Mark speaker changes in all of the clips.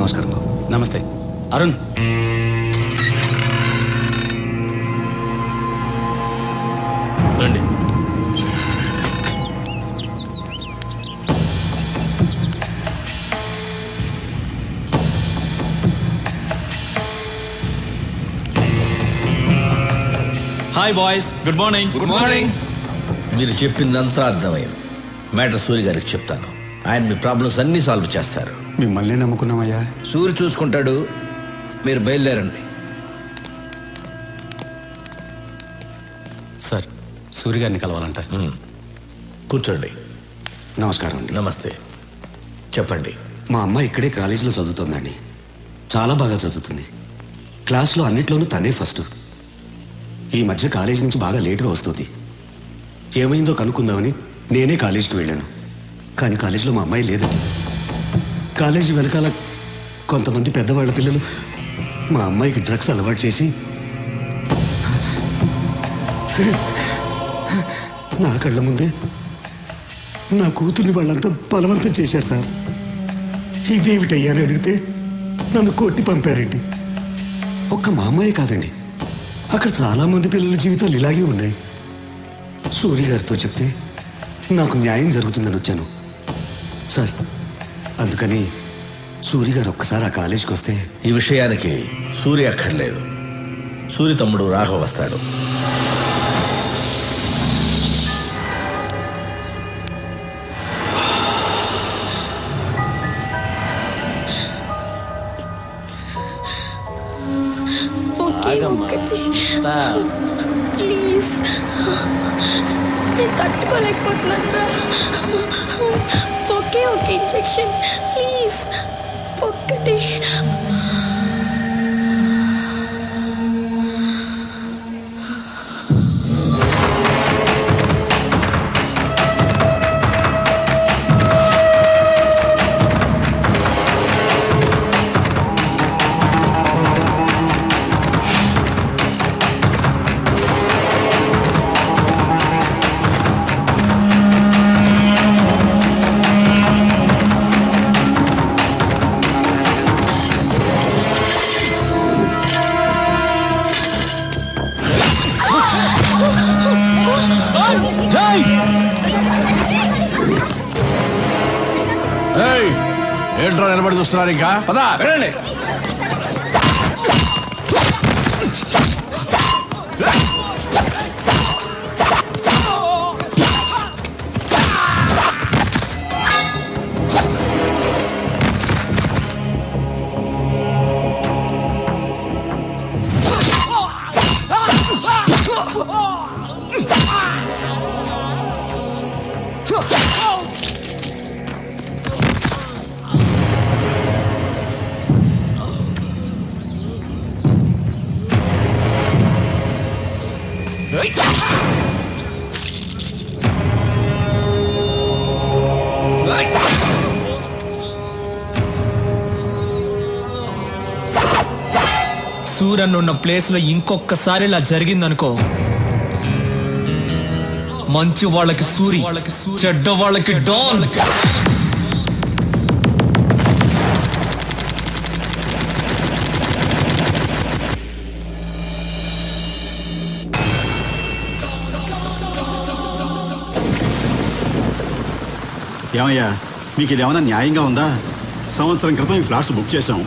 Speaker 1: నమస్కారం బాబు.
Speaker 2: నమస్తే అరుణ్. రండి. Hi boys, good morning.
Speaker 3: Good morning.
Speaker 4: మీరు చెప్పిందంతా అర్థమైంది. మ్యాటర్ సూరి గారికి చెప్తాను. ఆయన మీ ప్రాబ్లమ్స్ అన్నీ సాల్వ్ చేస్తారు.
Speaker 1: మిమ్మల్ని నమ్ముకున్నామయ్యా.
Speaker 4: సూరి చూసుకుంటాడు. మీరు బయలుదేరండి.
Speaker 2: సార్, సూర్య గారిని కలవాలంట.
Speaker 4: కూర్చోండి.
Speaker 1: నమస్కారం అండి.
Speaker 4: నమస్తే. చెప్పండి.
Speaker 1: మా అమ్మాయి ఇక్కడే కాలేజీలో చదువుతుందండి. చాలా బాగా చదువుతుంది. క్లాస్లో అన్నిట్లోనూ తనే ఫస్ట్. ఈ మధ్య కాలేజీ నుంచి బాగా లేటుగా వస్తుంది. ఏమైందో కనుక్కుందామని నేనే కాలేజీకి వెళ్ళాను. కానీ కాలేజీలో మా అమ్మాయి లేదండి. కాలేజీ వెనకాల కొంతమంది పెద్దవాళ్ళ పిల్లలు మా అమ్మాయికి డ్రగ్స్ అలవాటు చేసి నా కళ్ళ ముందే నా కూతుర్ని వాళ్ళంతా బలవంతం చేశారు సార్. ఇదేమిటయ్యా అని అడిగితే నన్ను కొట్టి పంపారండి. ఒక్క మా అమ్మాయి కాదండి, అక్కడ చాలామంది పిల్లల జీవితాలు ఇలాగే ఉన్నాయి. సూర్య గారితో చెప్తే నాకు న్యాయం జరుగుతుందని వచ్చాను సార్. అందుకని సూర్య గారు ఒక్కసారి ఆ కాలేజీకి వస్తే.
Speaker 4: ఈ విషయానికి సూర్య అక్కర్లేదు. సూర్య తమ్ముడు రాఘవ వస్తాడు.
Speaker 5: ప్లీజ్, నేను తట్టుకోలేకపోతున్నాను. ఒకే ఒక ఇంజెక్షన్ ప్లీజ్, ఒక్కటి.
Speaker 3: ఏంట్రా నిలబడి చూస్తున్నారు? ఇంకా పదా వెళ్ళండి.
Speaker 6: సూరన్ ఉన్న ప్లేస్ లో ఇంకొకసారి ఇలా జరిగిందనుకో, మంచి వాళ్ళకి సూరి, చెడ్డ వాళ్ళకి డాన్.
Speaker 7: ఏమయ్యా, మీకు ఇదేమన్నా న్యాయంగా ఉందా? సంవత్సరం క్రితం ఈ ఫ్లాట్స్ బుక్ చేశాం,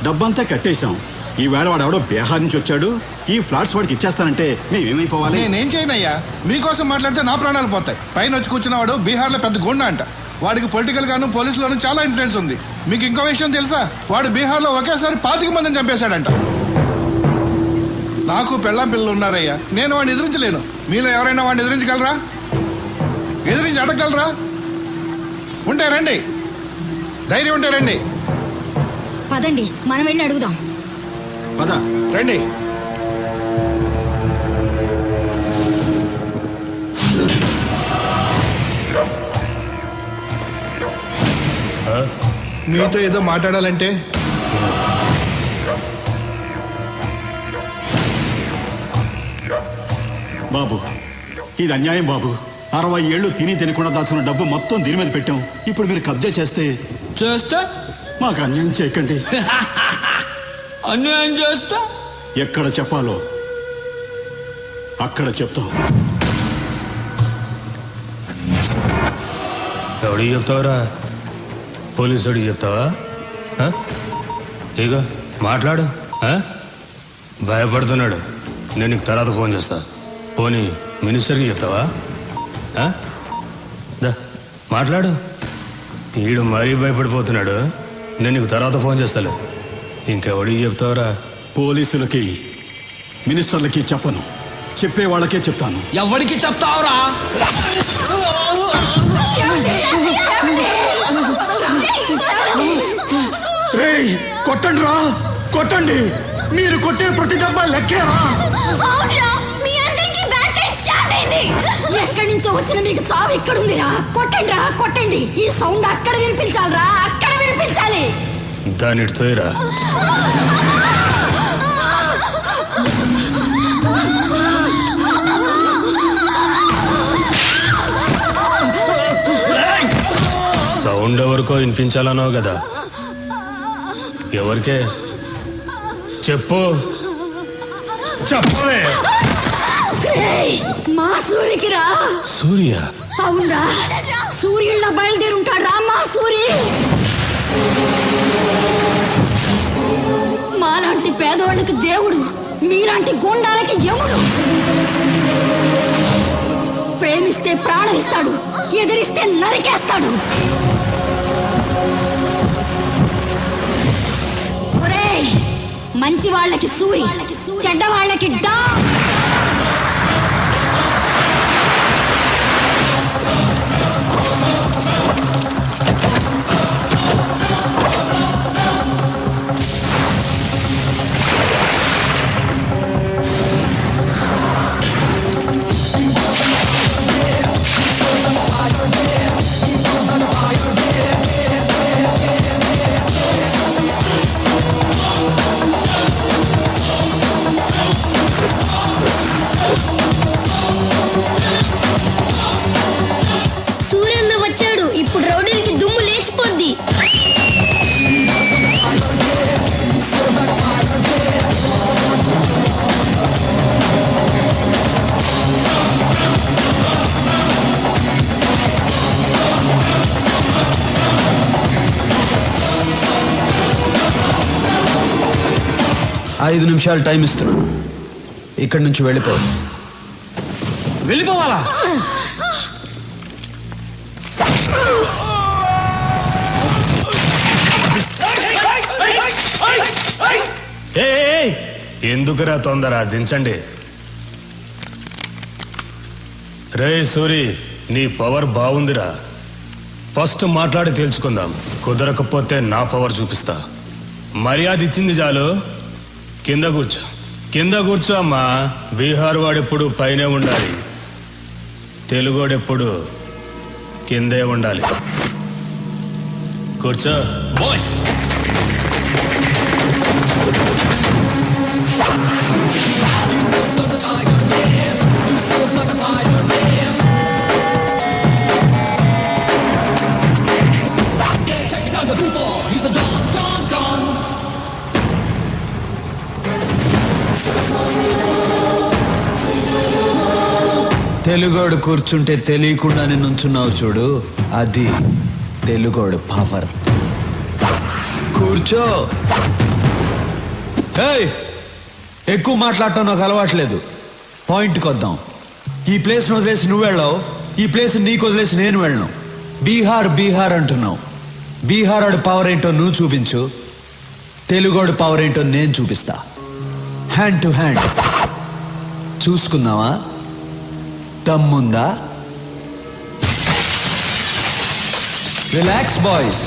Speaker 7: డబ్బంతా కట్టేశాం. ఈ వేళ వాడు ఎవడో బీహార్ నుంచి వచ్చాడు, ఈ ఫ్లాట్స్ వాడికి ఇచ్చేస్తానంటే మేమేమైపోవాలి?
Speaker 3: నేనేం చేయనయ్యా, మీకోసం మాట్లాడితే నా ప్రాణాలు పోతాయి. పైన వచ్చి కూర్చున్నవాడు బీహార్లో పెద్ద గుండా అంట. వాడికి పొలిటికల్ గాను పోలీసులోనూ చాలా ఇన్ఫ్లుయెన్స్ ఉంది. మీకు ఇంకో విషయం తెలుసా? వాడు బీహార్లో ఒకేసారి 25 మందిని చంపేశాడంట. నాకు పెళ్ళాం పిల్లలు ఉన్నారయ్యా, నేను వాడిని ఎదిరించలేను. మీలో ఎవరైనా వాడిని ఎదిరించగలరా? ఎదిరించి అడగగలరా? ఉంటే రండి, ధైర్యం ఉంటే రండి.
Speaker 5: పదండి, మనం వెళ్ళి అడుగుదాం.
Speaker 7: పద
Speaker 3: రండి. మీతో ఏదో మాట్లాడాలంటే.
Speaker 7: బాబు, ఇది అన్యాయం బాబు. 60 ఏళ్ళు తిని తినకుండా దాచుకున్న డబ్బు మొత్తం దీని మీద పెట్టాం. ఇప్పుడు మీరు కబ్జా చేస్తే మాకు అన్యాయం చేయకండి.
Speaker 6: అన్యాయం చేస్తా
Speaker 7: ఎక్కడ చెప్పాలో అక్కడ చెప్తాం.
Speaker 8: ఎవడికి చెప్తావురా? పోలీసుడికి చెప్తావా? ఇక మాట్లాడు. భయపడుతున్నాడు. నేను నీకు తర్వాత ఫోన్ చేస్తా. పోనీ మినిస్టర్కి చెప్తావా? దా మాట్లాడు. ఈడు మరీ భయపడిపోతున్నాడు. నేను నీకు తర్వాత ఫోన్ చేస్తాలే. ఇంకెవడికి చెప్తావురా?
Speaker 7: పోలీసులకి మినిస్టర్లకి చెప్పను, చెప్పే వాళ్ళకే చెప్తాను.
Speaker 6: ఎవరికి చెప్తావురా?
Speaker 1: రేయ్ కొట్టండి రా, కొట్టండి. మీరు కొట్టే ప్రతి డబ్బా లెక్కేరా.
Speaker 5: ఎక్కడి నుంచో వచ్చిన మీకు చావు ఇక్కడ ఉందిరా. కొట్టండి రా, కొట్టండి. ఈ సౌండ్ అక్కడ వినిపించాలిరా, అక్కడ వినిపించాలి.
Speaker 8: దాని తోయరా. సౌండ్ ఎవరికో వినిపించాలన్నావు కదా, ఎవరికే చెప్పు. చెప్పవే.
Speaker 5: మా సూర్యకి రా.
Speaker 8: సూర్య?
Speaker 5: అవునరా, సూర్యుళ్ళ బయలుదేరుంటాడు రా మా సూరి. మాలాంటి పేదవాళ్ళకి దేవుడు, మీలాంటి గూండాలకి యముడు. ప్రేమిస్తే ప్రాణం ఇస్తాడు, ఎదిరిస్తే నరికేస్తాడు. ఒరేయ్, మంచి వాళ్ళకి సూరి, చెడ్డ వాళ్ళకి డా.
Speaker 9: సూర్యన్న వచ్చాడు. ఇప్పుడు రౌడీలకి దుమ్ము లేచిపోద్ది.
Speaker 10: ఐదు నిమిషాలు టైం ఇస్తున్నాను. ఇక్కడి నుంచి వెళ్ళిపో.
Speaker 6: వెళ్ళిపోవాలా?
Speaker 8: ఎందుకురా తొందర? దించండి. రే సూరి, నీ పవర్ బాగుందిరా. ఫస్ట్ మాట్లాడి తెలుసుకుందాం. కుదరకపోతే నా పవర్ చూపిస్తా. మర్యాద ఇచ్చింది చాలు. కింద కూర్చో, కింద కూర్చో అమ్మా. బీహార్ వాడెప్పుడు పైనే ఉండాలి, తెలుగోడెప్పుడు కిందే ఉండాలి. కూర్చో.
Speaker 6: బాయ్స్,
Speaker 10: తెలుగోడు కూర్చుంటే తెలియకుండానే నుంచున్నావు చూడు, అది తెలుగోడు పవర్. కూర్చో. ఏయ్, ఎక్కువ మాట్లాడటం నాకు అలవాట్లేదు. పాయింట్కి వద్దాం. ఈ ప్లేస్ను వదిలేసి నువ్వు వెళ్ళావు, ఈ ప్లేస్ నీకు వదిలేసి నేను వెళ్ళను. బీహార్ బీహార్ అంటున్నావు. బీహార్ వాడి పవర్ ఏంటో నువ్వు చూపించు, తెలుగోడు పవర్ ఏంటో నేను చూపిస్తా. హ్యాండ్ టు హ్యాండ్ చూసుకుందామా? దమ్ముందా? Relax boys.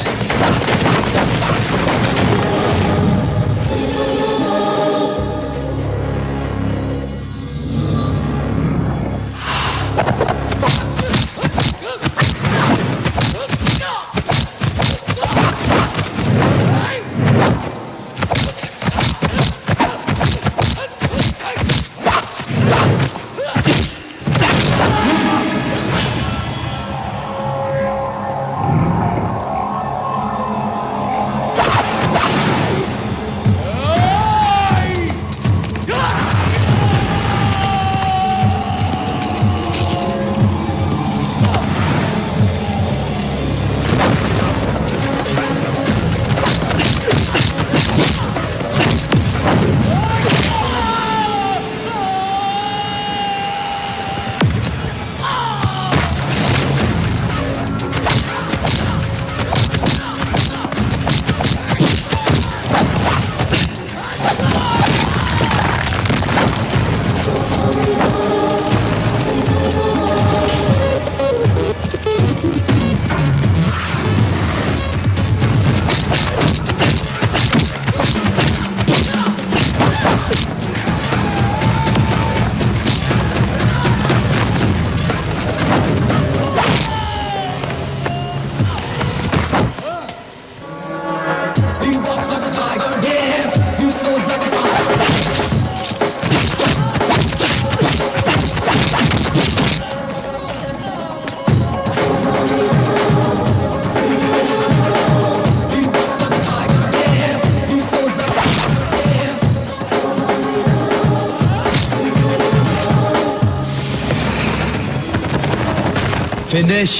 Speaker 10: ఫినిష్.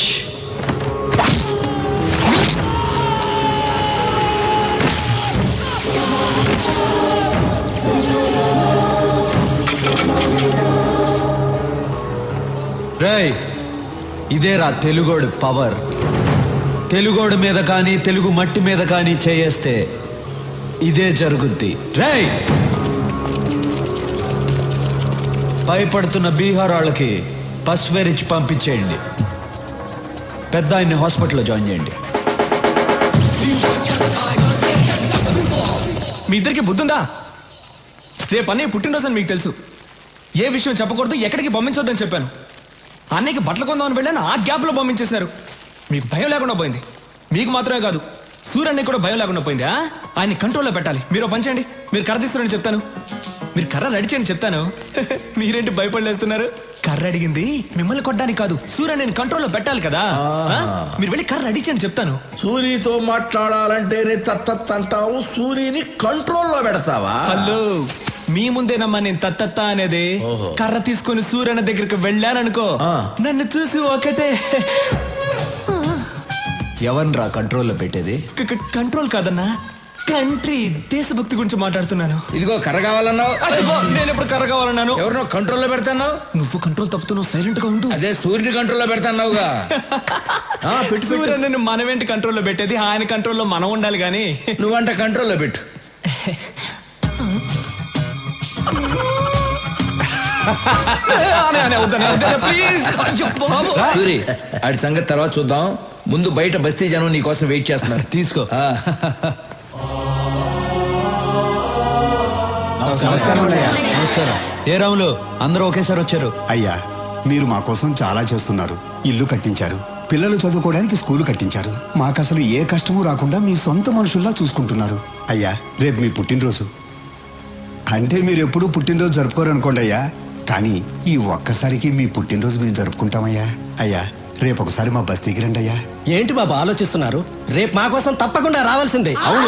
Speaker 10: రేయ్, ఇదేరా తెలుగోడు పవర్. తెలుగోడు మీద కానీ తెలుగు మట్టి మీద కానీ చేయేస్తే ఇదే జరుగుద్ది. రేయ్, భయపడుతున్న బీహార్ వాళ్ళకి పసువేరిచ్చి పంపించేయండి. పెద్ద ఆయన్ని హాస్పిటల్లో జాయిన్ చేయండి.
Speaker 6: మీ ఇద్దరికి బుద్ధుందా? రేపు అన్నయ్య పుట్టినరోజు అని మీకు తెలుసు. ఏ విషయం చెప్పకూడదు, ఎక్కడికి పంపించొద్దని చెప్పాను. అన్నయ్యకి బట్టలు కొందామని వెళ్ళాను, ఆ గ్యాప్లో పంపించేశారు. మీకు భయం లేకుండా పోయింది. మీకు మాత్రమే కాదు, సూర్యన్నయ్య కూడా భయం లేకుండా పోయింది. ఆయన్ని కంట్రోల్లో పెట్టాలి. మీరు పని చేయండి, మీరు కర్ర తీస్తారని చెప్తాను. మీరు కర్ర రెడీ చేయండి చెప్తాను. మీరేంటి భయపడలేస్తున్నారు? కర్ర అడిగింది మిమ్మల్ని కొట్టడానికి కాదు, సూర్యన్నయ్యని కంట్రోల్లో పెట్టాలి కదా. మీరు వెళ్ళి కర్ర రెడీ చేయండి చెప్తాను.
Speaker 4: సూరితో మాట్లాడాలంటేనే తత్తత్ అంటావు, సూరిని కంట్రోల్లో పెడతావా?
Speaker 6: హలో, మీ ముందేనమ్మా నేను తత్తత్త అనేది. కర్ర తీసుకొని సూర్యన్న దగ్గరికి వెళ్ళాననుకో, నన్ను చూసి ఒకటే.
Speaker 10: ఎవరిరా కంట్రోల్లో పెట్టేది?
Speaker 6: కంట్రోల్ కాదన్నా, కంట్రీ, దేశభక్తి గురించి మాట్లాడుతున్నాను.
Speaker 4: ఇదిగో కర్ర కావాలన్నావు.
Speaker 6: నేను ఎప్పుడు కర్ర కావాలన్నాను?
Speaker 4: ఎవరినో కంట్రోల్లో పెడతాన్నావు.
Speaker 6: నువ్వు కంట్రోల్ తప్పుతున్నావు, సైలెంట్ గా ఉండు.
Speaker 4: అదే సూర్యుని కంట్రోల్లో పెడతాన్నావుగా.
Speaker 6: సూర్యన్నను మనమేంటి కంట్రోల్లో పెట్టేది, ఆయన కంట్రోల్లో మనం ఉండాలి గాని.
Speaker 4: నువ్వంట కంట్రోల్లో పెట్టు. సూరి, ఆడి సంగతి తర్వాత చూద్దాం. ముందు బయట బస్తీ జనం నీ కోసం వెయిట్ చేస్తున్నారు.
Speaker 10: తీసుకో. నమస్కారం. ఏ రాములు, అందరూ ఒకేసారి వచ్చారు?
Speaker 1: అయ్యా, మీరు మా కోసం చాలా చేస్తున్నారు. ఇల్లు కట్టించారు, పిల్లలు చదువుకోవడానికి స్కూలు కట్టించారు. మాకు అసలు ఏ కష్టమూ రాకుండా మీ సొంత మనుషుల్లా చూసుకుంటున్నారు. అయ్యా, రేపు మీ పుట్టినరోజు. అంటే మీరు ఎప్పుడూ పుట్టినరోజు జరుపుకోరు అనుకోండి అయ్యా, కానీ ఈ ఒక్కసారికి మీ పుట్టినరోజు మేము జరుపుకుంటామయ్యా. అయ్యా, రేపు ఒకసారి మా బస్తీకి రండి అయ్యా.
Speaker 11: ఏంటి బాబు ఆలోచిస్తున్నారు? రేపు మా కోసం తప్పకుండా రావాల్సిందే.
Speaker 6: అవును,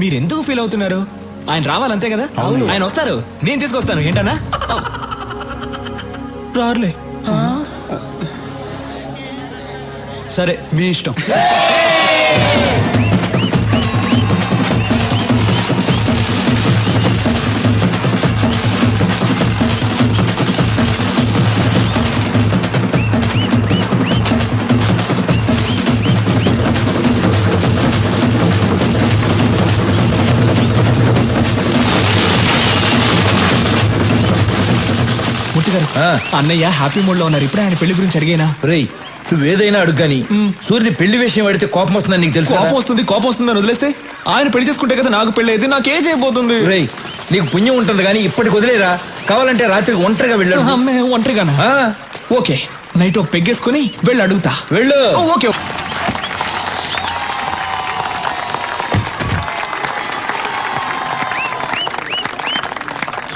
Speaker 6: మీరు ఎందుకు ఫీల్ అవుతున్నారు? ఆయన రావాలంతే కదా. ఆయన వస్తారు, నేను తీసుకొస్తాను. ఏంటన్నా రారులే.
Speaker 10: సరే, మీ ఇష్టం.
Speaker 6: అన్నయ్య హ్యాపీ మూడ్ లో ఉన్నారు. ఇప్పుడే ఆయన పెళ్లి గురించి అడిగేనా?
Speaker 4: రేయ్, నువ్వేదైనా అడుగుగాని సూర్యుని పెళ్లి విషయం అడిగితే కోపం వస్తుందని నీకు తెలుసు.
Speaker 6: కోపం వస్తుందని వదిలేస్తే ఆయన పెళ్లి చేసుకుంటే కదా నాకు పెళ్లి అయితే నాకేం చేయబోతుంది?
Speaker 4: రేయ్, నీకు పుణ్యం ఉంటుంది కానీ ఇప్పటికి వదిలేరా. కావాలంటే రాత్రికి ఒంటరిగా వెళ్ళాడు.
Speaker 6: ఒంటరిగానా? ఓకే, నైట్ పెగ్గేసుకుని వెళ్ళి అడుగుతా.
Speaker 4: వెళ్ళు.
Speaker 6: ఓకే.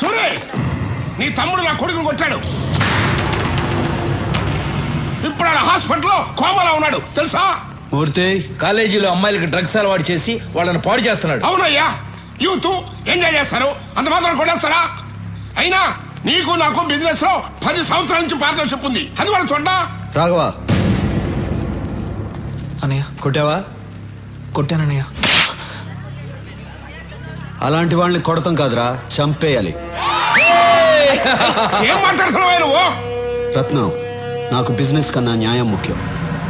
Speaker 3: సూరే, నీ తమ్ముడు నా కొడుకుని కొట్టాడు. ఇప్పుడు ఆయన హాస్పిటల్లో కోమాలో ఉన్నాడు తెలుసా?
Speaker 10: మూర్తి,
Speaker 4: కాలేజీలో అమ్మాయిలకి డ్రగ్స్ అలవాటు చేసి వాళ్ళని పాడు చేస్తున్నాడు.
Speaker 3: అవునయ్యా, యూత్ ఎంజాయ్ చేస్తారు, అంత మాత్రం కొట్టేస్తారా? అయినా నీకు నాకు బిజినెస్ లో 10 సంవత్సరాల నుంచి పార్ట్నర్షిప్ ఉంది, అది కూడా చూడ్డా.
Speaker 10: రాఘవా,
Speaker 6: అన్నయ్య
Speaker 10: కొట్టావా?
Speaker 6: కొట్టానన్నయ్య.
Speaker 10: అలాంటి వాళ్ళని కొడతాం కాదురా, చంపేయాలి.
Speaker 3: ఏం మాట్లాడుతున్నావు నువ్వు?
Speaker 10: రత్నం, నాకు బిజినెస్ కన్నా న్యాయం ముఖ్యం.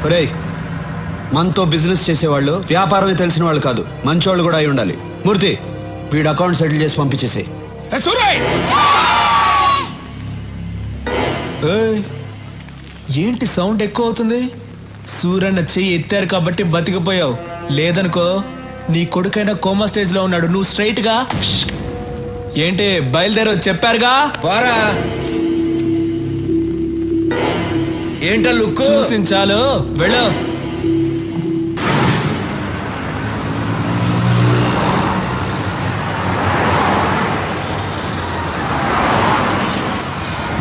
Speaker 10: ఒరేయ్, మనతో బిజినెస్ చేసేవాళ్ళు వ్యాపారమే తెలిసిన వాళ్ళు కాదు, మంచోళ్ళు కూడా అయి ఉండాలి. మూర్తి, వీడు అకౌంట్ సెటిల్ చేసి పంపించేసేయ్.
Speaker 6: ఏంటి సౌండ్ ఎక్కువ అవుతుంది? సూరన్న చెయ్యి ఎత్తారు కాబట్టి బతికిపోయావు, లేదనుకో నీ కొడుకైనా కోమా స్టేజ్ లో ఉన్నాడు. నువ్వు స్ట్రైట్ గా ఏంటి బయలుదేరో చెప్పారుగా.
Speaker 4: పోరా. ఏంటా లుక్?
Speaker 6: చూసించాలు, వెళ్ళు.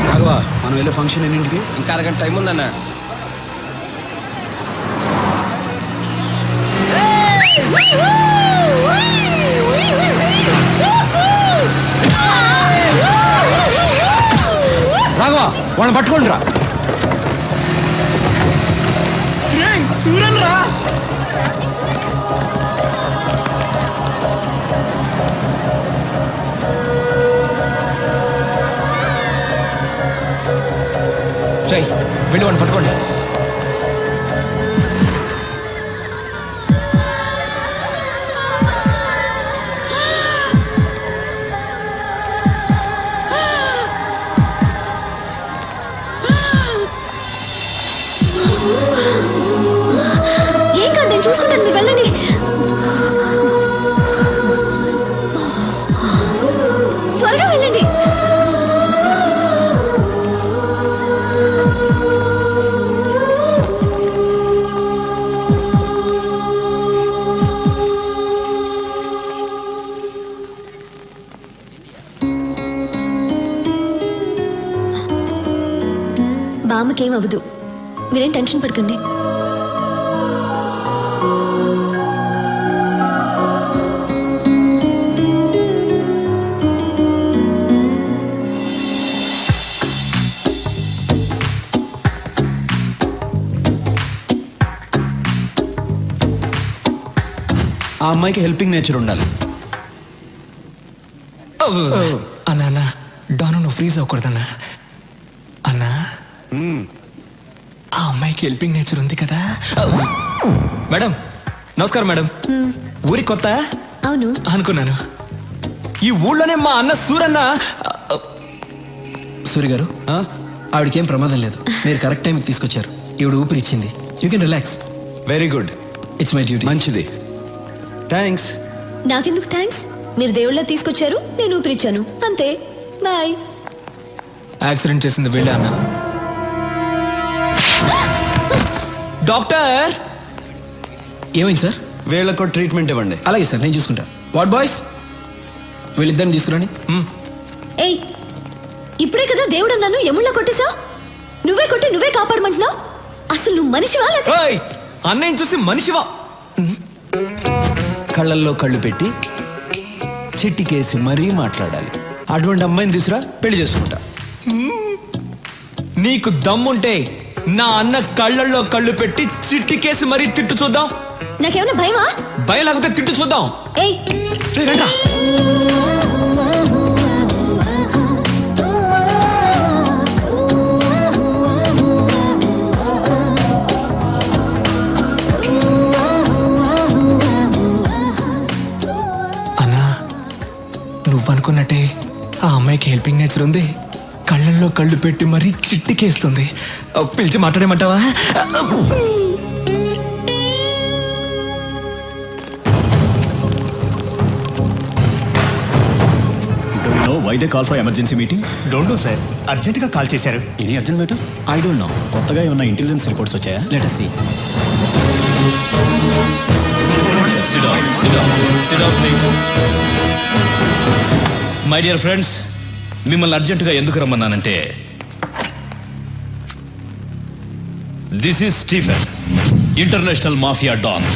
Speaker 10: రాఘవా, మనం వెళ్ళే ఫంక్షన్ ఎన్నింటికి?
Speaker 11: ఇంకా అరగంట టైం ఉందన్న.
Speaker 10: రాఘవా, వాళ్ళని పట్టుకోండి రా.
Speaker 6: సూరన్ రా. రై వెళ్ళి వాడిని పట్టుకోండి.
Speaker 9: ఏం కాదు, నేను చూసుకుంటాను, మీరు వెళ్ళండి. త్వరగా వెళ్ళండి. బామ్మకేం అవ్వదు, మీరేం టెన్షన్ పడకండి.
Speaker 10: ఆ అమ్మాయికి హెల్పింగ్ నేచర్ ఉండాలి.
Speaker 6: అన్నా అన్నా, డాను నువ్వు ఫ్రీజ్ అవ్వకూడదన్నా. అన్నా, ఆ అమ్మాయికి హెల్పింగ్ నేచర్ ఉంది కదా. మేడం నమస్కారం. మేడం ఊరి కొత్త
Speaker 9: అవును
Speaker 6: అనుకున్నాను. ఈ ఊళ్ళోనే మా అన్న సూరన్న.
Speaker 11: సూర్య గారు, ఆవిడకేం ప్రమాదం లేదు. మీరు కరెక్ట్ టైంకి తీసుకొచ్చారు. ఈవిడ ఊపిరిచ్చింది. You can relax.
Speaker 10: Very good.
Speaker 11: It's my duty.
Speaker 10: మంచిది, థ్యాంక్స్.
Speaker 9: నాకెందుకు థ్యాంక్స్? మీరు దేవుళ్ళ తీసుకొచ్చారు, నేను ఊపిరిచ్చాను, అంతే. బాయ్.
Speaker 6: యాక్సిడెంట్ చేసింది వీళ్ళే అన్న. డాక్టర్
Speaker 11: ఏమైంది సార్?
Speaker 10: వీళ్ళకు ట్రీట్మెంట్ ఇవ్వండి.
Speaker 11: అలాగే సార్, నేను చూసుకుంటా. వాట్ బాయ్స్, వీళ్ళిద్దరిని తీసుకురండి.
Speaker 9: ఏయ్, ఇప్పుడే కదా దేవుడు అన్నాను, ఎముళ్ళ కొట్టేసా? నువ్వే కొట్టి నువ్వే కాపాడమంటున్నావు. అసలు నువ్వు మనిషివా?
Speaker 6: అన్నయ్య చూసి మనిషివా?
Speaker 10: కళ్ళల్లో కళ్ళు పెట్టి చిట్టికేసి మరీ మాట్లాడాలి. అటువంటి అమ్మాయిని తీసురా, పెళ్లి చేసుకుంటా.
Speaker 6: నీకు దమ్ముంటే నా అన్న కళ్ళల్లో కళ్ళు పెట్టి చిట్టికేసి మరీ తిట్టు చూద్దాం.
Speaker 9: నాకేమైనా భయమా?
Speaker 6: భయం లేకపోతే తిట్టు చూద్దాం.
Speaker 9: ఏయ్
Speaker 6: రండ్రా. అన్నా, నువ్వనుకున్నట్టే ఆ అమ్మాయికి హెల్పింగ్ నేచర్ ఉంది. కళ్ళల్లో కళ్ళు పెట్టి మరీ చిట్టికేస్తుంది. పిలిచి మాట్లాడేమంటావా?
Speaker 7: Why they call for emergency meeting?
Speaker 1: Don't know sir, అర్జెంటుగా కాల్ చేశారు.
Speaker 7: Any urgent matter? I don't know. కొత్తగా ఏమైనా ఇంటెలిజెన్స్ రిపోర్ట్స్ వచ్చాయా? Let us see.
Speaker 2: My dear friends, మిమ్మల్ని అర్జెంటుగా ఎందుకు రమ్మన్నానంటే, this is Stephen, international mafia don.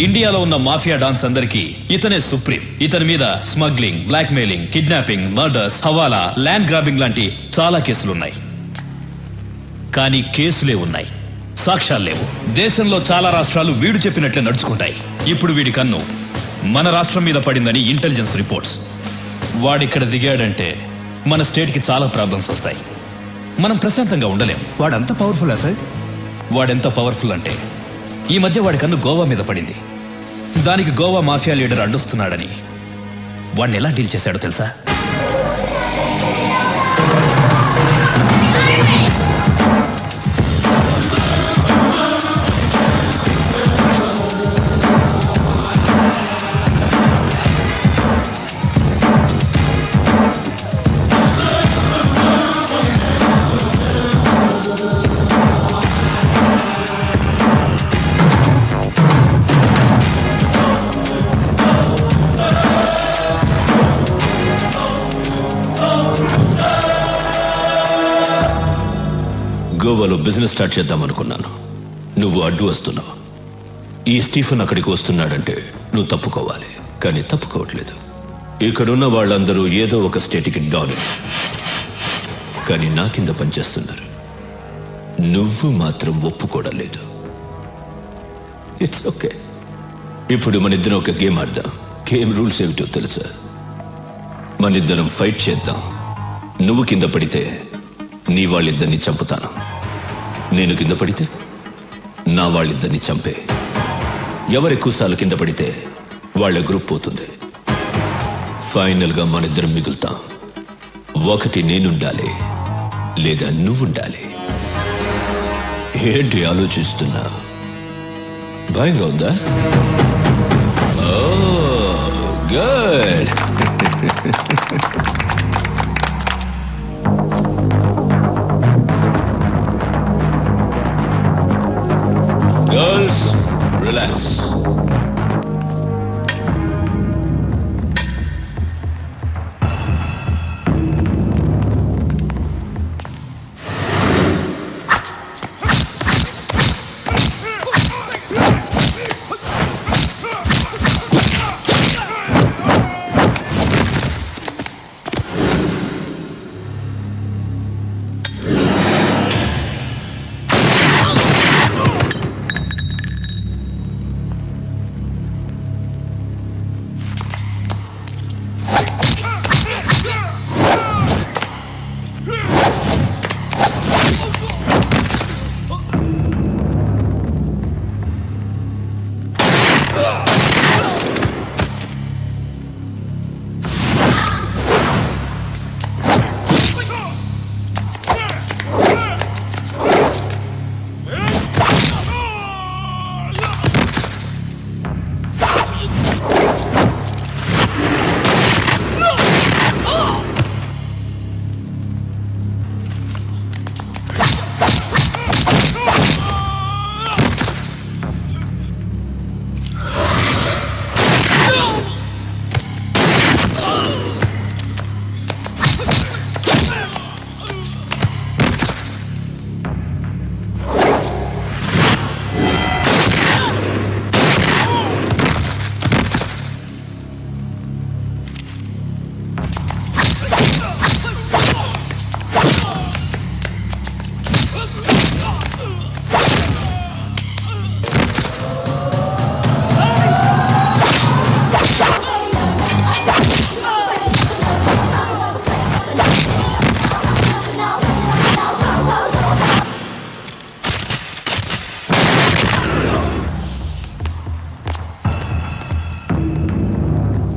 Speaker 2: ఇండియాలో ఉన్న మాఫియా డాన్స్ అందరికీ ఇతనే సుప్రీం. ఇతని మీద smuggling, blackmailing, kidnapping, murders, hawala, land grabbing లాంటి చాలా కేసులున్నాయి. కానీ కేసులే ఉన్నాయి, సాక్ష్యాలు లేవు. దేశంలో చాలా రాష్ట్రాలు వీడు చెప్పినట్లే నడుచుకుంటాయి. ఇప్పుడు వీడి కన్ను మన రాష్ట్రం మీద పడిందని ఇంటెలిజెన్స్ రిపోర్ట్స్. వాడిక్కడ దిగాడంటే మన స్టేట్కి చాలా ప్రాబ్లమ్స్ వస్తాయి. మనం ప్రశాంతంగా ఉండలేం.
Speaker 1: వాడంత పవర్ఫుల్లా సార్?
Speaker 2: వాడెంత పవర్ఫుల్ అంటే, ఈ మధ్య వాడి కన్ను గోవా మీద పడింది. దానికి గోవా మాఫియా లీడర్ అడ్డొస్తున్నాడని వాడిని ఎలా డీల్ చేశాడో తెలుసా? గోవాలో బిజినెస్ స్టార్ట్ చేద్దాం అనుకున్నాను. నువ్వు అడ్డు వస్తున్నావు. ఈ స్టీఫెన్ అక్కడికి వస్తున్నాడంటే నువ్వు తప్పుకోవాలి, కానీ తప్పుకోవట్లేదు. ఇక్కడున్న వాళ్ళందరూ ఏదో ఒక స్టేట్కి డాన్.
Speaker 12: కానీ నా కింద పనిచేస్తున్నారు. నువ్వు మాత్రం ఒప్పుకోవడం లేదు. It's okay. ఇప్పుడు మన ఇద్దరం ఒక గేమ్ ఆడదాం. గేమ్ రూల్స్ ఏమిటో తెలుసా? మన ఇద్దరం ఫైట్ చేద్దాం. నువ్వు కింద పడితే నీ వాళ్ళిద్దరిని చంపుతాను. నేను కింద పడితే నా వాళ్ళిద్దరిని చంపే. ఎవరెక్కువసార్లు కింద పడితే వాళ్ళ గ్రూప్ పోతుంది. ఫైనల్గా మన ఇద్దరం మిగులుతాం. ఒకటి నేనుండాలి, లేదా నువ్వుండాలి. ఏంటి ఆలోచిస్తున్నా? భయంగా ఉందా? గుడ్. Girls relax.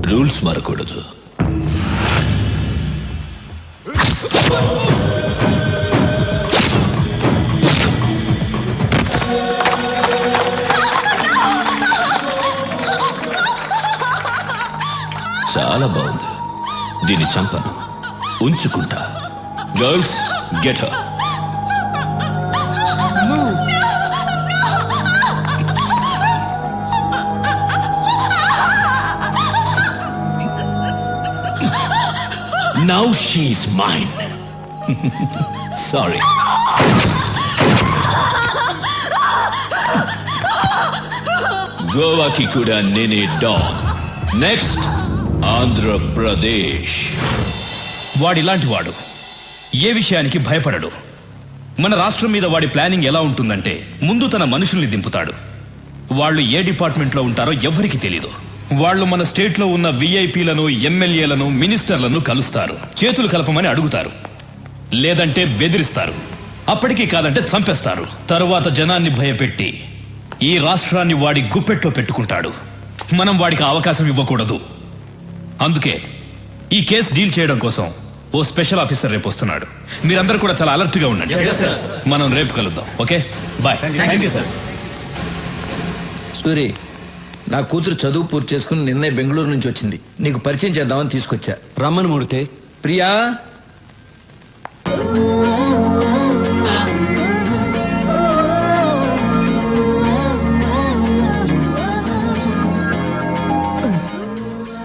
Speaker 12: రూల్స్ మారకూడదు. చాలా బాగుంది. దీన్ని చంపను, ఉంచుకుంటా. Girls get her. Now she's mine. Sorry. గోవాకి కూడా నేనే డాన్. నెక్స్ట్ ఆంధ్రప్రదేశ్.
Speaker 2: వాడిలాంటి వాడు ఏ విషయానికి భయపడడు. మన రాష్ట్రం మీద వాడి ప్లానింగ్ ఎలా ఉంటుందంటే, ముందు తన మనుషుల్ని దింపుతాడు. వాళ్ళు ఏ డిపార్ట్మెంట్లో ఉంటారో ఎవ్వరికి తెలీదు. వాళ్ళు మన స్టేట్లో ఉన్న విఐపీలను, ఎమ్మెల్యేలను, మినిస్టర్లను కలుస్తారు. చేతులు కలపమని అడుగుతారు, లేదంటే బెదిరిస్తారు. అప్పటికీ కాదంటే చంపేస్తారు. తరువాత జనాన్ని భయపెట్టి ఈ రాష్ట్రాన్ని వాడి గుప్పెట్లో పెట్టుకుంటాడు. మనం వాడికి అవకాశం ఇవ్వకూడదు. అందుకే ఈ కేసు డీల్ చేయడం కోసం ఓ స్పెషల్ ఆఫీసర్ రేపు వస్తున్నాడు. మీరందరూ కూడా చాలా అలర్ట్గా ఉండండి. మనం రేపు కలుద్దాం. Okay, bye. Thank you sir.
Speaker 4: Suri, నా కూతురు చదువు పూర్తి చేసుకుని నిన్నే బెంగళూరు నుంచి వచ్చింది. నీకు పరిచయం చేద్దామని తీసుకొచ్చా.
Speaker 10: రమ్మని మూర్తి.
Speaker 4: ప్రియా,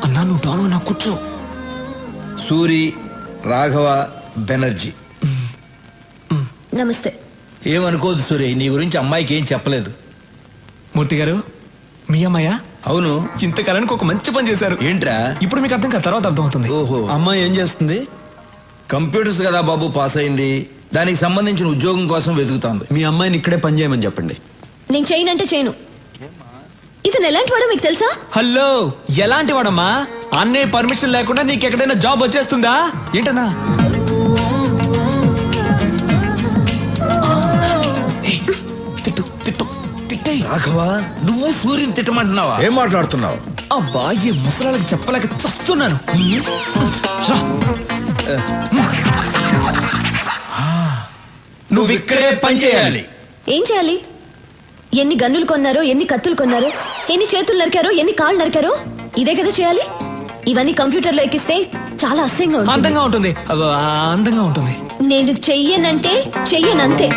Speaker 11: అన్నా నువ్వు డాను, నా కూర్చో.
Speaker 4: సూరి, రాఘవ బెనర్జీ.
Speaker 9: నమస్తే.
Speaker 4: ఏమనుకోదు సూరి, నీ గురించి అమ్మాయికి ఏం చెప్పలేదు.
Speaker 6: మూర్తి గారు, మీ అమ్మాయ?
Speaker 4: అవును.
Speaker 6: ఇంతకాలానికి ఒక మంచి పని చేశారు.
Speaker 4: ఏంట్రా?
Speaker 6: ఇప్పుడు మీకు అర్థం కాదు, తర్వాత అర్థమవుతుంది.
Speaker 4: ఓహో.
Speaker 10: అమ్మాయి ఏం చేస్తుంది?
Speaker 4: కంప్యూటర్స్ కదా బాబు పాస్ అయింది, దానికి సంబంధించిన ఉద్యోగం కోసం వెతుకుతోంది.
Speaker 10: మీ అమ్మాయిని ఇక్కడే పని చేయమని చెప్పండి.
Speaker 9: నేను చేయనంటే చేయను. ఇతను ఎలాంటి వాడో మీకు తెలుసా?
Speaker 6: హలో, ఎలాంటి వాడమ్మా? అన్నయ్య పర్మిషన్ లేకుండా నీకు ఎక్కడైనా జాబ్ వచ్చేస్తుందా ఏంటన్నా? ఏయ్, తిట్టు తిట్టు తిట్టేయ్.
Speaker 4: రాఘవ, నువ్వు సూర్యుని తిట్టమంటున్నావా? ఏం మాట్లాడుతున్నావు?
Speaker 6: అబ్బా, ఈ ముసలాళ్ళకి చెప్పలేక చస్తున్నాను. రా.
Speaker 4: నువ్వు ఇక్కడే పని చేయాలి.
Speaker 9: ఏం చేయాలి? ఎన్ని గన్నులు కొన్నారో, ఎన్ని కత్తులు కొన్నారో, ఎన్ని చేతులు నరికారో, ఎన్ని కాళ్ళు నరికారో, ఇదే కదా చేయాలి. ఇవన్నీ కంప్యూటర్లో ఎక్కిస్తే చాలా అసహ్యంగా ఉంటుంది.
Speaker 6: అందంగా ఉంటుంది. అందంగా ఉంటుంది.
Speaker 9: నేను చెయ్యనంటే చెయ్యనంతే.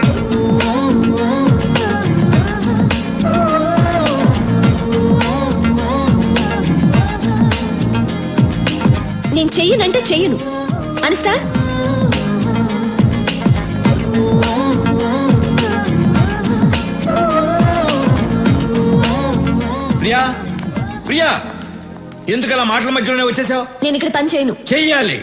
Speaker 9: నేను చెయ్యనంటే చెయ్యను. అండర్స్టాండ్?
Speaker 4: ప్రియా, ప్రియా, ఎందుకు అలా మాటల మధ్యలోనే వచ్చేసావు?
Speaker 9: నేను ఇక్కడ పని చేయను.
Speaker 4: చెయ్యాలి.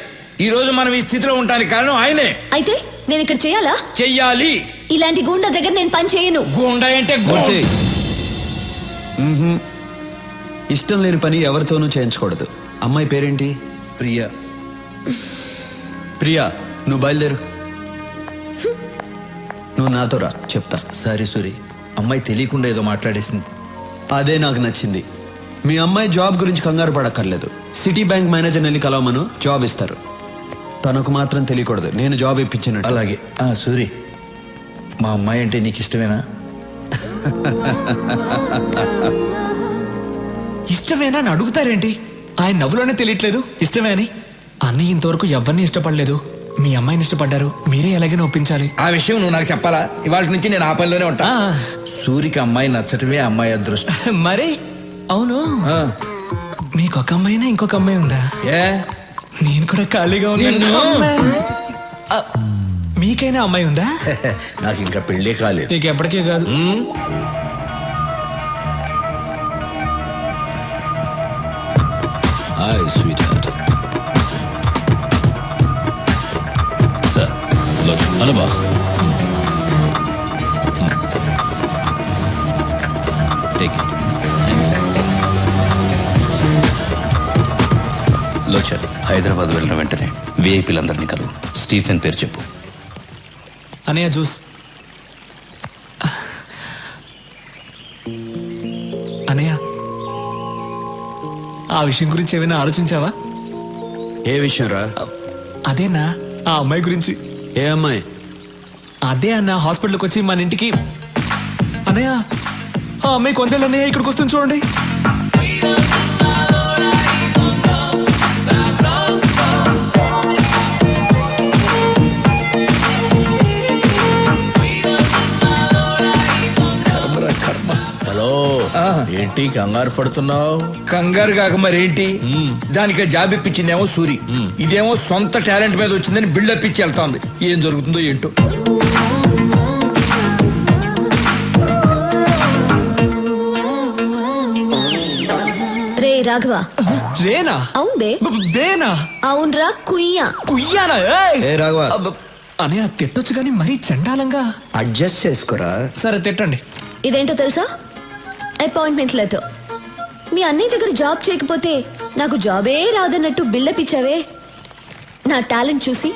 Speaker 4: ఈ రోజు మనం ఈ స్థితిలో ఉండడానికి కారణం ఆయనే.
Speaker 9: అయితే నేను ఇక్కడ చేయాలా?
Speaker 4: చెయ్యాలి.
Speaker 9: ఇలాంటి గూండా దగ్గర నేను పని చేయను.
Speaker 4: గూండా అంటే
Speaker 10: గొంతే. ఇష్టం లేని పని ఎవరితోనూ చేయించకూడదు. అమ్మాయి పేరేంటి?
Speaker 4: ప్రియా.
Speaker 10: ప్రియా, నువ్వు బయలుదేరు. నువ్వు నాతో రా, చెప్తా.
Speaker 4: సారీ సూరి, అమ్మాయి తెలియకుండా ఏదో మాట్లాడేసింది.
Speaker 10: అదే నాకు నచ్చింది. మీ అమ్మాయి జాబ్ గురించి కంగారు పడక్కర్లేదు. సిటీ బ్యాంక్ మేనేజర్ వెళ్ళి కలవమను, జాబ్ ఇస్తారు. తనకు మాత్రం తెలియకూడదు నేను జాబ్ ఇప్పించినట్టు.
Speaker 4: అలాగే. సూరి, మా అమ్మాయి అంటే నీకు ఇష్టమేనా?
Speaker 6: ఇష్టమేనా అని అడుగుతారేంటి? ఆయన నవ్వులోనే తెలియట్లేదు ఇష్టమే అని. అన్నయ్య ఇంతవరకు ఎవరిని ఇష్టపడలేదు. మీ అమ్మాయిని ఇష్టపడ్డారు. మీరే ఎలాగైనా ఒప్పించాలి.
Speaker 4: ఆ విషయం నువ్వు నాకు చెప్పాలా? ఇవాళ నుంచి నేను ఆ పనిలోనే ఉంటా. సూరికి అమ్మాయి నచ్చటమే అమ్మాయి అదృష్టం.
Speaker 6: మరి అవును, మీకు ఒక అమ్మాయినా ఇంకొక అమ్మాయి ఉందా?
Speaker 4: ఏ,
Speaker 6: నేను కూడా ఖాళీగా ఉన్నాను. మీకైనా అమ్మాయి ఉందా?
Speaker 4: నాకు ఇంకా పెళ్ళే కాలేదు.
Speaker 6: నీకు ఎప్పటికే కాదు.
Speaker 12: Hi sweet heart.
Speaker 2: Sir, hello boss. Take it. Thanks. లోచర్, హైదరాబాద్ వెళ్ళిన వెంటనే విఐపీలందరినీ కలువు. స్టీఫెన్ పేరు చెప్పు.
Speaker 6: అనయ్య జ్యూస్. అనయ్య, ఆ విషయం గురించి ఏమైనా ఆలోచించావా?
Speaker 10: ఏ విషయం రా?
Speaker 6: అదేనా, ఆ అమ్మాయి గురించి.
Speaker 10: ఏ అమ్మాయి?
Speaker 6: అదే అన్న, హాస్పిటల్కి వచ్చి మన ఇంటికి. అన్నయ్య, ఆ అమ్మాయి కొందేళ్ళు అన్నయ్య ఇక్కడికి వస్తుంది చూడండి.
Speaker 4: హలో, ఏంటి కంగారు పడుతున్నావు? కంగారు కాక మరేంటి? దానికి జాబ్ ఇప్పించిందేమో సూరి, ఇదేమో సొంత టాలెంట్ మీద వచ్చిందని బిల్డప్ ఇచ్చి వెళ్తాంది. ఏం జరుగుతుందో ఏంటో.
Speaker 9: రే రాఘవ.
Speaker 6: రేనా?
Speaker 9: అవును బే.
Speaker 6: బేనా?
Speaker 9: అవునరా, కుయ్యా.
Speaker 6: కుయ్యానా?
Speaker 10: ఏ రాఘవ,
Speaker 6: అనయ్య తిట్టొచ్చు కానీ మరీ చండాలంగా.
Speaker 10: అడ్జస్ట్ చేసుకోరా.
Speaker 6: సరే తిట్టండి.
Speaker 9: ఇదేంటో తెలుసా? Appointment letter. మీ అన్నయ్య దగ్గర జాబ్ చేయకపోతే నాకు జాబే రాదన్నట్టు బిల్డప్ ఇచ్చావే. నా టాలెంట్ చూసి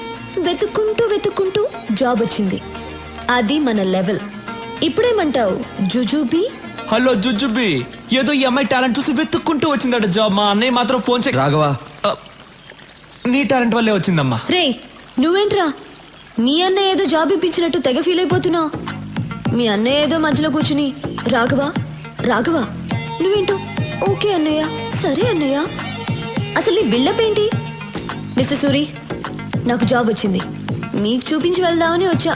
Speaker 9: వెతుక్కుంటూ వెతుక్కుంటూ జాబ్ వచ్చింది. అది మన లెవెల్. ఇప్పుడేమంటావు జుజుబీ?
Speaker 6: హలో జుజుబీ, ఏదో ఈ అమ్మాయి టాలెంట్ చూసి వెతుక్కుంటూ వచ్చిందట జాబ్. మా అన్నయ్య మాత్రం ఫోన్ చేయి.
Speaker 10: రాఘవ,
Speaker 6: నీ టాలెంట్ వల్లే వచ్చిందమ్మా.
Speaker 9: రే నువ్వేంట్రా, నీ అన్నయ్య ఏదో జాబ్ ఇప్పించినట్టు తెగ ఫీల్ అయిపోతున్నావు. మీ అన్నయ్య ఏదో మధ్యలో కూర్చుని రాఘవ రాఘవ, నువ్వేంటో ఓకే అన్నయ్య, సరే అన్నయ్య. అసలు నీ బిల్డప్ ఏంటి? మిస్టర్ సూరి, నాకు జాబ్ వచ్చింది. మీకు చూపించి వెళ్దామని వచ్చా.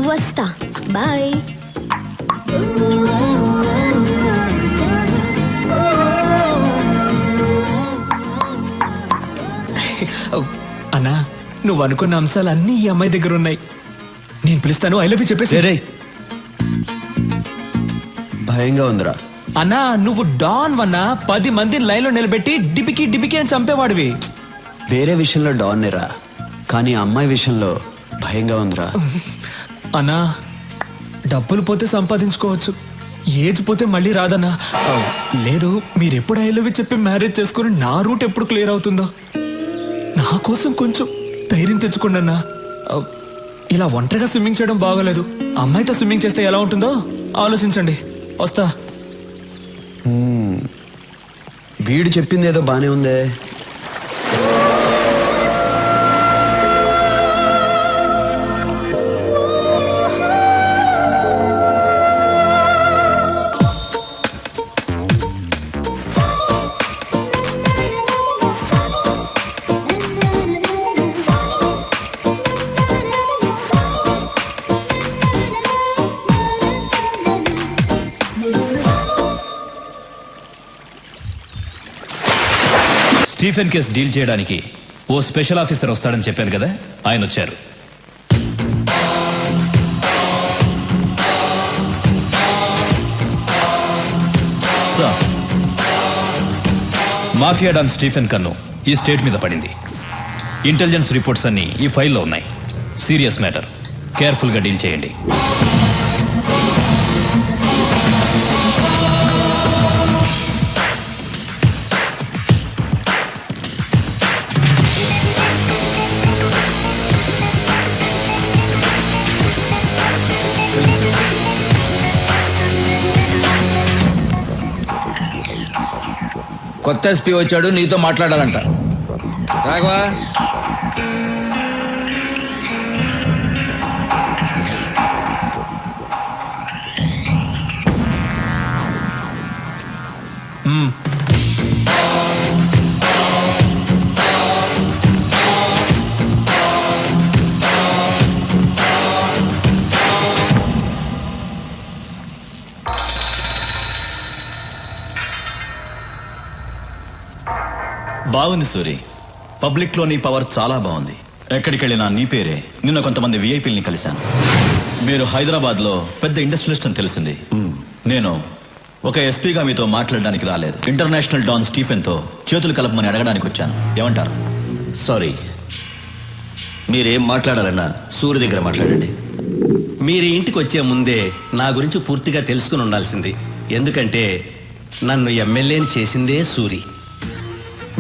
Speaker 9: వస్తా, బాయ్.
Speaker 6: అన్నా, నువ్వు అనుకున్న అంశాలు అన్నీ ఈ అమ్మాయి దగ్గర ఉన్నాయి. నేను పిలుస్తాను, ఐ లవ్ యూ చెప్పేసి.
Speaker 10: రే, భయంగా ఉందిరా.
Speaker 6: అన్నా, నువ్వు డాన్ వన్నా 10 మందిని లైన్లో నిలబెట్టి డిపికి డిపికి అని చంపేవాడివి.
Speaker 10: వేరే విషయంలో డాన్ రా, కానీ ఆ అమ్మాయి విషయంలో భయంగా ఉందిరా.
Speaker 6: అన్నా, డబ్బులు పోతే సంపాదించుకోవచ్చు, ఏజ్ పోతే మళ్ళీ రాదన్నా. లేదు, మీరు ఎప్పుడు ఐ లవ్ యూ చెప్పి మ్యారేజ్ చేసుకుని నా రూట్ ఎప్పుడు క్లియర్ అవుతుందో. నా కోసం కొంచెం ధైర్యం తెచ్చుకోండి అన్నా. ఇలా ఒంటరిగా స్విమ్మింగ్ చేయడం బాగోలేదు. అమ్మాయితో స్విమ్మింగ్ చేస్తే ఎలా ఉంటుందో ఆలోచించండి. వస్తా.
Speaker 10: వీడు చెప్పింది ఏదో బానే ఉందే.
Speaker 2: స్టీఫెన్ కేసు డీల్ చేయడానికి ఓ స్పెషల్ ఆఫీసర్ వస్తాడని చెప్పాను కదా, ఆయన వచ్చారు. సార్, మాఫియా డాన్ స్టీఫెన్ కన్ను ఈ స్టేట్ మీద పడింది. ఇంటెలిజెన్స్ రిపోర్ట్స్ అన్నీ ఈ ఫైల్లో ఉన్నాయి. సీరియస్ మ్యాటర్, కేర్ఫుల్గా డీల్ చేయండి.
Speaker 4: కొత్త ఎస్పీ వచ్చాడు, నీతో మాట్లాడాలంట. రాఘవా,
Speaker 13: బాగుంది సూరి. పబ్లిక్లో నీ పవర్ చాలా బాగుంది. ఎక్కడికి వెళ్ళినా నీ పేరే. నిన్న కొంతమంది విఐపీలని కలిశాను. మీరు హైదరాబాద్లో పెద్ద ఇండస్ట్రియలిస్ట్ అని తెలిసింది. నేను ఒక ఎస్పీగా మీతో మాట్లాడడానికి రాలేదు. ఇంటర్నేషనల్ డాన్ స్టీఫెన్తో చేతులు కలపమని అడగడానికి వచ్చాను. ఏమంటారు?
Speaker 14: సారీ, మీరేం మాట్లాడాలన్నా సూర్య దగ్గర మాట్లాడండి. మీరు ఇంటికి వచ్చే ముందే నా గురించి పూర్తిగా తెలుసుకుని ఉండాల్సింది. ఎందుకంటే నన్ను ఎమ్మెల్యేని చేసిందే సూరి.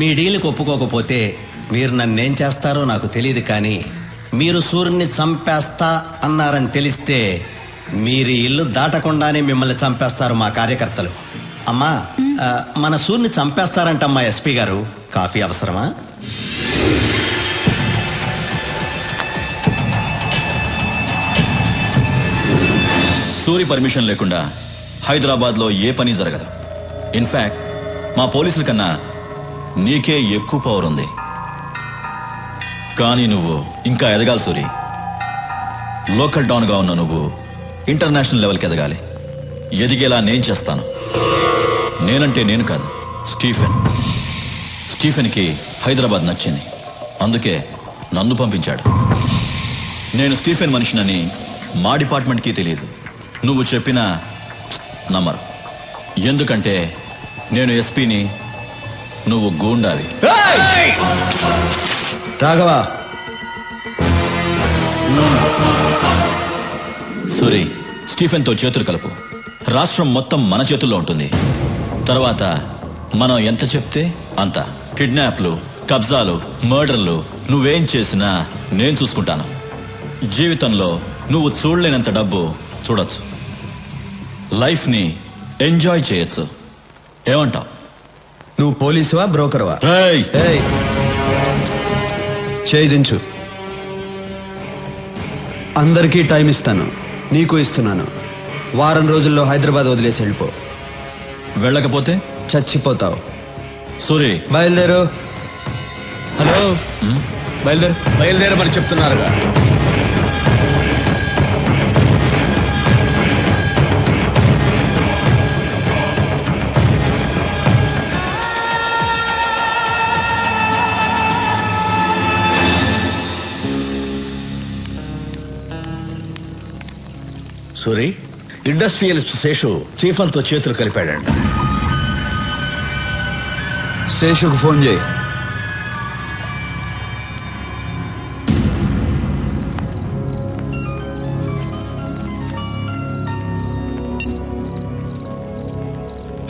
Speaker 14: మీ డీల్కి ఒప్పుకోకపోతే మీరు నన్నేం చేస్తారో నాకు తెలియదు, కానీ మీరు సూర్యుని చంపేస్తా అన్నారని తెలిస్తే మీరు ఇల్లు దాటకుండానే మిమ్మల్ని చంపేస్తారు మా కార్యకర్తలు. అమ్మా, మన సూర్యుని చంపేస్తారంటమ్మా ఎస్పీ గారు. కాఫీ అవసరమా?
Speaker 13: సూరి పర్మిషన్ లేకుండా హైదరాబాద్లో ఏ పని జరగదు. ఇన్ఫ్యాక్ట్ మా పోలీసుల కన్నా నీకే ఎక్కువ పవర్ ఉంది. కానీ నువ్వు ఇంకా ఎదగాలి సూరి. లోకల్ డాన్గా ఉన్న నువ్వు ఇంటర్నేషనల్ లెవెల్కి ఎదగాలి. ఎదిగేలా నేను చేస్తాను. నేనంటే నేను కాదు, స్టీఫెన్కి హైదరాబాద్ నచ్చింది, అందుకే నన్ను పంపించాడు. నేను స్టీఫెన్ మనిషినని మా డిపార్ట్మెంట్కి తెలియదు. నువ్వు చెప్పినా నమ్మరు. ఎందుకంటే నేను ఎస్పీని, నువ్వు గూండావి.
Speaker 10: రాఘవా,
Speaker 13: సూరి, స్టీఫెన్తో చేతులు కలుపు. రాష్ట్రం మొత్తం మన చేతుల్లో ఉంటుంది. తర్వాత మనం ఎంత చెప్తే అంత. కిడ్నాప్లు, కబ్జాలు, మర్డర్లు నువ్వేం చేసినా నేను చూసుకుంటాను. జీవితంలో నువ్వు చూడలేనంత డబ్బు చూడొచ్చు. లైఫ్ని ఎంజాయ్ చేయొచ్చు. ఏమంటావు?
Speaker 10: నువ్వు పోలీసువా, బ్రోకర్వా? చేయించు. అందరికీ టైం ఇస్తాను, నీకు ఇస్తున్నాను. వారం రోజుల్లో హైదరాబాద్ వదిలేసి వెళ్ళిపో.
Speaker 13: వెళ్ళకపోతే
Speaker 10: చచ్చిపోతావు.
Speaker 13: సూరి,
Speaker 10: బయలుదేరు.
Speaker 6: హలో,
Speaker 4: బయలుదేరమని చెప్తున్నారుగా.
Speaker 14: సూరి, ఇండస్ట్రియలిస్ట్ శేషు స్టీఫెన్తో చేతులు కలిపాడంట.
Speaker 10: శేషుకు ఫోన్ చేయి.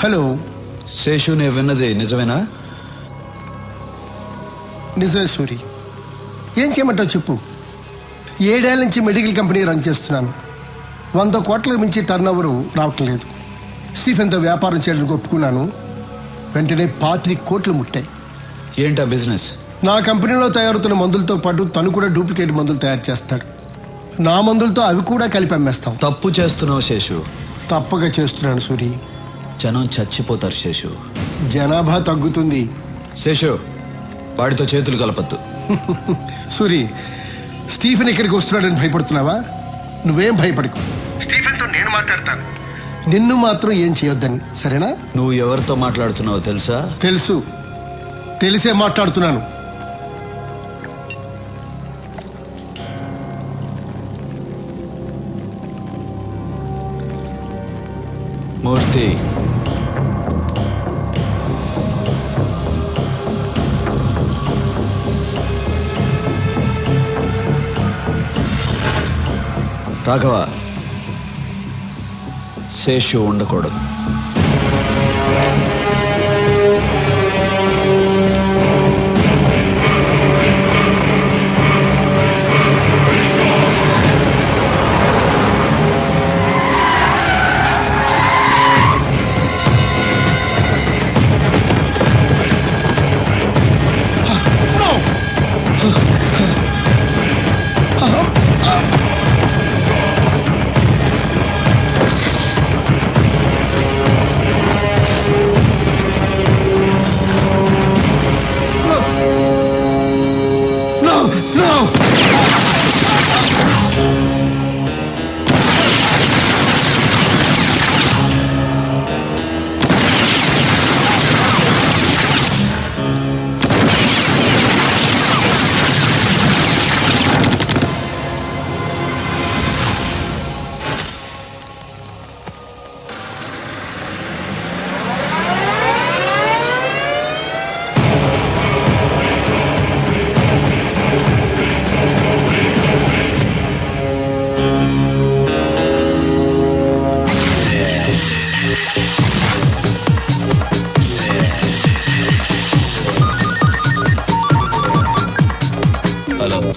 Speaker 15: హలో
Speaker 10: శేషు నేను విన్నది నిజమేనా?
Speaker 15: నిజమే సూరి. ఏం చేయమంటావు చెప్పు. 7 ఏళ్ల నుంచి మెడికల్ కంపెనీ రన్ చేస్తున్నాను. 100 కోట్లకు మించి టర్న్ ఓవర్ రావటం లేదు. స్టీఫెన్తో వ్యాపారం చేయడానికి ఒప్పుకున్నాను. వెంటనే 25 కోట్లు ముట్టాయి.
Speaker 10: ఏంటా బిజినెస్?
Speaker 15: నా కంపెనీలో తయారవుతున్న మందులతో పాటు తను కూడా డూప్లికేట్ మందులు తయారు చేస్తాడు. నా మందులతో అవి కూడా కలిపి అమ్మేస్తాం.
Speaker 10: తప్పు చేస్తున్నావు శేషు.
Speaker 15: తప్పగా చేస్తున్నాను సూరి.
Speaker 10: జనం చచ్చిపోతారు శేషు.
Speaker 15: జనాభా తగ్గుతుంది.
Speaker 10: శేషు వాడితో చేతులు కలపద్దు.
Speaker 15: సూరి, స్టీఫెన్ ఇక్కడికి వస్తున్నాడని భయపడుతున్నావా? నువ్వేం భయపడకు. స్టీఫెన్తో నేను మాట్లాడతాను. నిన్ను మాత్రం ఏం చేయొద్దని, సరేనా?
Speaker 10: నువ్వు ఎవరితో మాట్లాడుతున్నావో తెలుసా?
Speaker 15: తెలుసు. తెలిసే మాట్లాడుతున్నాను.
Speaker 10: మూర్తి, రాఘవ, శేషు ఉండకూడదు.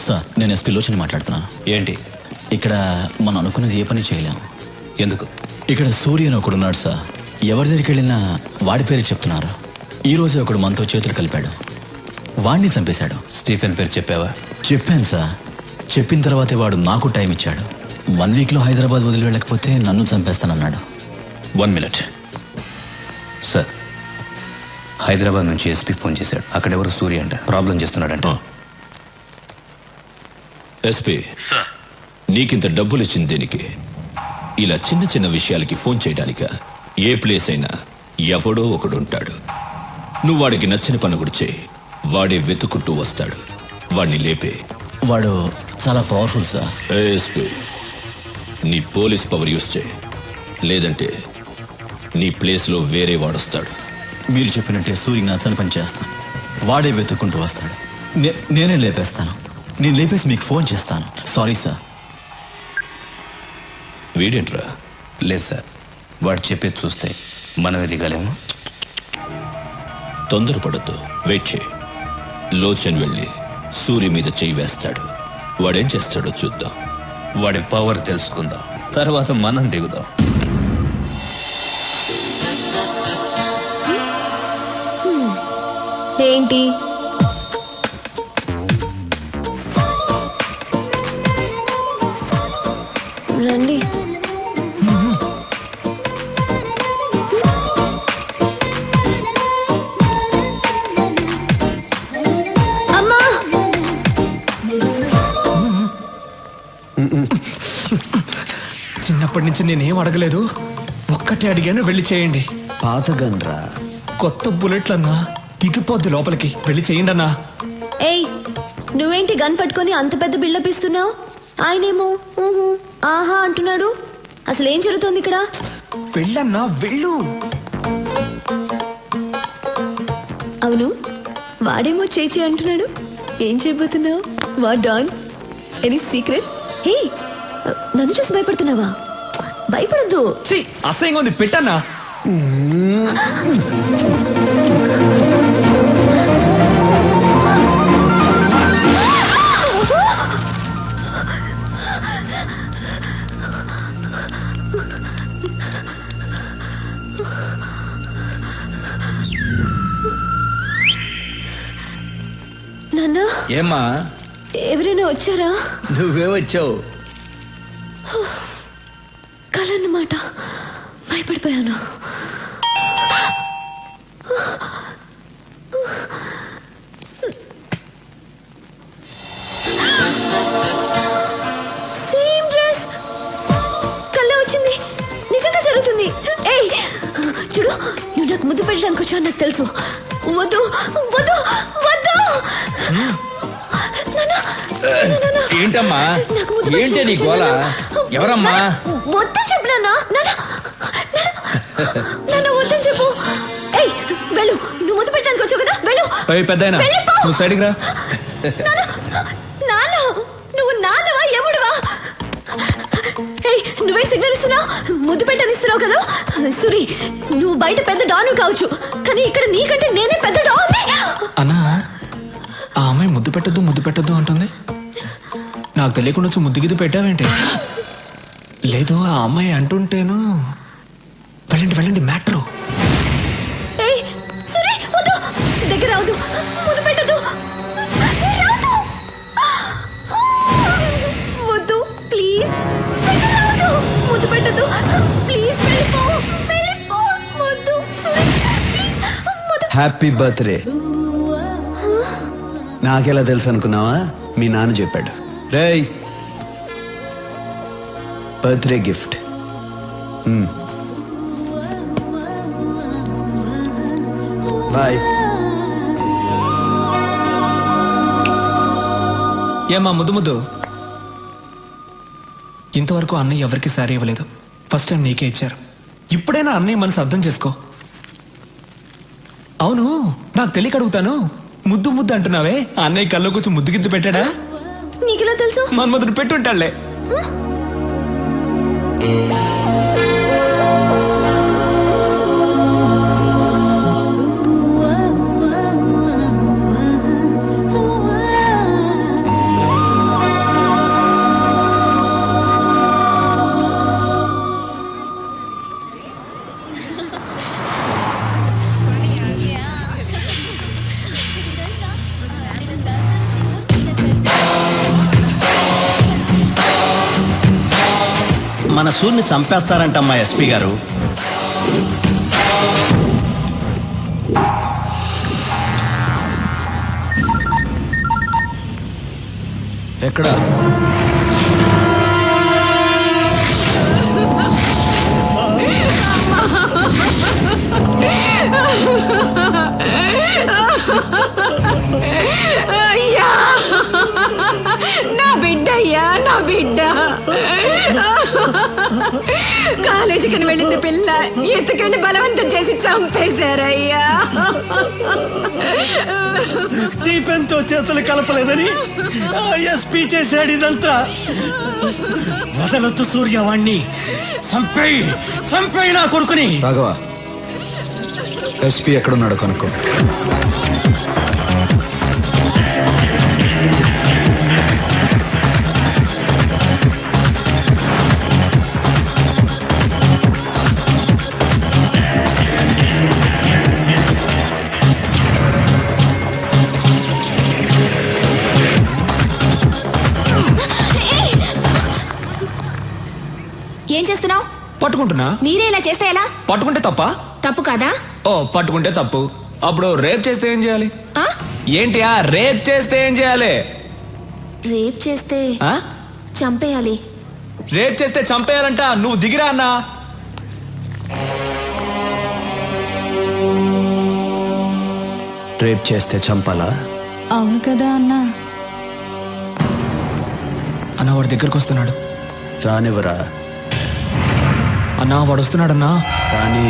Speaker 13: సార్, నేను ఎస్పీ లోచని మాట్లాడుతున్నాను.
Speaker 2: ఏంటి?
Speaker 13: ఇక్కడ మనం అనుకున్నది ఏ పని చేయలేము.
Speaker 2: ఎందుకు?
Speaker 13: ఇక్కడ సూర్య అని ఒకడున్నాడు సార్. ఎవరి దగ్గరికి వెళ్ళినా వాడి పేరు చెప్తున్నారు. ఈ రోజు ఒకడు మనతో చేతులు కలిపాడు. వాడిని చంపేశాడు.
Speaker 2: స్టీఫెన్ పేరు చెప్పావా?
Speaker 13: చెప్పాను సార్. చెప్పిన తర్వాతే వాడు నాకు టైం ఇచ్చాడు. 1 వీక్లో హైదరాబాద్ వదిలి వెళ్ళకపోతే నన్ను చంపేస్తానన్నాడు.
Speaker 2: 1 మినిట్ సార్. హైదరాబాద్ నుంచి ఎస్పీ ఫోన్ చేశాడు. అక్కడెవరు సూర్య అంట ప్రాబ్లం చేస్తున్నాడంట.
Speaker 12: ఎస్పీ, నీకింత డబ్బులు ఇచ్చింది దేనికి? ఇలా చిన్న చిన్న విషయాలకి ఫోన్ చేయడానిక? ఏ ప్లేస్ అయినా ఎవడో ఒకడు ఉంటాడు. నువ్వు వాడికి నచ్చిన పని కూడా చేయి, వాడే వెతుకుంటూ వస్తాడు. వాడిని లేపే.
Speaker 13: వాడు చాలా పవర్ఫుల్ సార్.
Speaker 12: ఎస్పీ, నీ పోలీస్ పవర్ యూస్ చేయి, లేదంటే నీ ప్లేస్లో వేరే వాడొస్తాడు.
Speaker 13: మీరు చెప్పినట్టే సూర్యకి నచ్చని పని చేస్తాను. వాడే వెతుక్కుంటూ వస్తాడు. నేనే లేపేస్తాను. నేను లేపేసి మీకు ఫోన్ చేస్తాను. Sorry sir.
Speaker 12: వీడేంట్రా?
Speaker 2: లేదు సార్, వాడు చెప్పేది చూస్తే మనం ఎదిగలేము.
Speaker 12: తొందరపడద్దు, వెయిట్ చేయి. లోచన్ వెళ్ళి సూర్య మీద చేయి వేస్తాడు. వాడేం చేస్తాడో చూద్దాం.
Speaker 2: వాడి పవర్ తెలుసుకుందాం, తర్వాత మనం దిగుదాం.
Speaker 9: ఏంటి? రండి. అమ్మా,
Speaker 6: చిన్నప్పటి నుంచి నేనేం అడగలేదు. ఒక్కటే అడిగాను, వెళ్ళి చేయండి.
Speaker 10: పాత గన్రా.
Speaker 6: కొత్త బుల్లెట్లన్నా దిగిపోద్ది లోపలికి. వెళ్ళి చేయండి అన్నా.
Speaker 9: ఏయ్, నువ్వేంటి గన్ పట్టుకొని అంత పెద్ద బిల్డప్ ఇస్తున్నావు? ఆయనేమో ఊహు ఆహా అంటున్నాడు. అసలు ఏం జరుగుతోంది ఇక్కడ?
Speaker 6: వెళ్ళన్నా, వెళ్ళు.
Speaker 9: అవును, వాడేమో చేయి అంటున్నాడు. ఏం చేయబోతున్నావు? వా డాన్, ఎనీ సీక్రెట్? హే, నన్ను చూసి భయపడుతున్నావా? భయపడద్దు.
Speaker 6: అసహ్యంగా ఉంది, పెట్టన్నా.
Speaker 9: నాన్న
Speaker 4: ఏమ్మా
Speaker 9: ఎవరైనా వచ్చారా?
Speaker 4: నువ్వే వచ్చావు.
Speaker 9: కలన్నమాట, భయపడిపోయాను. సేమ్ డ్రెస్, కళ్ళ వచ్చింది. నిజంగా జరుగుతుంది. ఏయ్ చూడు, నువ్వు నాకు ముద్దు పెట్టడానికి వచ్చావు నాకు తెలుసు. వద్దు వద్దు వద్దు.
Speaker 4: ఏంటమ్మా, ఏంటి నీ గోల? ఎవరమ్మా?
Speaker 9: వద్దని చెప్పు నాన్న. నాన్న వద్దని చెప్పు. ఏయ్ వెళ్ళు, నువ్వు ముద్దు పెట్టడానికి వచ్చావు కదా, వెళ్ళు.
Speaker 6: పెద్దాయనా నువ్వు సైడ్కి రా.
Speaker 9: నాన్న నువ్వు నాన్నవా ఎముడువా? ఏయ్ నువ్వే సిగ్నల్ ఇస్తున్నావు, ముద్దు పెట్టనిస్తున్నావు కదా. సురి, నువ్వు బయట పెద్ద డాను కావచ్చు, కానీ ఇక్కడ నీకంటే నేనే పెద్ద డాన్.
Speaker 6: అన్నా, ఆ అమ్మాయి ముద్దు పెట్టద్దు అంటుంది. నాకు తెలియకుండా వచ్చి ముద్దు గిద్దు పెట్టావేంటి? లేదు, ఆ అమ్మాయి అంటుంటేను. వెళ్ళండి మ్యాట్రో.
Speaker 9: ఏయ్ సురి వద్దు, దగ్గర రావద్దు, ముద్దు పెట్టద్దు, రావద్దు, వద్దు ప్లీజ్, దగ్గర రావద్దు, ముద్దు పెట్టద్దు ప్లీజ్, వెళ్ళిపో వద్దు సురి ప్లీజ్.
Speaker 10: Happy birthday. నాకెలా తెలుసు అనుకున్నావా? మీ నాన్న చెప్పాడు. రేయ్, బర్త్డే గిఫ్ట్. బాయ్.
Speaker 6: ఏమ్మా ముద్దు, ఇంతవరకు అన్నయ్య ఎవరికి సారీ ఇవ్వలేదు. ఫస్ట్ టైం నీకే ఇచ్చారు. ఇప్పుడైనా అన్నయ్య మనసు అర్థం చేసుకో. అవును, నాకు తెలియక అడుగుతాను, ముద్దు అంటున్నావే, అన్నయ్య కల్లో కూర్చొని ముద్దు గిద్దు పెట్టాడా?
Speaker 9: నీకెలా తెలుసు?
Speaker 6: మన్మధుడు పెట్టుంటాడులే.
Speaker 14: మన సూర్ని చంపేస్తారంటమ్మా ఎస్పీ గారు.
Speaker 10: ఎక్కడ?
Speaker 5: అయ్యా, నా బిడ్డ అయ్యా, నా బిడ్డ. కాలేజీకి వెళ్ళింది పిల్ల, ఎత్తుకెళ్ళి బలవంతం చేసి చంపేశారయ్యా.
Speaker 14: స్టీఫెన్ తో చేతులు కలపలేదని ఎస్పీ చేశాడు ఇదంతా. వదలొద్దు సూర్యవాణ్ణి, చంపేయి నా కొడుకుని.
Speaker 10: రాఘవ, ఎస్పీ ఎక్కడున్నాడో కనుక్కో.
Speaker 5: ఏం చేస్తున్నావు?
Speaker 6: పట్టుకుంటున్నా.
Speaker 5: మీరే ఇలా చేస్తే ఎలా?
Speaker 6: పట్టుకుంటే తప్ప?
Speaker 5: తప్పు కాదా?
Speaker 6: ఓ, పట్టుకుంటే తప్పు. అప్పుడు రేప్ చేస్తే ఏం చేయాలి? ఏంటి రేప్ చేస్తే ఏం చేయాలి?
Speaker 5: రేప్ చేస్తే చంపేయాలి.
Speaker 6: రేప్ చేస్తే చంపేయాలంట. నువ్వు దిగిరా అన్నా.
Speaker 10: రేప్ చేస్తే చంపాలా?
Speaker 5: అవును కదా అన్నా.
Speaker 6: అన్నా, వాడి దగ్గరకు వస్తున్నాడు.
Speaker 10: రానివ్వరా?
Speaker 6: అన్నా, వాడు వస్తున్నాడన్నా.
Speaker 10: రాని.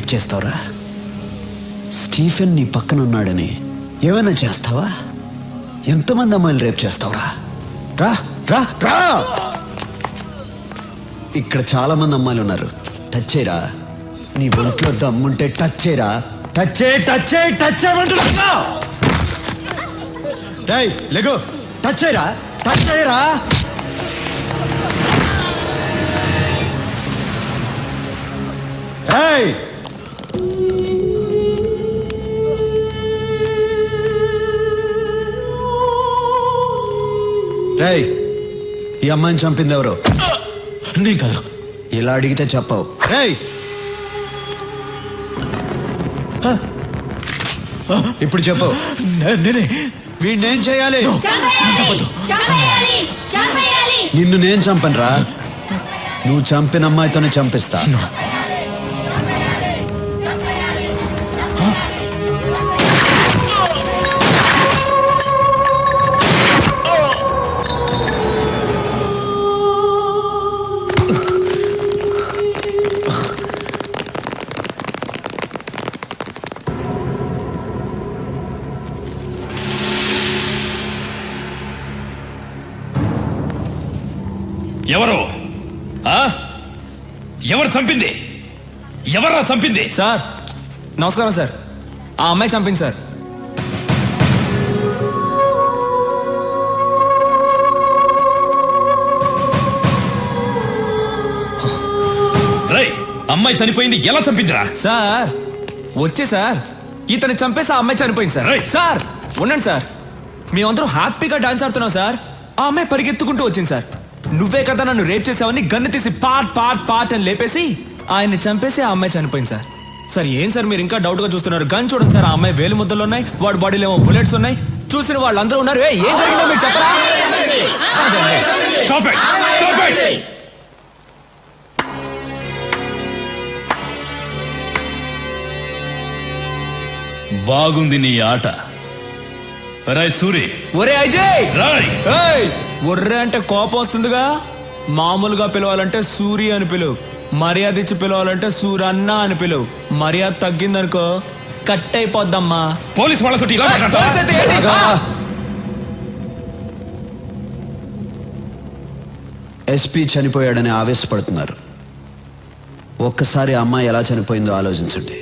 Speaker 10: రేప్ చేస్తావురా? స్టీఫెన్ నీ పక్కన ఉన్నాడని ఏమైనా చేస్తావా? ఎంతమంది అమ్మాయిలు రేప్ చేస్తావురా? రా రా రా, ఇక్కడ చాలా మంది అమ్మాయిలు ఉన్నారు. టచ్ చేయరా, నీ ఒంట్లో దమ్ముంటే టచ్ చేయరా. టచ్ చేయి, టచ్ చేయి, టచ్ చేయమంటున్నా. రేయ్ లెగో, టచ్ చేయరా, టచ్ చేయరా. ఏయ్ రేయ్, ఈ అమ్మాయిని చంపింది ఎవరు?
Speaker 12: నీ కాదు.
Speaker 10: ఇలా అడిగితే చెప్పవు. రేయ్ ఇప్పుడు చెప్పు.
Speaker 12: నేనే.
Speaker 10: వీడినేం చేయాలి? నిన్ను నేను చంపనురా, నువ్వు చంపిన అమ్మాయితోనే చంపిస్తా.
Speaker 2: ఎవరు? ఎవరు చంపింది? ఎవరా చంపింది?
Speaker 6: సార్ నమస్కారం సార్, ఆ అమ్మాయి చంపింది సార్.
Speaker 2: రేయ్, అమ్మాయి చనిపోయింది, ఎలా చంపిందిరా?
Speaker 6: సార్ వచ్చే సార్, ఇతన్ని చంపేసి ఆ అమ్మాయి చనిపోయింది సార్. సార్ ఉండండి సార్, మేమందరం హ్యాపీగా డాన్స్ ఆడుతున్నాం సార్. ఆ అమ్మాయి పరిగెత్తుకుంటూ వచ్చింది సార్. నువ్వే కదా నన్ను రేప్ చేసావని గన్ను తీసి పాట్ పాట్ పాట్ అని లేపేసి ఆయన్ని చంపేసి ఆ అమ్మాయి చనిపోయింది సార్. సార్ ఏం సార్ మీరు ఇంకా డౌట్ గా చూస్తున్నారు? గన్ చూడండి సార్, ఆ అమ్మాయి వేలు ముద్దలు ఉన్నాయి, వాడి బాడీలో ఏమో బుల్లెట్స్ ఉన్నాయి. చూసిన వాళ్ళందరూ ఉన్నారు. ఏం జరిగిందో మీరు చెప్పరా?
Speaker 2: Stop it! Stop it! బాగుంది నీ ఆట. రాయ్ సూరి.
Speaker 6: ఒరే అజయ్,
Speaker 2: రాయ్.
Speaker 6: ఒర్రే అంటే కోపం వస్తుందిగా. మామూలుగా పిలవాలంటే సూరి అని పిలువు, మర్యాద ఇచ్చి పిలవాలంటే సూరన్న అని పిలువు. మర్యాద తగ్గిందనుకో కట్ అయిపోద్దమ్మా.
Speaker 2: పోలీస్ వాళ్ళతో ఇలా
Speaker 10: ఎస్పీ చనిపోయాడని ఆవేశపడుతున్నారు. ఒక్కసారి అమ్మాయి ఎలా చనిపోయిందో ఆలోచించండి.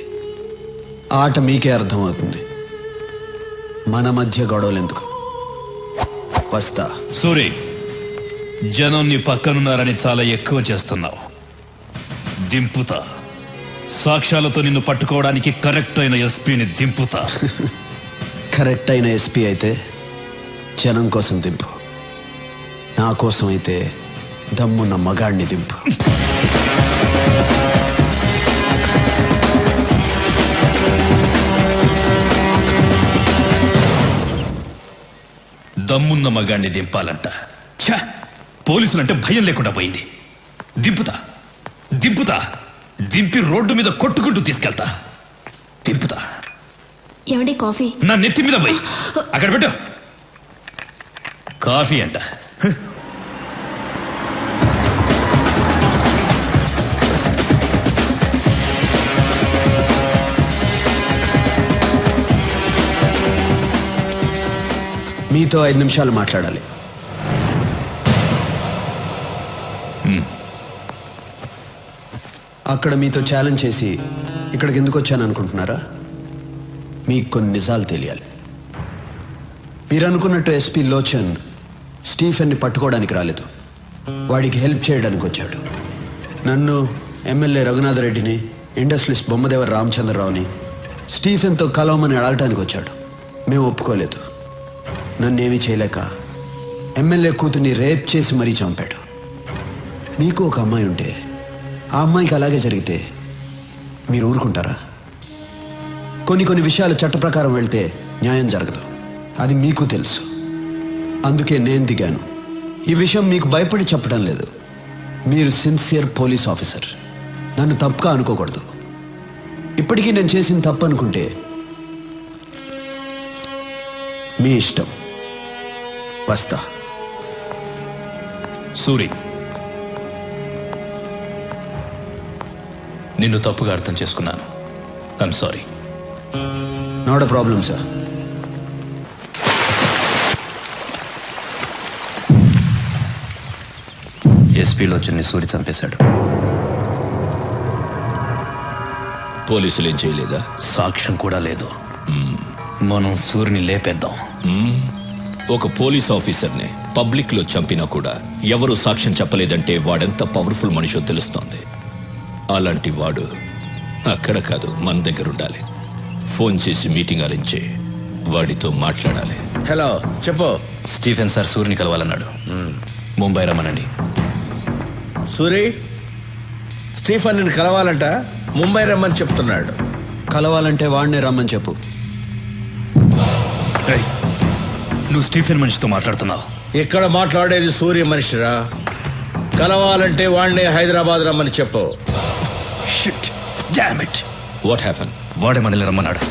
Speaker 10: ఆట మీకే అర్థమవుతుంది. మన మధ్య గొడవలు ఎందుకు? వస్తా.
Speaker 2: సూరి, జనం నీ పక్కనున్నారని చాలా ఎక్కువ చేస్తున్నావు. దింపుతా. సాక్ష్యాలతో నిన్ను పట్టుకోవడానికి కరెక్ట్ అయిన ఎస్పీని దింపుతా.
Speaker 10: కరెక్ట్ అయిన ఎస్పీ అయితే జనం కోసం దింపు, నా కోసం అయితే దమ్మున్న మగాడిని దింపు.
Speaker 2: దమ్మున్న మగాడిని దింపాలంట. ఛ, పోలీసులంటే భయం లేకుండా పోయింది. దింపుతా, దింపుతా, దింపి రోడ్డు మీద కొట్టుకుంటూ తీసుకెళ్తా. దింపుతా.
Speaker 5: ఏమండి కాఫీ?
Speaker 2: నా నెత్తి మీద పోయి అక్కడ పెట్టు. కాఫీ అంట.
Speaker 10: మీతో 5 నిమిషాలు మాట్లాడాలి. అక్కడ మీతో ఛాలెంజ్ చేసి ఇక్కడికి ఎందుకు వచ్చాను అనుకుంటున్నారా? మీకు కొన్ని నిజాలు తెలియాలి. మీరు అనుకున్నట్టు ఎస్పీ లోచన్ స్టీఫెన్ని పట్టుకోవడానికి రాలేదు, వాడికి హెల్ప్ చేయడానికి వచ్చాడు. నన్ను, ఎమ్మెల్యే రఘునాథరెడ్డిని, ఇండస్ట్రియలిస్ట్ బొమ్మదేవర రామచంద్రరావుని స్టీఫెన్తో కలవమని అడగటానికి వచ్చాడు. మేము ఒప్పుకోలేదు. నన్నేమీ చేయలేక ఎమ్మెల్యే కూతుర్ని రేప్ చేసి మరీ చంపాడు. మీకు ఒక అమ్మాయి ఉంటే ఆ అమ్మాయికి అలాగే జరిగితే మీరు ఊరుకుంటారా? కొన్ని విషయాలు చట్ట ప్రకారం వెళ్తే న్యాయం జరగదు, అది మీకు తెలుసు. అందుకే నేను దిగాను. ఈ విషయం మీకు భయపడి చెప్పడం లేదు. మీరు సిన్సియర్ పోలీస్ ఆఫీసర్, నన్ను తప్పుగా అనుకోకూడదు. ఇప్పటికీ నేను చేసిన తప్పు అనుకుంటే మీ ఇష్టం. వస్తా.
Speaker 2: సూరి, నిన్ను తప్పుగా అర్థం చేసుకున్నాను. I'm sorry.
Speaker 10: Not a problem sir.
Speaker 2: ఎస్పీలో చిన్ని సూరి చంపేశాడు.
Speaker 12: పోలీసులు ఏం చేయలేదా?
Speaker 2: సాక్ష్యం కూడా లేదు. మనం సూరిని లేపేద్దాం.
Speaker 12: ఒక పోలీస్ ఆఫీసర్ని పబ్లిక్ లో చంపినా కూడా ఎవరు సాక్ష్యం చెప్పలేదంటే వాడెంత పవర్ఫుల్ మనిషో తెలుస్తోంది. అలాంటి వాడు అక్కడ కాదు, మన దగ్గర ఉండాలి. ఫోన్ చేసి మీటింగ్ అరేంజ్ చేయి, వాడితో మాట్లాడాలి.
Speaker 4: హలో, చెప్పు.
Speaker 2: స్టీఫెన్ సార్ సూరిని కలవాలన్నాడు. ముంబై రమ్మనండి.
Speaker 4: సూరి, స్టీఫెన్ నిన్ను కలవాలంట, ముంబై రమ్మని చెప్తున్నాడు.
Speaker 10: కలవాలంటే వాడినే రమ్మని చెప్పు.
Speaker 2: నువ్వు స్టీఫెన్ మనిషితో మాట్లాడుతున్నావు.
Speaker 4: ఇక్కడ మాట్లాడేది సూర్య మనిషిరా. కలవాలంటే వాడినే హైదరాబాద్ రమ్మని చెప్పు.
Speaker 2: Shit, damn it.
Speaker 12: What happen?
Speaker 2: వాడే మనల్ని రమ్మన్నాడు.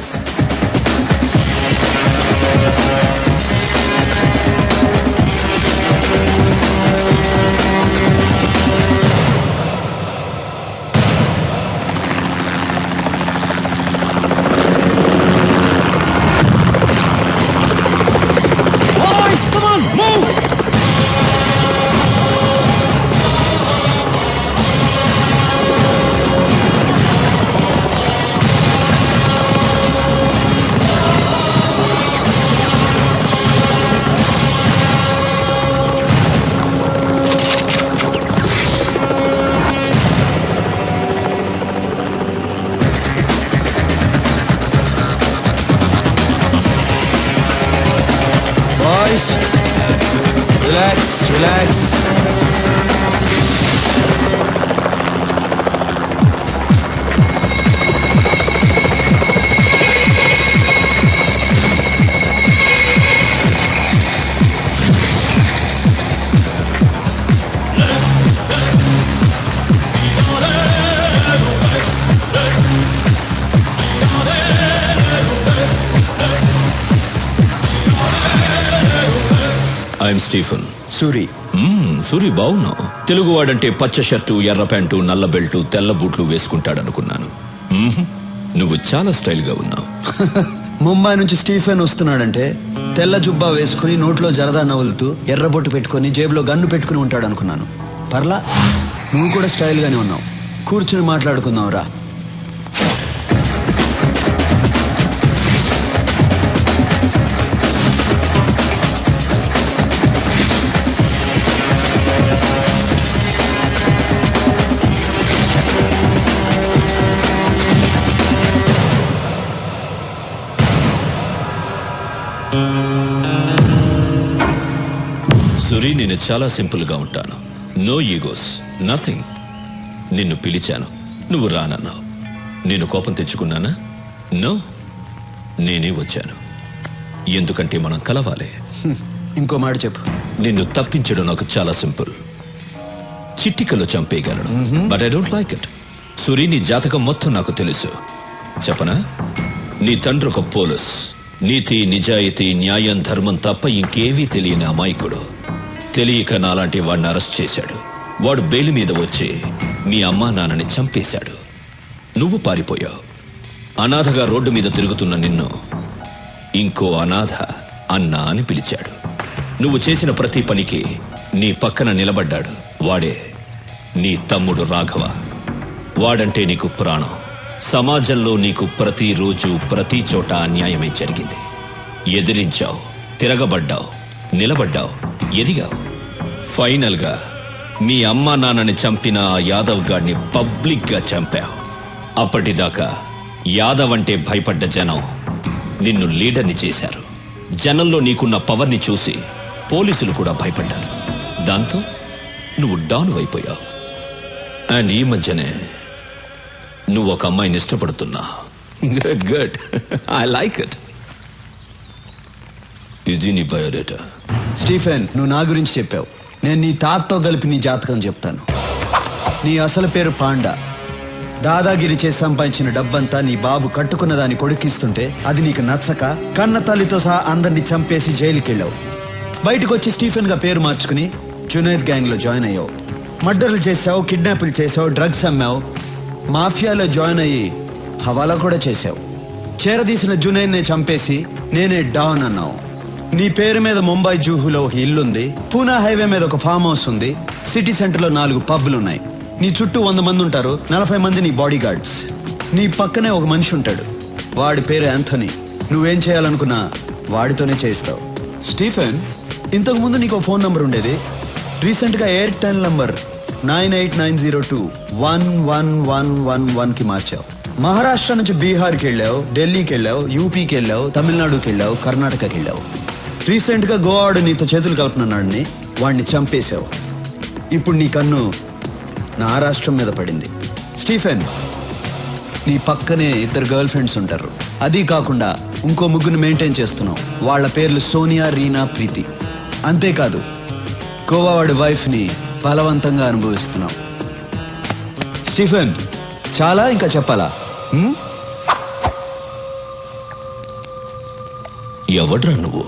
Speaker 10: Relax.
Speaker 12: I'm Stephen.
Speaker 10: Suri.
Speaker 12: Suri, బావున్నావు. తెలుగువాడంటే పచ్చ షర్టు, ఎర్ర ప్యాంటు, నల్ల బెల్టు, తెల్ల బూట్లు వేసుకుంటాడనుకున్నాను. నువ్వు చాలా స్టైల్గా ఉన్నావు.
Speaker 10: ముంబై నుంచి స్టీఫెన్ వస్తున్నాడంటే తెల్ల జుబ్బా వేసుకుని నోట్లో జరదా నవ్వులుతూ ఎర్రబొట్టు పెట్టుకుని జేబులో గన్ను పెట్టుకుని ఉంటాడు అనుకున్నాను. పర్లా, నువ్వు కూడా స్టైల్గానే ఉన్నావు. కూర్చుని మాట్లాడుకుందాం రా.
Speaker 12: సూరి, నేను చాలా సింపుల్గా ఉంటాను. No egos, nothing. నిన్ను పిలిచాను, నువ్వు రానన్నావు. నేను కోపం తెచ్చుకున్నానా? నో, నేనే వచ్చాను. ఎందుకంటే మనం కలవాలి.
Speaker 10: ఇంకో మాట చెప్పు.
Speaker 12: నిన్ను తప్పించడం నాకు చాలా సింపుల్. చిట్టికలో చంపేయగలను, but I don't like it. Suri, నీ జాతకం మొత్తం నాకు తెలుసు. చెప్పనా? నీ తండ్రి ఒక పోలీస్. నీతి, నిజాయితీ, న్యాయం, ధర్మం తప్ప ఇంకేవీ తెలియని అమాయకుడు. తెలియక నాలాంటి వాడిని అరెస్ట్ చేశాడు. వాడు బెయిల్ మీద వచ్చి మీ అమ్మా నాన్నని చంపేశాడు. నువ్వు పారిపోయావు. అనాథగా రోడ్డు మీద తిరుగుతున్న నిన్ను ఇంకో అనాథ అన్నా అని పిలిచాడు. నువ్వు చేసిన ప్రతి పనికి నీ పక్కన నిలబడ్డాడు. వాడే నీ తమ్ముడు రాఘవ. వాడంటే నీకు ప్రాణం. సమాజంలో నీకు ప్రతిరోజు ప్రతి చోట అన్యాయమే జరిగింది. ఎదిరించావు, తిరగబడ్డావు, నిలబడ్డావు, ఎదిగావు. ఫైనల్గా మీ అమ్మా నాన్నని చంపిన ఆ యాదవ్ గాడిని పబ్లిక్గా చంపావు. అప్పటిదాకా యాదవ్ అంటే భయపడ్డ జనం నిన్ను లీడర్ని చేశారు. జనంలో నీకున్న పవర్ని చూసి పోలీసులు కూడా భయపడ్డారు. దాంతో నువ్వు డౌన్ అయిపోయావు. అండ్ ఈ మధ్యనే నువ్వు ఒక అమ్మాయిని ఇష్టపడుతున్నా. Good good, I like it. ఇది నీ బయోడేటా.
Speaker 10: స్టీఫెన్, నువ్వు నా గురించి చెప్పావు. నేను నీ తాతతో కలిపి నీ జాతకం చెప్తాను. నీ అసలు పేరు పాండా. దాదాగిరి చేసి సంపాదించిన డబ్బంతా నీ బాబు కట్టుకున్న దాన్ని కొడుకిస్తుంటే అది నీకు నచ్చక కన్న తల్లితో సహా అందరినీ చంపేసి జైలుకి వెళ్ళావు. బయటకు వచ్చి స్టీఫెన్గా పేరు మార్చుకుని జునైద్ గ్యాంగ్లో జాయిన్ అయ్యావు. మర్డర్లు చేసావు, కిడ్నాపులు చేసావు, డ్రగ్స్ అమ్మావు. మాఫియాలో జాయిన్ అయ్యి హవాలా కూడా చేశావు. చేరదీసిన జునైన్నే చంపేసి నేనే డాన్ అన్నావు. నీ పేరు మీద ముంబై జూహులో ఒక ఇల్లుంది, పూనా హైవే మీద ఒక ఫామ్ హౌస్ ఉంది, సిటీ సెంటర్లో 4 పబ్లు ఉన్నాయి. నీ చుట్టూ 100 మంది ఉంటారు, 40 మంది నీ బాడీ గార్డ్స్. నీ పక్కనే ఒక మనిషి ఉంటాడు, వాడి పేరు యాంథనీ. నువ్వేం చేయాలనుకున్నా వాడితోనే చేయిస్తావు. స్టీఫెన్, ఇంతకుముందు నీకు ఫోన్ నంబర్ ఉండేది, రీసెంట్గా ఎయిర్టెల్ నంబర్ 9890211111కి మార్చావు. మహారాష్ట్ర నుంచి బీహార్కి వెళ్ళావు, ఢిల్లీకి వెళ్ళావు, యూపీకి వెళ్ళావు, తమిళనాడుకి వెళ్ళావు, కర్ణాటకకి వెళ్ళావు. రీసెంట్గా గోవాడు నీతో చేతులు కలుపుతున్నాడని వాడిని చంపేశావు. ఇప్పుడు నీ కన్ను నా రాష్ట్రం మీద పడింది. స్టీఫెన్, నీ పక్కనే 2 గర్ల్ ఫ్రెండ్స్ ఉంటారు. అది కాకుండా ఇంకో 3 మెయింటైన్ చేస్తున్నావు. వాళ్ళ పేర్లు సోనియా, రీనా, ప్రీతి. అంతేకాదు, గోవా వాడి వైఫ్ని బలవంతంగా అనుభవిస్తున్నావు. స్టీఫెన్, చాలా ఇంకా చెప్పాలా?
Speaker 12: ఎవడ్రా నువ్వు?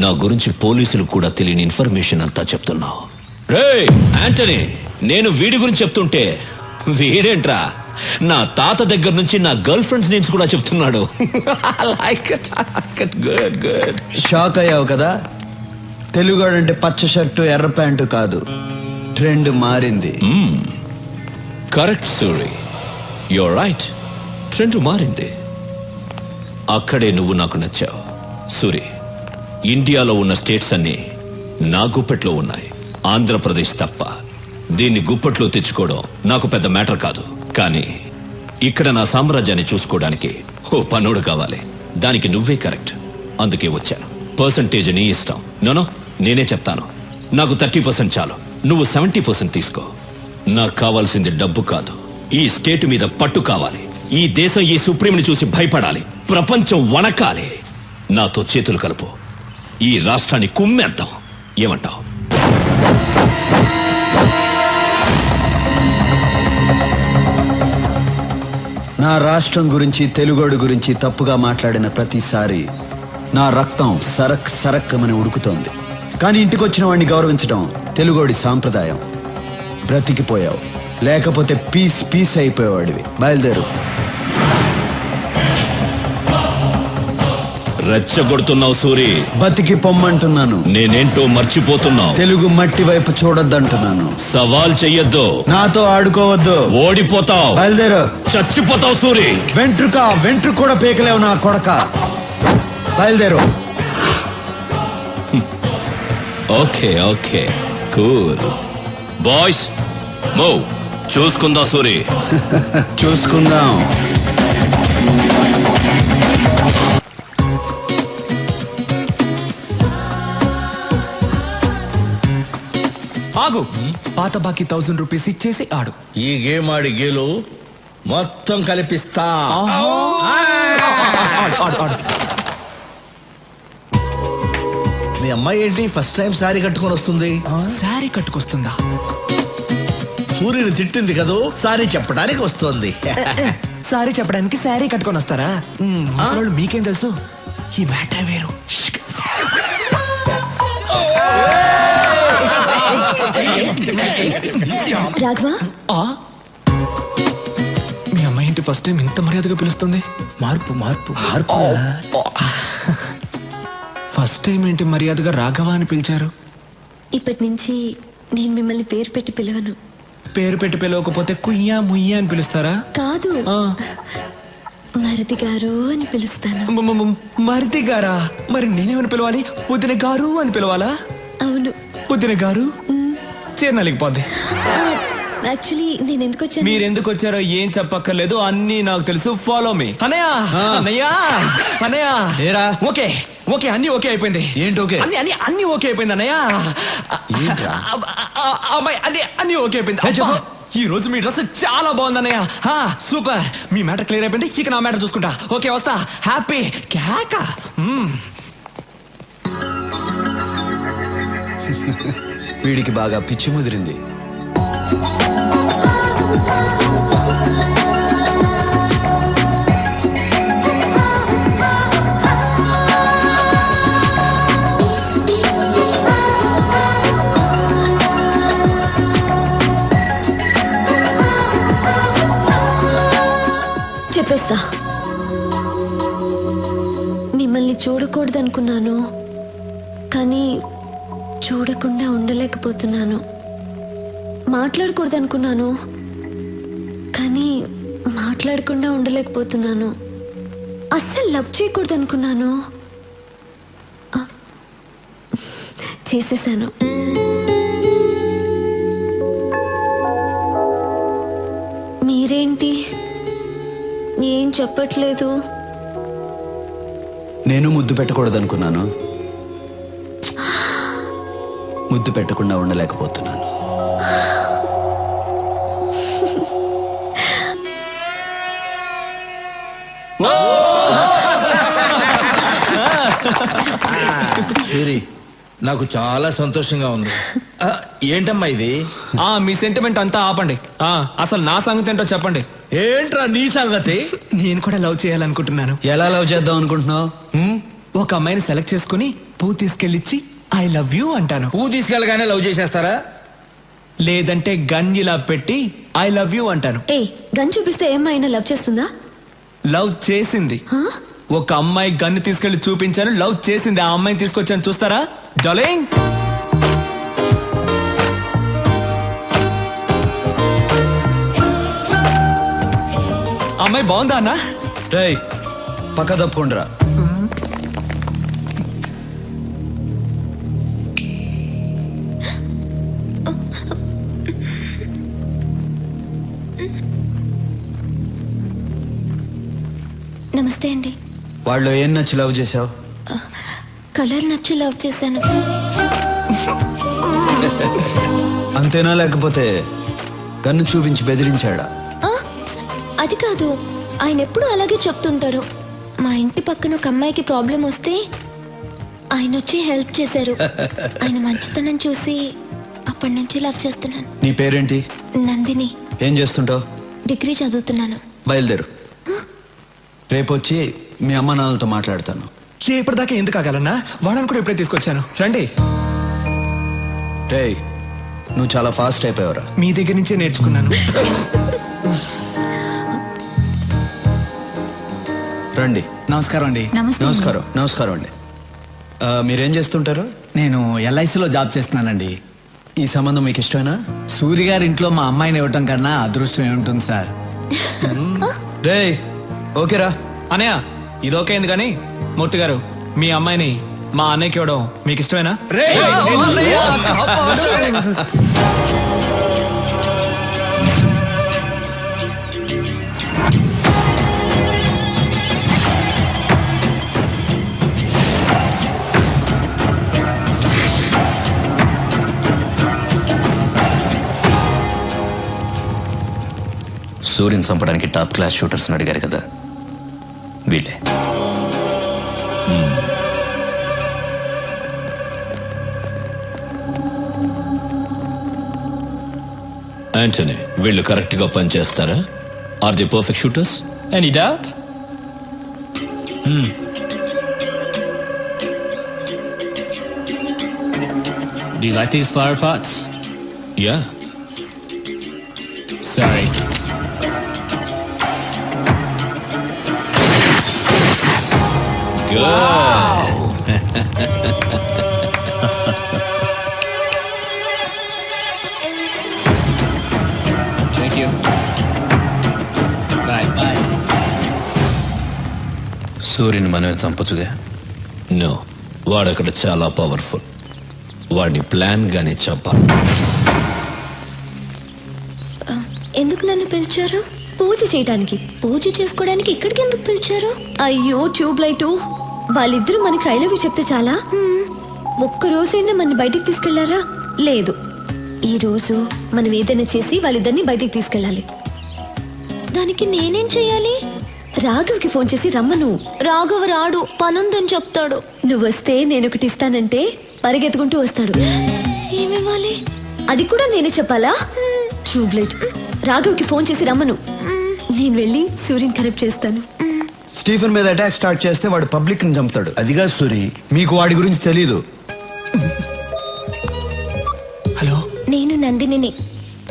Speaker 12: నా గురించి పోలీసులు కూడా తెలియని ఇన్ఫర్మేషన్ అంతా చెప్తున్నావు. రేయ్ యాంటనీ, నేను వీడి గురించి చెప్తుంటే వీడేంట్రా నా తాత దగ్గర నుంచి నా గర్ల్ ఫ్రెండ్స్ నేమ్స్ కూడా చెప్తున్నాడు. గుడ్.
Speaker 10: షాక్ అయ్యావు కదా? తెలుగాడంటే పచ్చ షర్టు ఎర్ర ప్యాంటు కాదు, ట్రెండ్ మారింది.
Speaker 12: Correct Suri, you're right. Trend మారింది. అక్కడే నువ్వు నాకు నచ్చావు. సూరి, ఇండియాలో ఉన్న స్టేట్స్ అన్నీ నా గుప్పెట్లో ఉన్నాయి, ఆంధ్రప్రదేశ్ తప్ప. దీన్ని గుప్పట్లో తెచ్చుకోవడం నాకు పెద్ద మ్యాటర్ కాదు. కానీ ఇక్కడ నా సామ్రాజ్యాన్ని చూసుకోవడానికి ఓ పనోడు కావాలి. దానికి నువ్వే కరెక్ట్. అందుకే వచ్చాను. పర్సంటేజ్ నీ ఇష్టం. నోనో, నేనే చెప్తాను. నాకు 30% చాలు, నువ్వు 70% తీసుకో. నాకు కావాల్సింది డబ్బు కాదు, ఈ స్టేట్ మీద పట్టు కావాలి. ఈ దేశం ఈ సుప్రీంని చూసి భయపడాలి, ప్రపంచం వణకాలి. నాతో చేతులు కలుపు, ఈ రాష్ట్రాన్ని కుమ్మేద్దాం. ఏమంటావు?
Speaker 10: నా రాష్ట్రం గురించి, తెలుగోడు గురించి తప్పుగా మాట్లాడిన ప్రతిసారి నా రక్తం సరక్ సరక్కమని ఉడుకుతోంది. కానీ ఇంటికొచ్చిన వాడిని గౌరవించడం తెలుగోడి సాంప్రదాయం. బ్రతికిపోయావు, లేకపోతే పీస్ అయిపోయేవాడివి. బయలుదేరు.
Speaker 12: రెచ్చగొడుతున్నావు సూరి.
Speaker 10: బతికి పొమ్మంటున్నాను.
Speaker 12: నేనేంటో మర్చిపోతున్నావు.
Speaker 10: తెలుగు మట్టి వైపు చూడొద్దంటున్నాను.
Speaker 12: సవాల్ చెయ్యొద్దు,
Speaker 10: నాతో ఆడుకోవద్దు.
Speaker 12: ఓడిపోతావు.
Speaker 10: బయలుదేరు.
Speaker 12: చచ్చిపోతావు సూరి.
Speaker 10: వెంట్రుక కూడా పీకలేవు నా కొడక. బయలుదేరు.
Speaker 12: Okay cool boys, move. చూసుకుందాం సూరి.
Speaker 10: చూసుకుందాం.
Speaker 6: ఆగు. పాత బాకీ 1000 రూపీస్ ఇచ్చేసి ఆడు.
Speaker 4: ఈ గేమ్ ఆడి గేలు మొత్తం కలిపిస్తా. మీ అమ్మాయి ఏంటి ఫస్ట్ టైం శారీ కట్టుకొని వస్తుంది?
Speaker 6: శారీ కట్టుకొస్తుందా?
Speaker 4: సూర్యుని తిట్టింది కదూ, సారీ చెప్పడానికి వస్తుంది.
Speaker 6: సారీ చెప్పడానికి శారీ కట్టుకొని వస్తారా? అసలు మీకేం తెలుసు? ఈ మ్యాటర్ వేరు.
Speaker 9: రాఘవా,
Speaker 6: మీ అమ్మాయి ఏంటి ఫస్ట్ టైం ఇంత మర్యాదగా పిలుస్తుంది? మార్పు. ఫస్ట్ టైం ఏంటి మర్యాదగా రాఘవా అని పిలిచారు?
Speaker 9: ఇప్పటి నుంచి నేను మిమ్మల్ని పేరు పెట్టి పిలవను.
Speaker 6: పేరు పెట్టి పిలవకపోతే కుయ్యా ముయ్యా అని పిలుస్తారా?
Speaker 9: కాదు, మరిది గారు అని పిలుస్తాను.
Speaker 6: మరిది గారా? మరి నేనేమని పిలవాలి? వదిన గారు అని పిలవాలా?
Speaker 9: అవును.
Speaker 6: వదిన గారు చేరనలేకపోద్ది.
Speaker 9: యాక్చువల్లీ నేను ఎందుకు వచ్చాను?
Speaker 6: మీరు ఎందుకు వచ్చారో ఏం చెప్పక్కర్లేదు, అన్నీ నాకు తెలుసు. Follow me. అన్నయ్య. ఓకే అన్ని ఓకే అయిపోయింది.
Speaker 10: ఏంటి ఓకే?
Speaker 6: అన్ని ఓకే అయిపోయింది అన్నయ్య. అమ్మాయి అన్ని ఓకే అయిపోయింది. ఈ రోజు మీ డ్రెస్ చాలా బాగుంది అన్నయ్య. సూపర్. మీ మ్యాటర్ క్లియర్ అయిపోయింది. ఇక నా మ్యాటర్ చూసుకుంటా. ఓకే వస్తా. హ్యాపీ క్యాకా.
Speaker 10: వీడికి బాగా పిచ్చి ముదిరింది.
Speaker 9: చెప్పేస్తా. మిమ్మల్ని చూడకూడదనుకున్నాను, కానీ చూడకుండా ఉండలేకపోతున్నాను. మాట్లాడకూడదనుకున్నాను, కానీ మాట్లాడకుండా ఉండలేకపోతున్నాను. అస్సలు లవ్ చేయకూడదనుకున్నాను, చేసేసాను. మీరేంటి ఏం చెప్పట్లేదు?
Speaker 10: నేను ముద్దు పెట్టకూడదనుకున్నాను, ముద్దు పెట్టకుండా ఉండలేకపోతున్నాను.
Speaker 4: సూరి, నాకు చాలా సంతోషంగా ఉంది. ఏంటమ్మా ఇది?
Speaker 6: మీ సెంటిమెంట్ అంతా ఆపండి. అసలు నా సంగతి ఏంటో చెప్పండి.
Speaker 4: ఏంట్రా నీ సంగతి?
Speaker 6: నేను కూడా లవ్ చేయాలనుకుంటున్నాను.
Speaker 10: ఎలా లవ్ చేద్దాం అనుకుంటున్నావు?
Speaker 6: ఒక అమ్మాయిని సెలెక్ట్ చేసుకుని పువ్వు తీసుకెళ్ళిచ్చి ఐ లవ్ యూ అంటాను.
Speaker 4: పువ్వు తీసుకెళ్ళగానే లవ్ చేసేస్తారా?
Speaker 6: లేదంటే గన్ ఇలా పెట్టి ఐ లవ్ యూ అంటాను.
Speaker 9: గన్ చూపిస్తే ఏమైనా లవ్ చేస్తుందా?
Speaker 6: లవ్ చేసింది. ఒక అమ్మాయి గన్ను తీసుకెళ్లి చూపించాను, లవ్ చేసింది. ఆ అమ్మాయిని తీసుకొచ్చాను, చూస్తారా డార్లింగ్? అమ్మాయి బాగుందా అన్న?
Speaker 10: రేయ్, పక్క తప్పుకుండ్రా.
Speaker 9: నమస్తే అండి.
Speaker 10: వాళ్ళు ఏం నచ్చి లవ్ చేసావు?
Speaker 9: కలర్ నచ్చి లవ్ చేశాను.
Speaker 10: అంతేనా, లేకపోతే కన్ను చూపించి బెదిరించాడా?
Speaker 9: అది కాదు, ఆయన ఎప్పుడు అలాగే చెప్తుంటారు. మా ఇంటి పక్కన ఒక అమ్మాయికి ప్రాబ్లం వస్తే ఆయన వచ్చి హెల్ప్ చేశారు. ఆయన మంచితనం చూసి అప్పటి నుంచి లవ్ చేస్తున్నాను.
Speaker 10: నీ పేరేంటి?
Speaker 9: నందిని.
Speaker 10: ఏం చేస్తుంటావు?
Speaker 9: డిగ్రీ చదువుతున్నాను.
Speaker 10: బయలుదేరు, రేపు వచ్చి మీ అమ్మ నాన్నలతో మాట్లాడతాను.
Speaker 6: రేపటిదాకా ఎందుకు ఆగాలన్నా? వాడని కూడా ఎప్పుడే తీసుకొచ్చాను, రండి.
Speaker 10: రేయ్, నువ్వు చాలా ఫాస్ట్ అయిపోయావురా.
Speaker 6: మీ దగ్గర నుంచే నేర్చుకున్నాను.
Speaker 10: రండి.
Speaker 11: నమస్కారం అండి.
Speaker 10: నమస్కారం. నమస్కారం అండి. మీరేం చేస్తుంటారు?
Speaker 11: నేను ఎల్ఐసిలో జాబ్ చేస్తున్నానండి.
Speaker 10: ఈ సంబంధం మీకు ఇష్టమేనా?
Speaker 11: సూర్య గారి ఇంట్లో మా అమ్మాయిని ఇవ్వటం కన్నా అదృష్టం ఏముంటుంది సార్.
Speaker 10: రేయ్, ఓకేరా
Speaker 6: అనయ్య, ఇది ఓకే అయింది. కానీ మూర్తి గారు, మీ అమ్మాయిని మా అన్నయ్యకి ఇవ్వడం మీకు ఇష్టమేనా?
Speaker 13: సూర్యుని చంపడానికి టాప్ క్లాస్ షూటర్స్ అడిగారు కదా, వీళ్ళే.
Speaker 12: యాంటనీ, వీళ్ళు కరెక్ట్ గా పనిచేస్తారా? Are the perfect shooters?
Speaker 6: Any doubt?
Speaker 2: Do you like these flower pots?
Speaker 12: Yeah.
Speaker 2: Sorry. Thank you. Bye. Bye.
Speaker 13: సూర్యుని మనమే చంపచ్చుగా?
Speaker 12: నో, వాడక్కడ చాలా పవర్ఫుల్. వాడిని ప్లాన్ గానే చంపాలి.
Speaker 9: ఎందుకు నన్ను పిలిచారు? పూజ చేయడానికి. పూజ చేసుకోవడానికి ఇక్కడికి ఎందుకు పిలిచారు? అయ్యో ట్యూబ్ లైట్, వాళ్ళిద్దరూ మనకి ఐ లవ్ యూ చెప్తే చాలా? ఒక్కరోజైనా మన బయటికి తీసుకెళ్లారా? లేదు. ఈ రోజు మనం ఏదైనా చేసి వాళ్ళిద్దరిని బయటికి తీసుకెళ్ళాలి. దానికి నేనేం చెయ్యాలి? రాఘవ్కి ఫోన్ చేసి రమ్మను. రాఘవ్ రాడు, పనుందని చెప్తాడు. నువ్వు వస్తే నేను ఒకటి ఇస్తానంటే పరిగెత్తుకుంటూ వస్తాడు. ఏమివ్వాలి? అది కూడా నేనే చెప్పాలా? ట్యూబ్లైట్. రాఘవ్కి ఫోన్ చేసి రమ్మను. నేను వెళ్ళి సూర్యుని కరెక్ట్ చేస్తాను.
Speaker 10: స్టీఫెన్ మీద అటాక్ స్టార్ట్ చేస్తే వాడు పబ్లిక్ ని చంపుతాడు. అదిగా సూరి, మీకు వాడి గురించి తెలీదు.
Speaker 6: హలో,
Speaker 9: నేను నందినిని.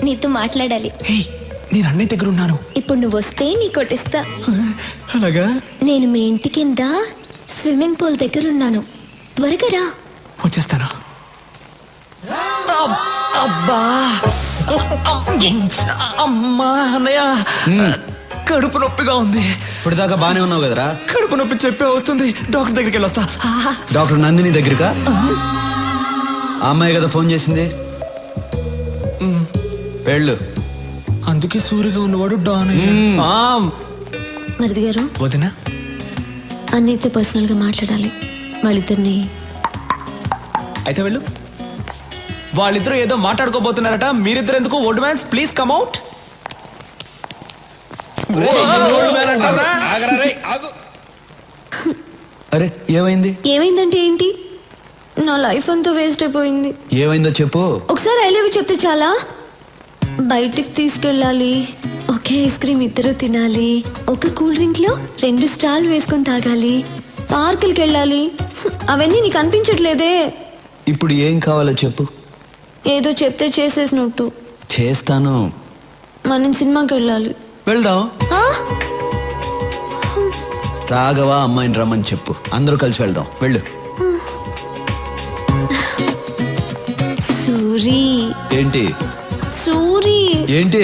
Speaker 9: నీతో మాట్లాడాలి.
Speaker 6: నేను అన్నయ్య దగ్గర ఉన్నాను.
Speaker 9: ఇప్పుడు నువ్వు వస్తే నీ కొట్టిస్తా.
Speaker 6: అలాగా?
Speaker 9: నేను మీ ఇంటి కింద స్విమ్మింగ్ పూల్ దగ్గర ఉన్నాను. త్వరగా రా.
Speaker 6: వచ్చేస్తాను. అబ్బా అమ్మా అన్నయ్య, కడుపు నొప్పిగా ఉంది.
Speaker 10: ఇప్పుడు దాకా బానే ఉన్నావు కదరా?
Speaker 6: కడుపు నొప్పి చెప్పే వస్తుంది. డాక్టర్ దగ్గరికి వెళ్ళొస్తా.
Speaker 10: డాక్టర్ నందిని దగ్గరకా? ఆ అమ్మాయి కదా ఫోన్ చేసింది. వెళ్ళు.
Speaker 6: అందుకే సూరిగా ఉన్నవాడు డాన్.
Speaker 9: మరిది గారు,
Speaker 6: వదినా,
Speaker 9: అన్నయ్యతో పర్సనల్ గా మాట్లాడాలి. వాళ్ళిద్దరిని.
Speaker 6: అయితే వెళ్ళు. వాళ్ళిద్దరూ ఏదో మాట్లాడుకోబోతున్నారట. మీరిద్దరు ఎందుకు? Old man's please come out.
Speaker 10: అరే ఏమైంది?
Speaker 9: ఏమైందంటే ఏంటి? నా లైఫ్ అంతా వేస్ట్ అయిపోయింది.
Speaker 10: ఏమైందో చెప్పు.
Speaker 9: ఒకసారి ఐ లవ్ యూ చెప్తే చాలా. బయటికి తీసుకెళ్ళాలి, ఒకే ఐస్ క్రీమ్ ఇద్దరు తినాలి, ఒక కూల్ డ్రింక్ లో 2 స్టాల్ వేసుకొని తాగాలి, పార్కులకి వెళ్ళాలి. అవన్నీ నీకు అనిపించట్లేదే?
Speaker 10: ఇప్పుడు ఏం కావాలో చెప్పు.
Speaker 9: ఏదో చెప్తే చేసేసినట్టు.
Speaker 10: చేస్తాను.
Speaker 9: మనం సినిమాకి వెళ్ళాలి.
Speaker 10: వెళ్దాం.
Speaker 9: ఆ?
Speaker 10: రాఘవ అమ్మాయిని రమ్మని చెప్పు, అందరూ కలిసి వెళ్దాం. వెళ్ళు.
Speaker 9: సూరి.
Speaker 10: ఏంటి?
Speaker 9: సూరి.
Speaker 10: ఏంటి?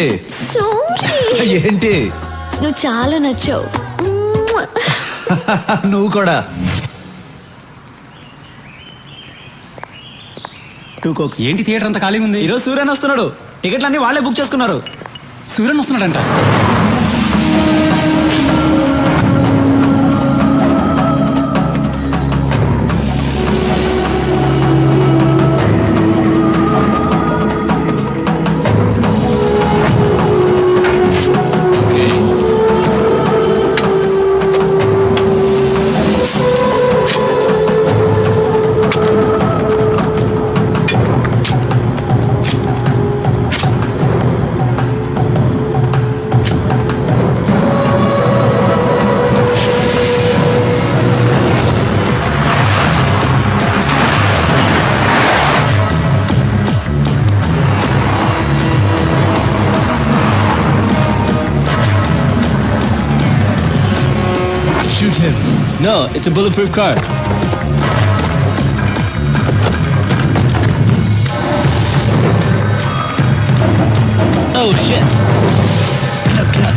Speaker 9: సూరి.
Speaker 10: ఏంటి?
Speaker 9: నువ్వు చాలా నచ్చావు.
Speaker 10: నువ్వు కూడా.
Speaker 11: ఏంటి థియేటర్ అంతా ఖాళీ ఉంది?
Speaker 6: ఈరోజు సూర్యన్ వస్తున్నాడు. టికెట్లన్నీ వాళ్ళే బుక్ చేసుకున్నారు.
Speaker 11: Suryan వస్తున్నాడంట.
Speaker 13: Shoot him. No, it's a bulletproof car. Oh shit. Get up, get up.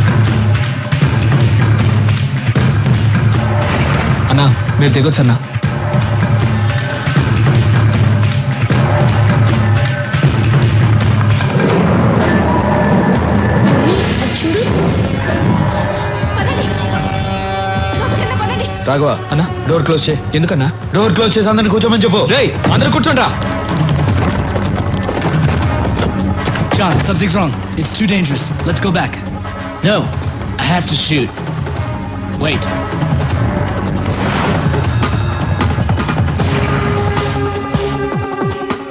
Speaker 6: అన్నా మీరు దిగొచ్చు అన్నా.
Speaker 9: చూడు.
Speaker 10: రాఘవ
Speaker 6: అన్నా
Speaker 10: డోర్ క్లోజ్ చేయి.
Speaker 6: ఎందుకన్నా?
Speaker 10: డోర్ క్లోజ్ చేసి అందరిని కూర్చోమని చెప్పు.
Speaker 6: రేయ్ అందరూ కూర్చోండ్రా.
Speaker 13: John, something's wrong. It's too dangerous. Let's go back. No, I have to shoot. Wait.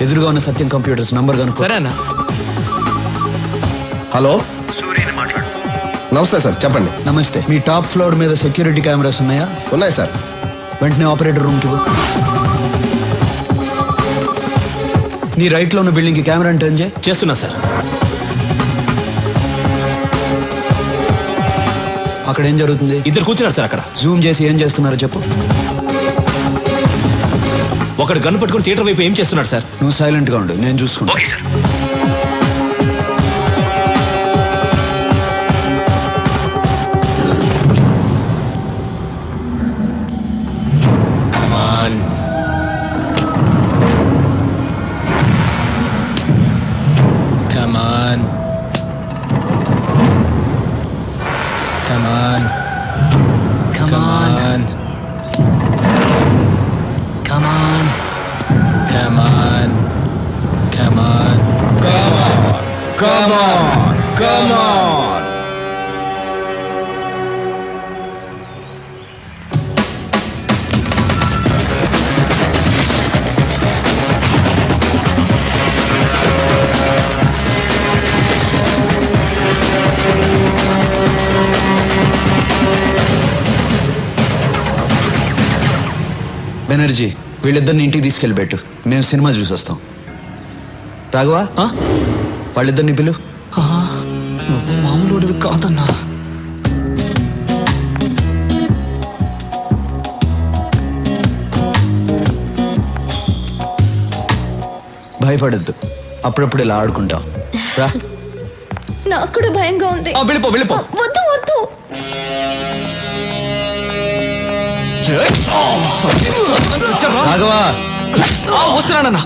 Speaker 10: ఎదురుగా ఉన్న సత్యం కంప్యూటర్స్ నంబర్ కనుక్కో.
Speaker 6: సరే అన్నా.
Speaker 16: హలో, నమస్తే సార్, చెప్పండి.
Speaker 10: నమస్తే. మీ టాప్ ఫ్లోర్ మీద సెక్యూరిటీ కెమెరాస్ ఉన్నాయా?
Speaker 16: ఉన్నాయి సార్.
Speaker 10: వెంటనే ఆపరేటర్ రూమ్కి పో. నీ రైట్లో ఉన్న బిల్డింగ్కి కెమెరా టర్న్ చేయి.
Speaker 2: చేస్తున్నా సార్.
Speaker 10: అక్కడ ఏం జరుగుతుంది?
Speaker 2: ఇద్దరు కూర్చున్నారు సార్ అక్కడ.
Speaker 10: జూమ్ చేసి ఏం చేస్తున్నారో చెప్పు.
Speaker 2: ఒకడు గన్ను పట్టుకుని థియేటర్ వైపు ఏం చేస్తున్నాడు సార్?
Speaker 10: నువ్వు సైలెంట్గా ఉండు, నేను చూసుకుంటా.
Speaker 2: Okay sir.
Speaker 13: Come on. Come on. Come on. Come on. Come on. Come on. Come on.
Speaker 4: Come on. Come on.
Speaker 10: Banerjee, వీళ్ళిద్దరిని ఇంటికి తీసుకెళ్ళిపెట్టు, మేము సినిమా చూసి వస్తాం. రాఘవా, వాళ్ళిద్దరిని పిలు.
Speaker 6: నువ్వు మామూలు దేవుడివి కాదన్నా.
Speaker 10: భయపడద్దు, అప్పుడప్పుడు ఇలా ఆడుకుంటాం రా.
Speaker 9: నాకు కూడా భయంగా ఉంది.
Speaker 6: వెళ్ళిపో వెళ్ళిపో.
Speaker 9: వద్దు వద్దు.
Speaker 10: Raghava,
Speaker 6: వస్తున్నానన్నా.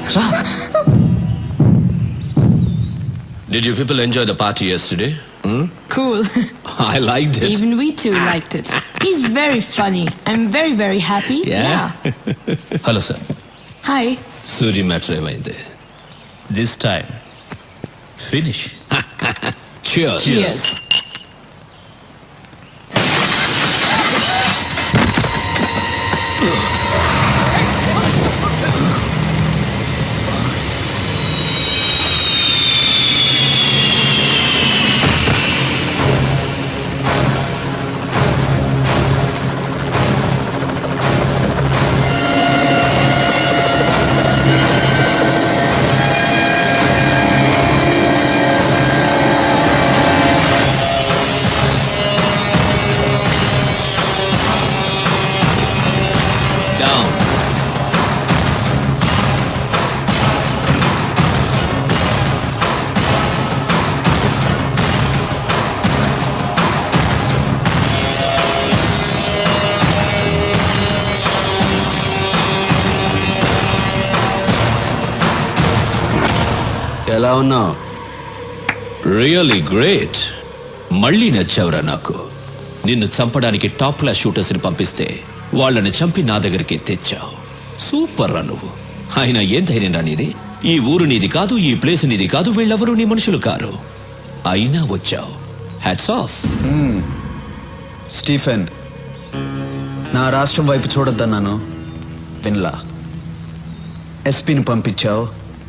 Speaker 12: Did you people enjoy the party yesterday?
Speaker 17: Cool.
Speaker 12: I liked it.
Speaker 17: Even we too liked it. He's very funny. I'm very, very happy.
Speaker 2: Hello sir.
Speaker 17: Hi.
Speaker 12: Suri matter ఏమైంది?
Speaker 2: This time finish.
Speaker 12: Cheers.
Speaker 10: ఎలా ఉన్నావు?
Speaker 12: Really great. మళ్ళీ నచ్చావురా నాకు. నిన్ను చంపడానికి top class shooters ని పంపిస్తే వాళ్ళని చంపి నా దగ్గరికి తెచ్చావు. సూపర్ రా నువ్వు. అయినా ఏం ధైర్యం రా నీది? ఈ ఊరు నీది కాదు, ఈ ప్లేస్ నీది కాదు, వీళ్ళెవరూ నీ మనుషులు కారు. అయినా వచ్చావు. Hats off.
Speaker 10: స్టీఫెన్, నా రాష్ట్రం వైపు చూడొద్దన్నాను, విన్లా. ఎస్పీని పంపించావు,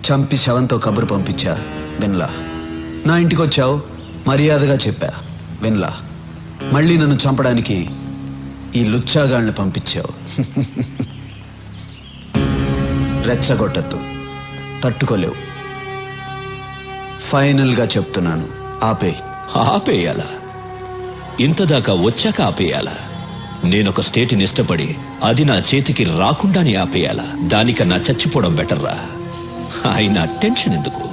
Speaker 10: చంపి శవంతో కబురు పంపించా, విన్లా. నా ఇంటికి వచ్చావు, మర్యాదగా చెప్పా, విన్లా. మళ్ళీ నన్ను చంపడానికి ఈ లుచ్చాగాళ్ళని పంపించావు. రెచ్చగొట్టద్దు, తట్టుకోలేవు. ఫైనల్గా చెప్తున్నాను,
Speaker 12: ఆపేయాలా? ఇంతదాకా వచ్చాక ఆపేయాలా? నేనొక స్టేట్ని ఇష్టపడి అది నా చేతికి రాకుండానే ఆపేయాలా? దానికన్నా చచ్చిపోవడం బెటర్రా. అయినా టెన్షన్ ఎందుకు?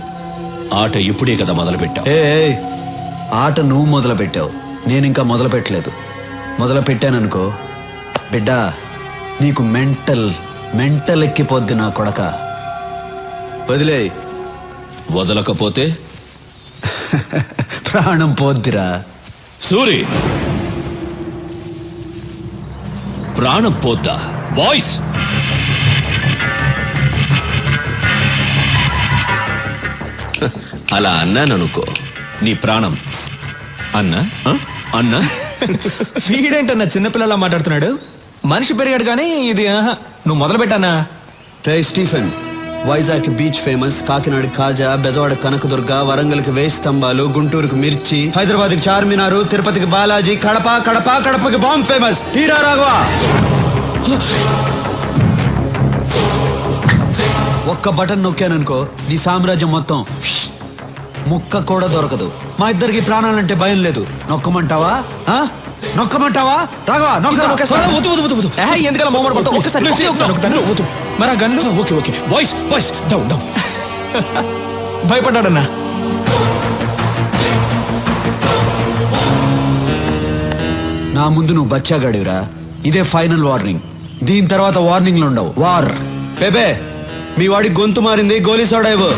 Speaker 12: ఆట ఇప్పుడే కదా మొదలు పెట్టావు.
Speaker 10: ఆట నువ్వు మొదలు పెట్టావు, నేను ఇంకా మొదలు పెట్టలేదు. మొదలు పెట్టాననుకో బిడ్డా, నీకు మెంటల్ ఎక్కిపోద్ది నా కొడక. వదిలే.
Speaker 12: వదలకపోతే
Speaker 10: ప్రాణం పోద్దిరా.
Speaker 12: సూరి, ప్రాణం పోద్దా? బాయ్స్, అలా అన్నాననుకో నీ ప్రాణం అన్నా అన్నా.
Speaker 6: వీడేంటన్నా చిన్నపిల్లలా మాట్లాడుతున్నాడు? మనిషి పెరిగాడు కానీ ఇది నువ్వు మొదలు పెట్టానా?
Speaker 10: రే Stephen, Vizag beach famous, Kakinada kaja, Bezawada Kanakadurga, వరంగల్కి వేయి స్తంభాలు, గుంటూరుకి మిర్చి, హైదరాబాద్కి చార్మినారు, తిరుపతికి బాలాజీ, కడపకి బాంబ్ ఫేమస్. తీరా రాఘవా. ఒక్క బటన్ నొక్కాననుకో నీ సామ్రాజ్యం మొత్తం ముక్క కూడా దొరకదు. మా ఇద్దరికి ప్రాణాలంటే భయం లేదు. నొక్కమంటావా? నొక్కమంటావా? రాఘవా,
Speaker 6: ఎందుకలా మొహమాట పడతావు? ఒకసారి మరి ఆ గన్ను.
Speaker 12: Okay boys down.
Speaker 6: భయపడ్డాడన్నా.
Speaker 10: నా ముందు నువ్వు బచ్చాగాడివిరా. ఇదే ఫైనల్ వార్నింగ్. దీని తర్వాత వార్నింగ్లు ఉండవు. వార్. బేబే, మీ వాడి గొంతు మారింది, గోలీ సోడా ఇవ్వు.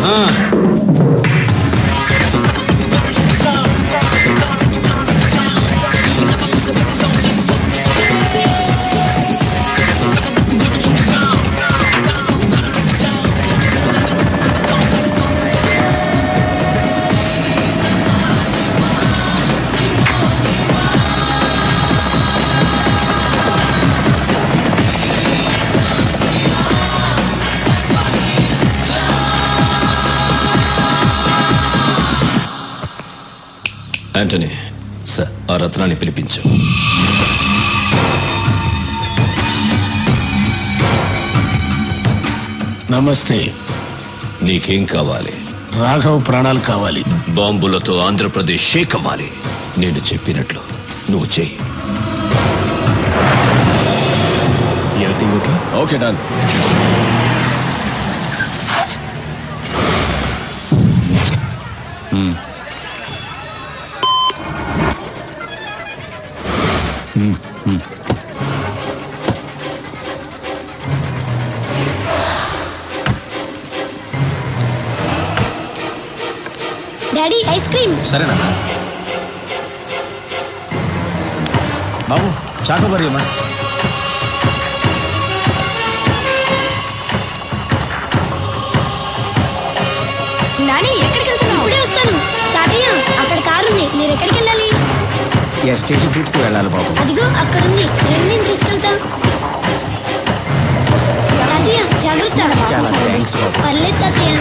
Speaker 12: యాంటనీ, సార్, ఆ రత్నాన్ని పిలిపించు.
Speaker 18: నమస్తే.
Speaker 12: నీకేం కావాలి?
Speaker 18: రాఘవ్ ప్రాణాలు కావాలి.
Speaker 12: బాంబులతో ఆంధ్రప్రదేశ్ షేక్ అవ్వాలి. నేను చెప్పినట్లు నువ్వు చెయ్యి.
Speaker 13: Everything okay? Okay, done.
Speaker 5: Daddy ice cream.
Speaker 13: సరేనా బాబు? చాకోబారి అమ్మా.
Speaker 5: నాని ఎక్కడికి వెళ్తున్నావు? ఇప్పుడే వస్తాను. తాతయ్య అక్కడ కారు ఉంది, మీరు ఎక్కడికి వెళ్ళాలి?
Speaker 10: ఎస్టేట్ ట్రిప్కి వెళ్ళాలి బాబు.
Speaker 5: అదిగో అక్కడ ఉంది, రండి నేను తీసుకెళ్తా. తాతయ్య జాగ్రత్త.
Speaker 10: చాలా థ్యాంక్స్ బాబు.
Speaker 5: పర్లేదు తాతయ్య.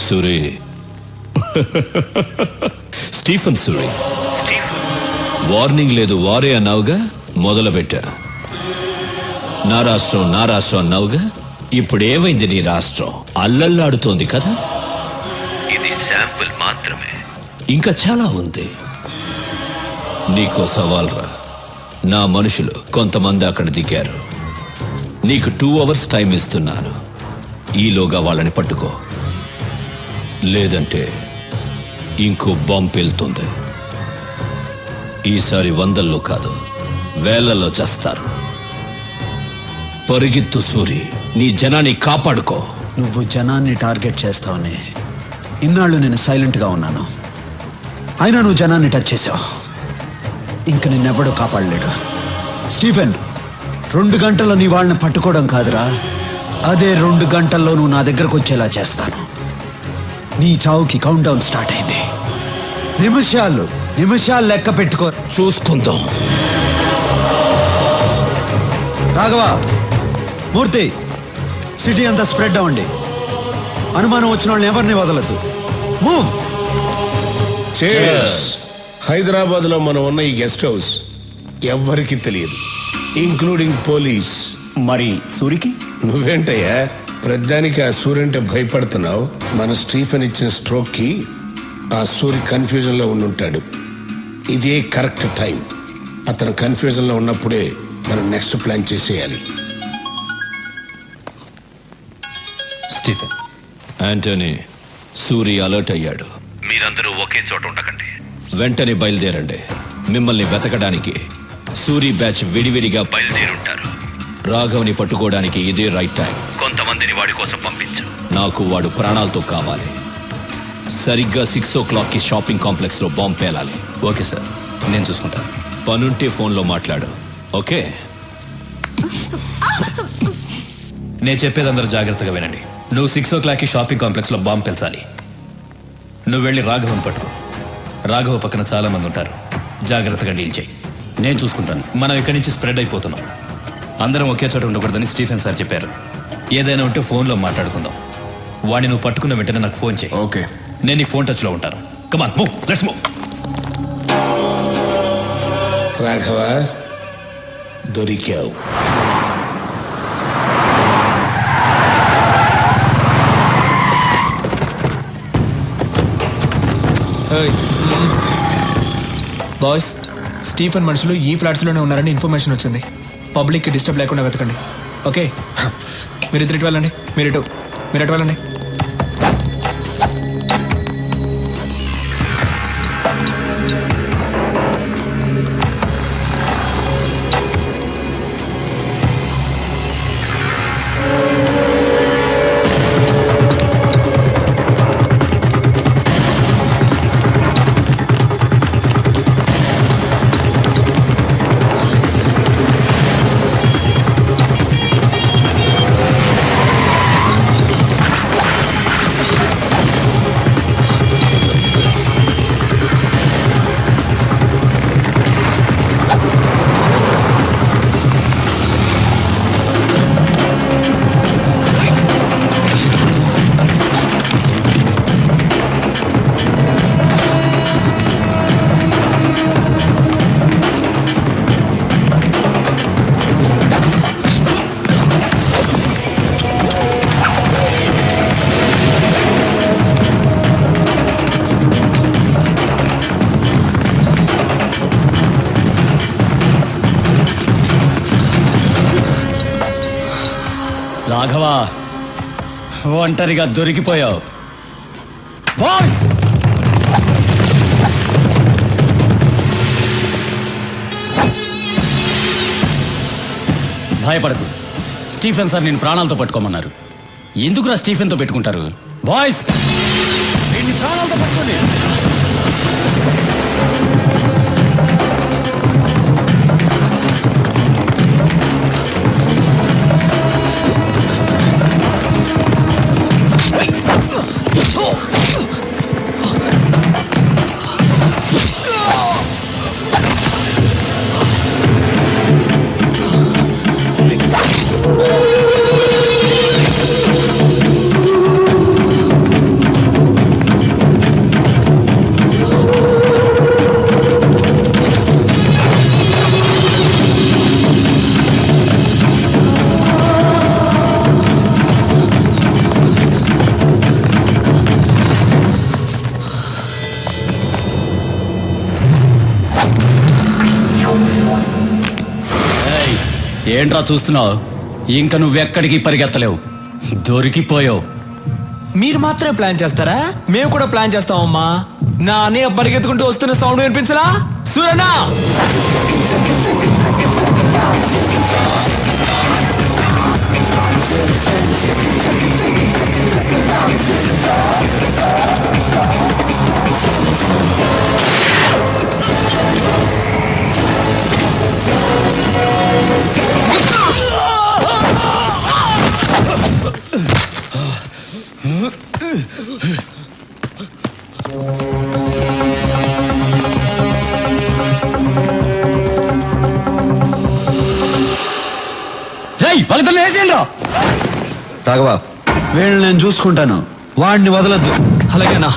Speaker 12: సూరి, స్టీఫెన్ సూరి. వార్నింగ్ లేదు వారే అన్నావుగా, మొదలుపెట్టా. నా రాష్ట్రం అన్నావుగా, ఇప్పుడు ఏమైంది నీ రాష్ట్రం? అల్లల్లాడుతోంది కదా. ఇది శాంపుల్ మాత్రమే, ఇంకా చాలా ఉంది. నీకో సవాల్ రా. నా మనుషులు కొంతమంది అక్కడ దిగారు. నీకు 2 hours టైం ఇస్తున్నాను. ఈలోగా వాళ్ళని పట్టుకో, లేదంటే ఇంకో బాంబు పేలుతుంది. ఈసారి 100లో కాదు, 1000లో చేస్తారు. పరిగెత్తు సూరి, నీ జనాన్ని కాపాడుకో.
Speaker 10: నువ్వు జనాన్ని టార్గెట్ చేస్తావని ఇన్నాళ్ళు నేను సైలెంట్గా ఉన్నాను. అయినా నువ్వు జనాన్ని టచ్ చేసావు. ఇంక నిన్నెవ్వడూ కాపాడలేడు. స్టీఫెన్, 2 గంటల్లో నీ వాళ్ళని పట్టుకోవడం కాదురా, అదే 2 గంటల్లో నువ్వు నా దగ్గరకు వచ్చేలా చేస్తాను. నీ చావుకి కౌంట్ డౌన్ స్టార్ట్ అయింది. నిమిషాలు లెక్క పెట్టుకో.
Speaker 12: చూసుకుందాం.
Speaker 10: రాఘవ, మూర్తి, సిటీ అంతా స్ప్రెడ్ అవ్వండి. అనుమానం వచ్చిన వాళ్ళని ఎవరిని వదలద్దు. మూవ్.
Speaker 18: హైదరాబాద్ లో మనం ఉన్న ఈ గెస్ట్ హౌస్ ఎవ్వరికి తెలియదు, ఇంక్లూడింగ్ పోలీస్.
Speaker 7: మరి సూరికి?
Speaker 18: నువ్వేంటయ్యా ప్రధానికి ఆ సూర్య అంటే భయపడుతున్నావు? మన స్టీఫెన్ ఇచ్చిన స్ట్రోక్ కి ఆ సూర్య కన్ఫ్యూజన్ లో ఉండుంటాడు. ఇదే కరెక్ట్ టైం. అతను కన్ఫ్యూజన్ లో ఉన్నప్పుడే మనం నెక్స్ట్ ప్లాన్ చేసేయాలి.
Speaker 12: స్టీఫెన్, యాంటనీ, సూరి అలర్ట్ అయ్యాడు. మీరందరూ ఒకే చోట ఉండకండి. వెంటనే బయలుదేరండి. మిమ్మల్ని వెతకడానికి సూరి బ్యాచ్ విడివిడిగా బయలుదేరుంటారు. రాఘవ్ని పట్టుకోవడానికి ఇదే రైట్ టైం. కొంతమందిని వాడి కోసం పంపించు. నాకు వాడు ప్రాణాలతో కావాలి. సరిగ్గా 6 o'clockకి షాపింగ్ కాంప్లెక్స్ లో బాంబు పేలాలి.
Speaker 13: ఓకే సార్, నేను చూసుకుంటాను.
Speaker 12: పనుంటే ఫోన్లో మాట్లాడు. ఓకే.
Speaker 2: నేను చెప్పేది అందరూ జాగ్రత్తగా వినండి. నువ్వు 6 o'clock షాపింగ్ కాంప్లెక్స్లో బాంబు పెంచాలి. నువ్వు వెళ్ళి రాఘవన్ పట్టుకో. రాఘవ పక్కన చాలా మంది ఉంటారు. జాగ్రత్తగా డీల్ చేయి.
Speaker 13: నేను చూసుకుంటాను.
Speaker 2: మనం ఇక్కడి నుంచి స్ప్రెడ్ అయిపోతున్నాం. అందరం ఒకే చోట ఉండకూడదని స్టీఫెన్ సార్ చెప్పారు. ఏదైనా ఉంటే ఫోన్లో మాట్లాడుకుందాం. వాడిని నువ్వు పట్టుకున్న వెంటనే నాకు ఫోన్ చేయి.
Speaker 13: ఓకే.
Speaker 2: నేను నీకు ఫోన్ టచ్లో ఉంటాను. Come on move, let's move.
Speaker 18: Raghava, దొరికావు.
Speaker 6: బాయ్స్, స్టీఫెన్ మనుషులు ఈ ఫ్లాట్స్లోనే ఉన్నారని ఇన్ఫర్మేషన్ వచ్చింది. పబ్లిక్కి డిస్టర్బ్ లేకుండా వెతకండి. ఓకే, మీరు ఇటు వెళ్ళండి. మీరు ఎటు వెళ్ళండి.
Speaker 13: రాఘవ, ఒంటరిగా దొరికిపోయావు. బాయ్స్, భయపడకు. స్టీఫెన్ సార్ నేను ప్రాణాలతో పట్టుకోమన్నారు. ఎందుకురా స్టీఫెన్తో పెట్టుకుంటారు? బాయ్స్, ప్రాణాలతో పట్టుకోండి. ఏంట్రా చూస్తున్నావు? ఇంకా నువ్వెక్కడికి పరిగెత్తలేవు, దొరికిపోయావు.
Speaker 6: మీరు మాత్రమే ప్లాన్ చేస్తారా? మేము కూడా ప్లాన్ చేస్తామమ్మా. నా అన్నయ్య పరిగెత్తుకుంటూ వస్తున్న సౌండ్ వినిపించలా? సూరనా,
Speaker 10: రాఘవ, వీళ్ళని నేను చూసుకుంటాను, వాడిని వదలద్దు.
Speaker 6: అలాగేనా?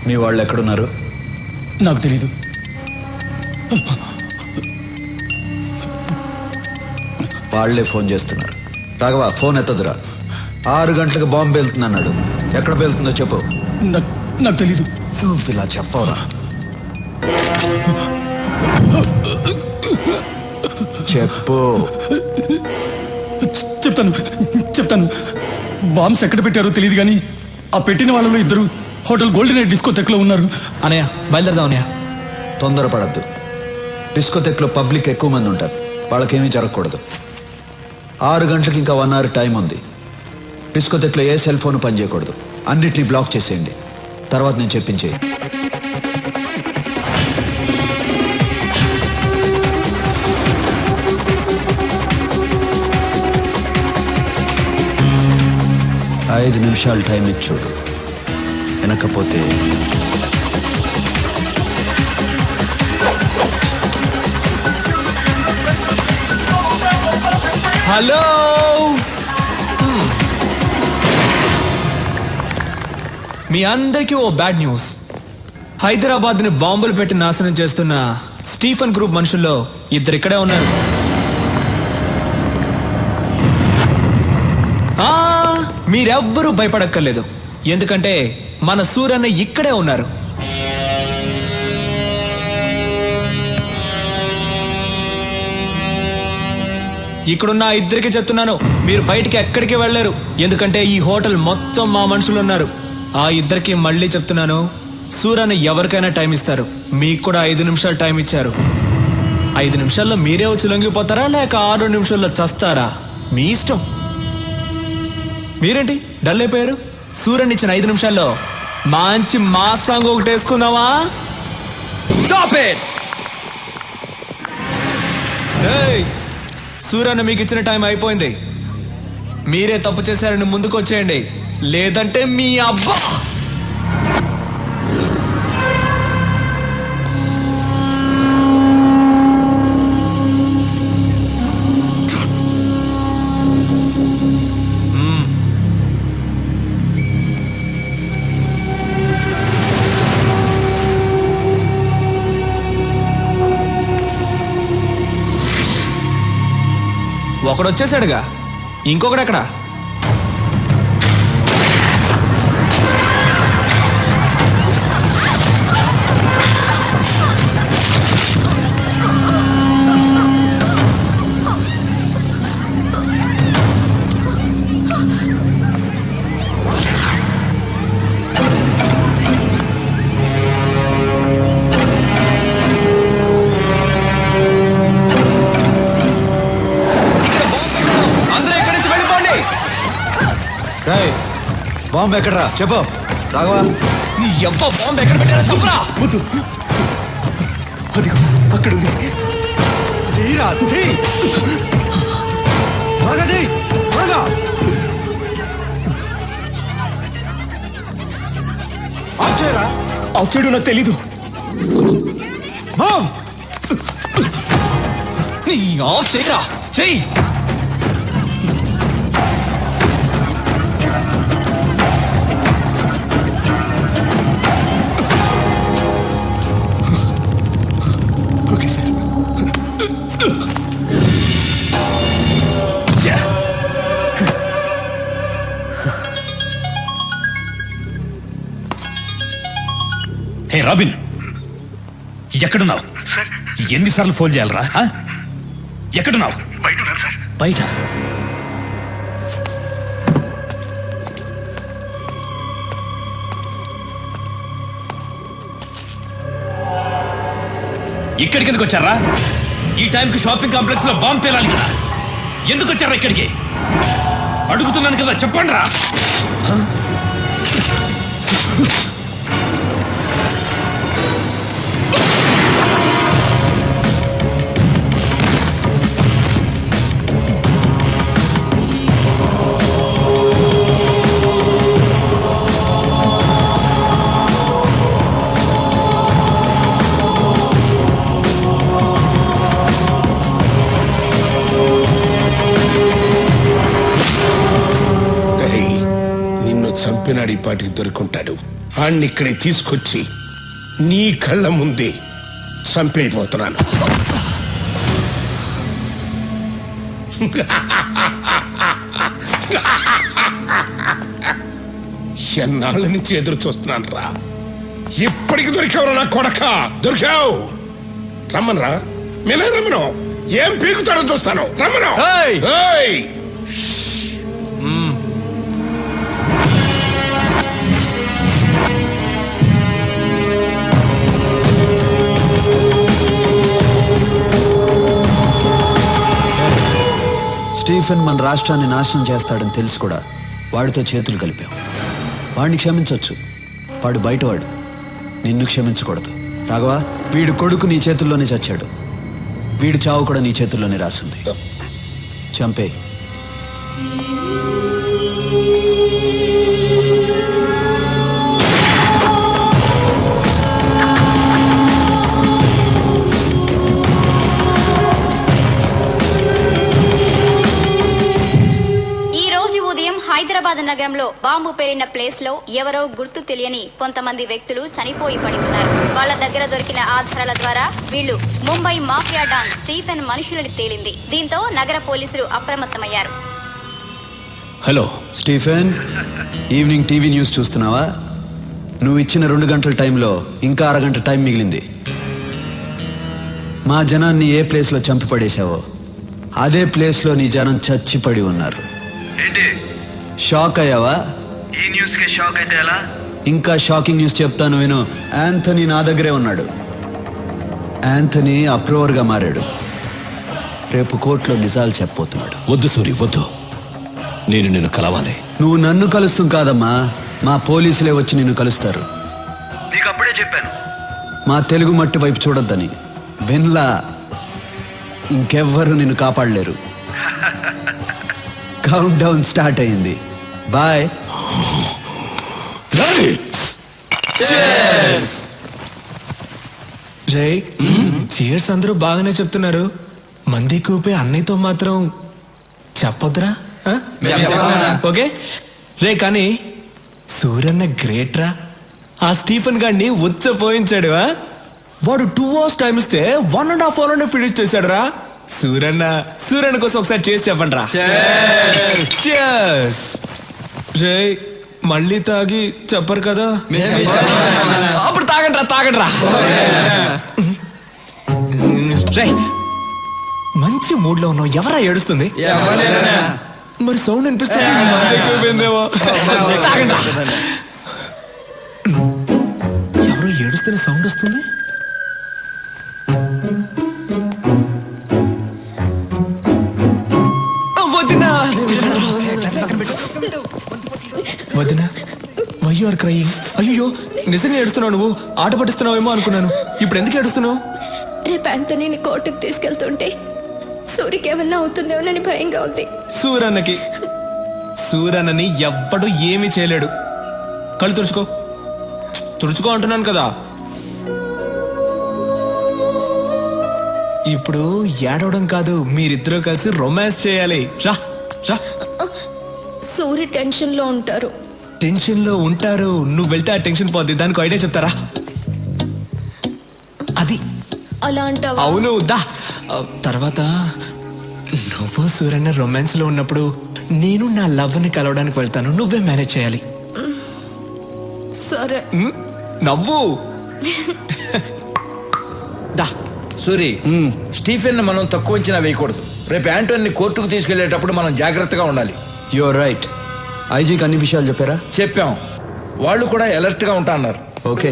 Speaker 10: మీ వాళ్ళు ఎక్కడున్నారు?
Speaker 6: నాకు తెలీదు.
Speaker 10: వాళ్లే ఫోన్ చేస్తున్నారు. రాఘవ ఫోన్ ఎత్తదురా. 6 గంటలకు బాంబు వెళ్తుందన్నాడు. ఎక్కడ వెళ్తుందో చెప్పు.
Speaker 6: నాకు తెలీదు.
Speaker 10: నువ్వు ఇలా చెప్పవరా? చెప్పు.
Speaker 6: చెప్తాను. బాంబ్స్ ఎక్కడ పెట్టారో తెలియదు కానీ ఆ పెట్టిన వాళ్ళలో 2 హోటల్ గోల్డెన్ నైట్ డిస్కోటెక్లో ఉన్నారు.
Speaker 11: అనయ్య బయలుదేరదాం అన్నయ్య.
Speaker 10: తొందరపడద్దు. డిస్కోటెక్లో పబ్లిక్ ఎక్కువ మంది ఉంటారు. వాళ్ళకేమీ జరగకూడదు. 6 గంటలకు ఇంకా 1 అవర్ టైం ఉంది. డిస్కోటెక్లో ఏ సెల్ ఫోన్ పనిచేయకూడదు. అన్నిటినీ బ్లాక్ చేసేయండి. తర్వాత నేను చెప్పించేయి. ఐదు నిమిషాలు టైం ఇచ్చి చూడు. వెనకపోతే
Speaker 6: హలో.
Speaker 11: మీ అందరికీ ఓ బ్యాడ్ న్యూస్. హైదరాబాద్ని బాంబులు పెట్టి నాశనం చేస్తున్న స్టీఫెన్ గ్రూప్ మనుషుల్లో 2 ఇక్కడే ఉన్నారు. మీరెవ్వరూ భయపడక్కర్లేదు. ఎందుకంటే మన సూరన్న ఇక్కడే ఉన్నారు. ఇక్కడున్న 2కి చెప్తున్నాను, మీరు బయటికి ఎక్కడికి వెళ్ళలేరు. ఎందుకంటే ఈ హోటల్ మొత్తం మా మనుషులు ఉన్నారు. ఆ 2కి మళ్ళీ చెప్తున్నాను, సూరన్న ఎవరికైనా టైం ఇస్తారు. మీకు కూడా 5 నిమిషాలు టైం ఇచ్చారు. 5 నిమిషాల్లో మీరే వచ్చి లొంగిపోతారా లేక 6 నిమిషాల్లో చస్తారా? మీ ఇష్టం. మీరేంటి డల్ అయిపోయారు? సూరన్ ఇచ్చిన 5 నిమిషాల్లో మంచి మా సాంగ్ ఒకటి వేసుకుందామా? Stop it. సూరన్న మీకు ఇచ్చిన టైం అయిపోయింది. మీరే తప్పు చేశారని ముందుకు వచ్చేయండి, లేదంటే మీ అబ్బా. ఒకడు వచ్చేసాడుగా, ఇంకొకడు ఎక్కడ?
Speaker 10: బాంబు ఎక్కడరా చెప్పు. రాఘవా,
Speaker 11: నీ ఎవ్వ బాంబు ఎక్కడ పెట్టారా చెప్పురా.
Speaker 1: వద్దు, అదిగో అక్కడ ఉంది.
Speaker 10: తీరా తీ. త్వరగా తీ, త్వరగా. ఆఫ్ చేయరా.
Speaker 6: ఆఫ్ చేయడం నాకు తెలీదు.
Speaker 11: నీ ఆఫ్ చేయరా, చెయ్యి.
Speaker 1: Okay sir.
Speaker 2: హే రాబిన్, ఎక్కడున్నావు? ఎన్నిసార్లు ఫోన్ చేయాలరా? ఎక్కడున్నావు? బయట. ఇక్కడికి ఎందుకు వచ్చారా? ఈ టైంకి షాపింగ్ కాంప్లెక్స్ లో బాంబు పేలాలి కదా. ఎందుకు వచ్చారా ఇక్కడికి? అడుగుతున్నాను కదా, చెప్పండి రా.
Speaker 18: నిన్ను చంపిన ఎక్కడున్నాడు ఈ పాటికి దొరుకుంటాడు. ఆడిని ఇక్కడికి తీసుకొచ్చి నీ కళ్ళ ముందే చంపైపోతున్నాను. ఎన్నాళ్ళ నుంచి ఎదురు చూస్తున్నాను రా. ఇప్పటికి దొరికావురా నా కొడక, దొరికావు. రమ్మనరా, మేనే రమ్మను. ఏం పీకుతాడో చూస్తాను, రమ్మను. ఏయ్!
Speaker 10: స్టీఫెన్ మన రాష్ట్రాన్ని నాశనం చేస్తాడని తెలుసు కూడా వాడితో చేతులు కలిపాం. వాడిని క్షమించవచ్చు, వాడు బయటవాడు. నిన్ను క్షమించకూడదు. రాఘవా, వీడు కొడుకు నీ చేతుల్లోనే చచ్చాడు. వీడి చావు కూడా నీ చేతుల్లోనే రాసింది. చంపే.
Speaker 19: హైదరాబాద్ నగరంలో బాంబు పేలిన ప్లేస్ లో ఎవరో గుర్తు తెలియని కొంతమంది వ్యక్తులు చనిపోయి పడి ఉన్నారు. వాళ్ళ దగ్గర దొరికిన ఆధారాల ద్వారా వీళ్ళు ముంబై మాఫియా డాన్ స్టీఫెన్ మనుషులని తేలింది. దీంతో నగర పోలీసులు అప్రమత్తమయ్యారు.
Speaker 10: Hello Stephen, evening TV news చూస్తున్నావా? నువ్వు ఇచ్చిన 2 గంటల టైంలో ఇంకా అరగంట టైం మిగిలింది. మా జనాన్ని ఏ ప్లేస్లో చంపి పడేశావో అదే ప్లేస్లో నీ జనం చచ్చిపడి ఉన్నారు. షాక్ అయ్యావా?
Speaker 20: ఈ న్యూస్ కి షాక్ అయితే ఎలా?
Speaker 10: ఇంకా షాకింగ్ న్యూస్ చెప్తాను విను. యాంథనీ నా దగ్గరే ఉన్నాడు. యాంథనీ అప్రూవర్గా మారాడు. రేపు కోర్టులో నిజాలు చెప్పబోతున్నాడు.
Speaker 12: వద్దు సూరి, వద్దు. నేను నిన్ను కలవాలి.
Speaker 10: నువ్వు నన్ను కలుస్తాం కాదమ్మా, మా పోలీసులే వచ్చి నిన్ను కలుస్తారు.
Speaker 20: నీకు అప్పుడే చెప్పాను
Speaker 10: మా తెలుగు మట్టి వైపు చూడొద్దని. విన్లా, ఇంకెవ్వరూ నిన్ను కాపాడలేరు. కౌంట్ డౌన్ స్టార్ట్ అయింది. బాయ్.
Speaker 11: రే, చీర్స్ అందరూ బాగానే చెప్తున్నారు. మంది కూపే అన్నయ్యతో మాత్రం చెప్పొద్దురా. ఓకే రే, కానీ సూరన్న గ్రేట్ రా. ఆ స్టీఫెన్ గాడిని పోయించాడు. వాడు 2 hours టైం ఇస్తే 1.5 hour ఫినిష్ చేశాడు రా. సూరన్న కోసం ఒకసారి చేసి చెప్పండి రా. రే, మళ్ళీ తాగి చెప్పరు కదా? అప్పుడు తాగండి రా. రే, మంచి మూడ్ లో ఉన్నావు. ఎవరా ఏడుస్తుంది? మరి సౌండ్ అనిపిస్తుంది. తాగండి రా. ఎవరో ఏడుస్తున్న సౌండ్ వస్తుంది. వదినా, వై యు ఆర్ క్రయింగ్? అయ్యో, నిజంగా ఏడుస్తున్నావు నువ్వు? ఆట పట్టిస్తున్నావేమో అనుకున్నాను. ఇప్పుడు ఎందుకు ఏడుస్తున్నావు?
Speaker 9: రేపు యాంథనీని కోర్టుకు తీసుకెళ్తుంటే సూరికి ఏమన్నా అవుతుందేమోనని భయంగా ఉంది.
Speaker 11: సూరన్నని ఎవ్వడు ఏమీ చేయలేడు. కళ్ళు తుడుచుకో అంటున్నాను కదా. ఇప్పుడు ఏడవడం కాదు, మీరిద్దరూ కలిసి రొమాన్స్ చేయాలి. రా రా.
Speaker 9: సూరి టెన్షన్ లో ఉంటారు. నువ్వు వెళ్తే ఆ టెన్షన్ పోద్ది. దానికి ఐడియా చెప్తారా? అది అలా అంటావా?
Speaker 11: అవును, దా. తర్వాత నువ్వు సూరన్న రొమాన్స్ లో ఉన్నప్పుడు నేను నా లవ్ ని కలవడానికి వెళ్తాను. నువ్వే మేనేజ్ చేయాలి.
Speaker 9: సరే.
Speaker 11: నవ్వు.
Speaker 4: దా సూరి, స్టీఫెన్ మనం తక్కువ అంచనా వేయకూడదు. రేపు యాంటోని కోర్టుకు తీసుకెళ్లేటప్పుడు మనం జాగ్రత్తగా ఉండాలి.
Speaker 10: You are right. ఐజీకి అన్ని విషయాలు చెప్పారా?
Speaker 4: చెప్పాం. వాళ్ళు కూడా అలర్ట్ గా ఉంటా అన్నారు.
Speaker 10: ఓకే,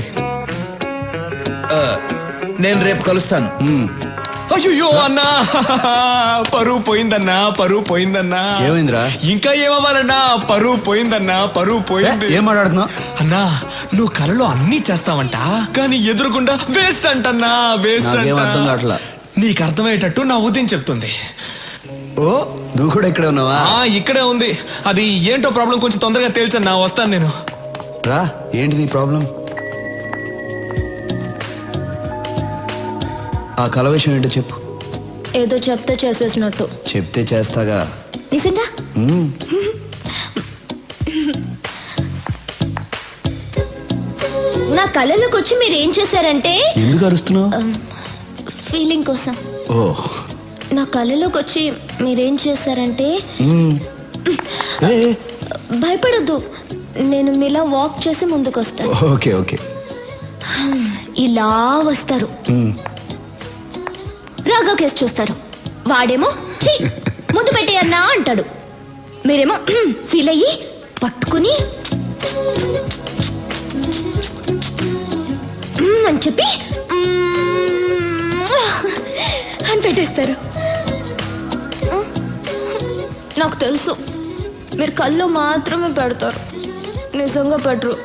Speaker 4: నేను రేపు కలుస్తాను.
Speaker 11: అయ్యో అన్నా, పరువు పోయిందన్నా.
Speaker 10: ఏమైందిరా?
Speaker 11: ఇంకా ఏమవ్వాలన్నా? పరువు పోయింది.
Speaker 10: ఏం మాట్లాడుతున్నావు
Speaker 11: అన్నా? నువ్వు కలలో అన్నీ చేస్తావంట, కానీ ఎదురుకుండా వేస్ట్ అంటన్నా.
Speaker 10: అర్థం కావట్లా.
Speaker 11: నీకు అర్థమయ్యేటట్టు నా ఉదయం చెప్తుంది.
Speaker 10: ఓ, నువ్వు కూడా ఇక్కడే ఉన్నావా?
Speaker 11: ఇక్కడే ఉంది. అది ఏంటో ప్రాబ్లం కొంచెం తొందరగా తేల్చన్నా. వస్తాను నేను.
Speaker 10: రా. ఏంటి నీ ప్రాబ్లం? ఆ కల విషయం ఏంటో చెప్పు.
Speaker 9: ఏదో చెప్తే చేసేసినట్టు.
Speaker 10: చెప్తే చేస్తాగా.
Speaker 9: నిజంగా? నా కళ్ళలోకి వచ్చి మీరు ఏం చేశారంటే
Speaker 10: ఎందుకు అరుస్తున్నావు?
Speaker 9: ఫీలింగ్ కోసం.
Speaker 10: ఓ
Speaker 9: నా కళ్ళలోకి వచ్చి మీరేం చేశారంటే భయపడద్దు, నేను మీలా వాక్ చేసి ముందుకు వస్తాను.
Speaker 10: Okay okay.
Speaker 9: ఇలా వస్తారు, రాఘవ్ కేసు చూస్తారు. వాడేమో ఛీ ముందు పెట్టేయన్నా అంటాడు, మీరేమో ఫీల్ అయ్యి పట్టుకుని అని చెప్పి అని పెట్టేస్తారు. నాకు తెలుసు మీరు కళ్ళు మాత్రమే పెడతారు, నిజంగా పెట్టరు.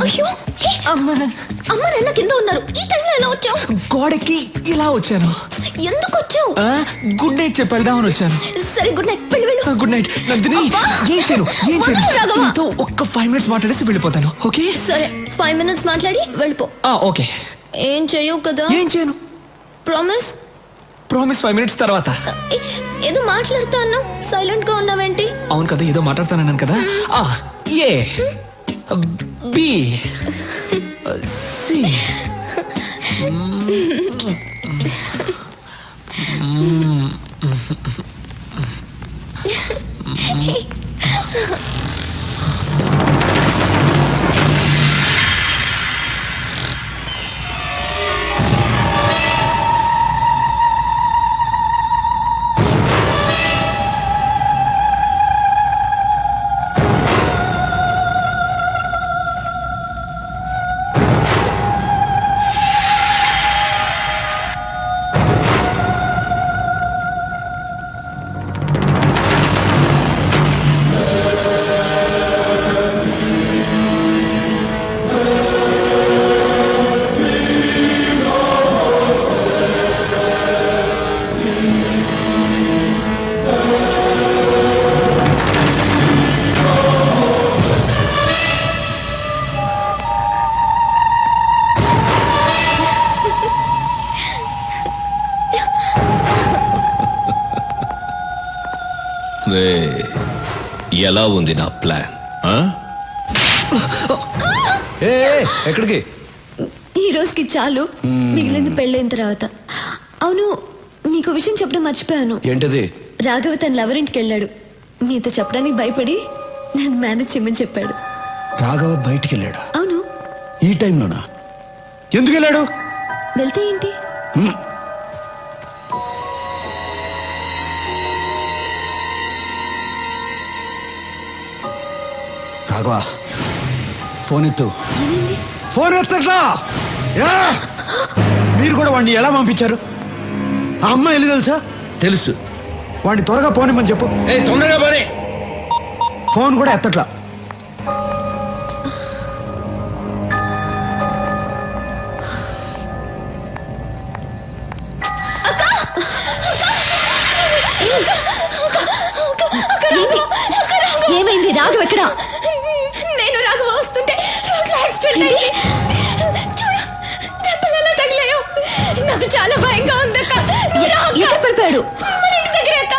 Speaker 9: అయ్యో అమ్మ నాన్న కింద ఉన్నారు, ఈ టైంలో ఎలా వచ్చావు?
Speaker 11: గోడకి ఇలా వచ్చాను.
Speaker 9: ఎందుకు వచ్చావు?
Speaker 11: గుడ్ నైట్ చెప్పి వెళ్దామని వచ్చాను.
Speaker 9: సరే గుడ్ నైట్, వెళ్ళు.
Speaker 11: Good night Nandini. ఏం చేయను నీతో ఒక్క 5 minutes మాట్లాడేసి వెళ్ళిపోతాను. ఓకే
Speaker 9: సరే 5 minutes మాట్లాడి వెళ్ళిపో.
Speaker 11: ఓకే.
Speaker 9: ఏం చెయ్యవు కదా?
Speaker 11: ఏం చేయను.
Speaker 9: ప్రామిస్?
Speaker 11: ప్రామిస్ 5 minutes తర్వాత.
Speaker 9: ఏదో మాట్లాడుతా అన్నా, సైలెంట్ గా ఉన్నావేంటి?
Speaker 11: అవును కదా, ఏదో మాట్లాడుతానన్నాను కదా. ఏ బి సి
Speaker 12: రే, ఎలా ఉంది నా ప్లాన్?
Speaker 10: ఎక్కడికి?
Speaker 9: ఈ రోజుకి చాలు, మిగిలింది పెళ్ళైన తర్వాత. అవును, మీకు విషయం చెప్పడం మర్చిపోయాను.
Speaker 10: ఏంటది?
Speaker 9: రాఘవ తన లవర్ ఇంటికి వెళ్ళాడు. మీతో చెప్పడానికి భయపడి నన్ను మేనేజ్ చేయమని చెప్పాడు.
Speaker 10: రాఘవ బయటికి వెళ్ళాడా?
Speaker 9: అవును.
Speaker 10: ఈ టైంలోనా? ఎందుకు వెళ్ళాడు?
Speaker 9: వెళ్తే ఏంటి?
Speaker 10: రాఘవ ఫోన్ ఎత్తు.
Speaker 9: ఏమైంది?
Speaker 10: ఫోన్ ఎత్తట్లా? మీరు కూడా వాడిని ఎలా పంపించారు? ఆ అమ్మాయి వెళ్ళి తెలుసా?
Speaker 4: తెలుసు.
Speaker 10: వాడిని త్వరగా పోనిమ్మని చెప్పు.
Speaker 4: తొందరగా పోనీ.
Speaker 10: ఫోన్ కూడా ఎత్తట్లా.
Speaker 9: ఏమైంది? రాఘవ ఎక్కడ? నేను రాఘవ వస్తుంటే రోడ్లో యాక్సిడెంట్ అయింది. చూడు దెబ్బలు ఎలా తగిలాయో. నాకు చాలా భయంగా ఉంది అక్క. ఎక్కడ పడిపోయాడు? మన ఇంటి దగ్గర అక్క.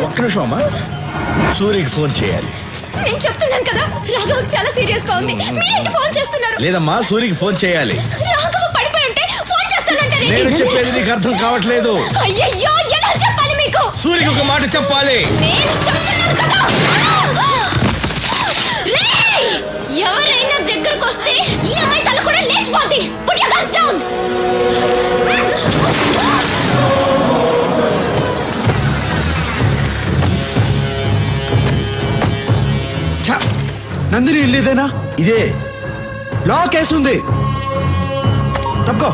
Speaker 4: ఒక్క నిమిషం అమ్మా, సూర్యకి ఫోన్ చేయాలి.
Speaker 9: నేను చెప్తున్నాను కదా, రాఘవకి చాలా సీరియస్ గా ఉంది. మీరేంటి ఫోన్ చేస్తున్నారు?
Speaker 4: లేదమ్మా, సూర్యకి ఫోన్ చేయాలి.
Speaker 9: రాఘవ పడిపోయి ఉంటే ఫోన్ చేస్తానంటే
Speaker 4: నేను చెప్పేది నీకు అర్థం కావట్లేదు.
Speaker 9: అయ్యయ్యో, ఎలా చెప్పాలి మీకు?
Speaker 4: సూర్యకి ఒక మాట చెప్పాలి.
Speaker 9: నేను చెప్తున్నాను కదా. రేయ్, ఎవరైనా దగ్గరకు వస్తే ఈ అమ్మాయి తల కూడా లేచిపోద్ది. Put your guns down.
Speaker 10: Nandini ఇల్లేదేనా?
Speaker 4: ఇదే.
Speaker 10: లాక్ వేస్తుంది. తప్పుకో.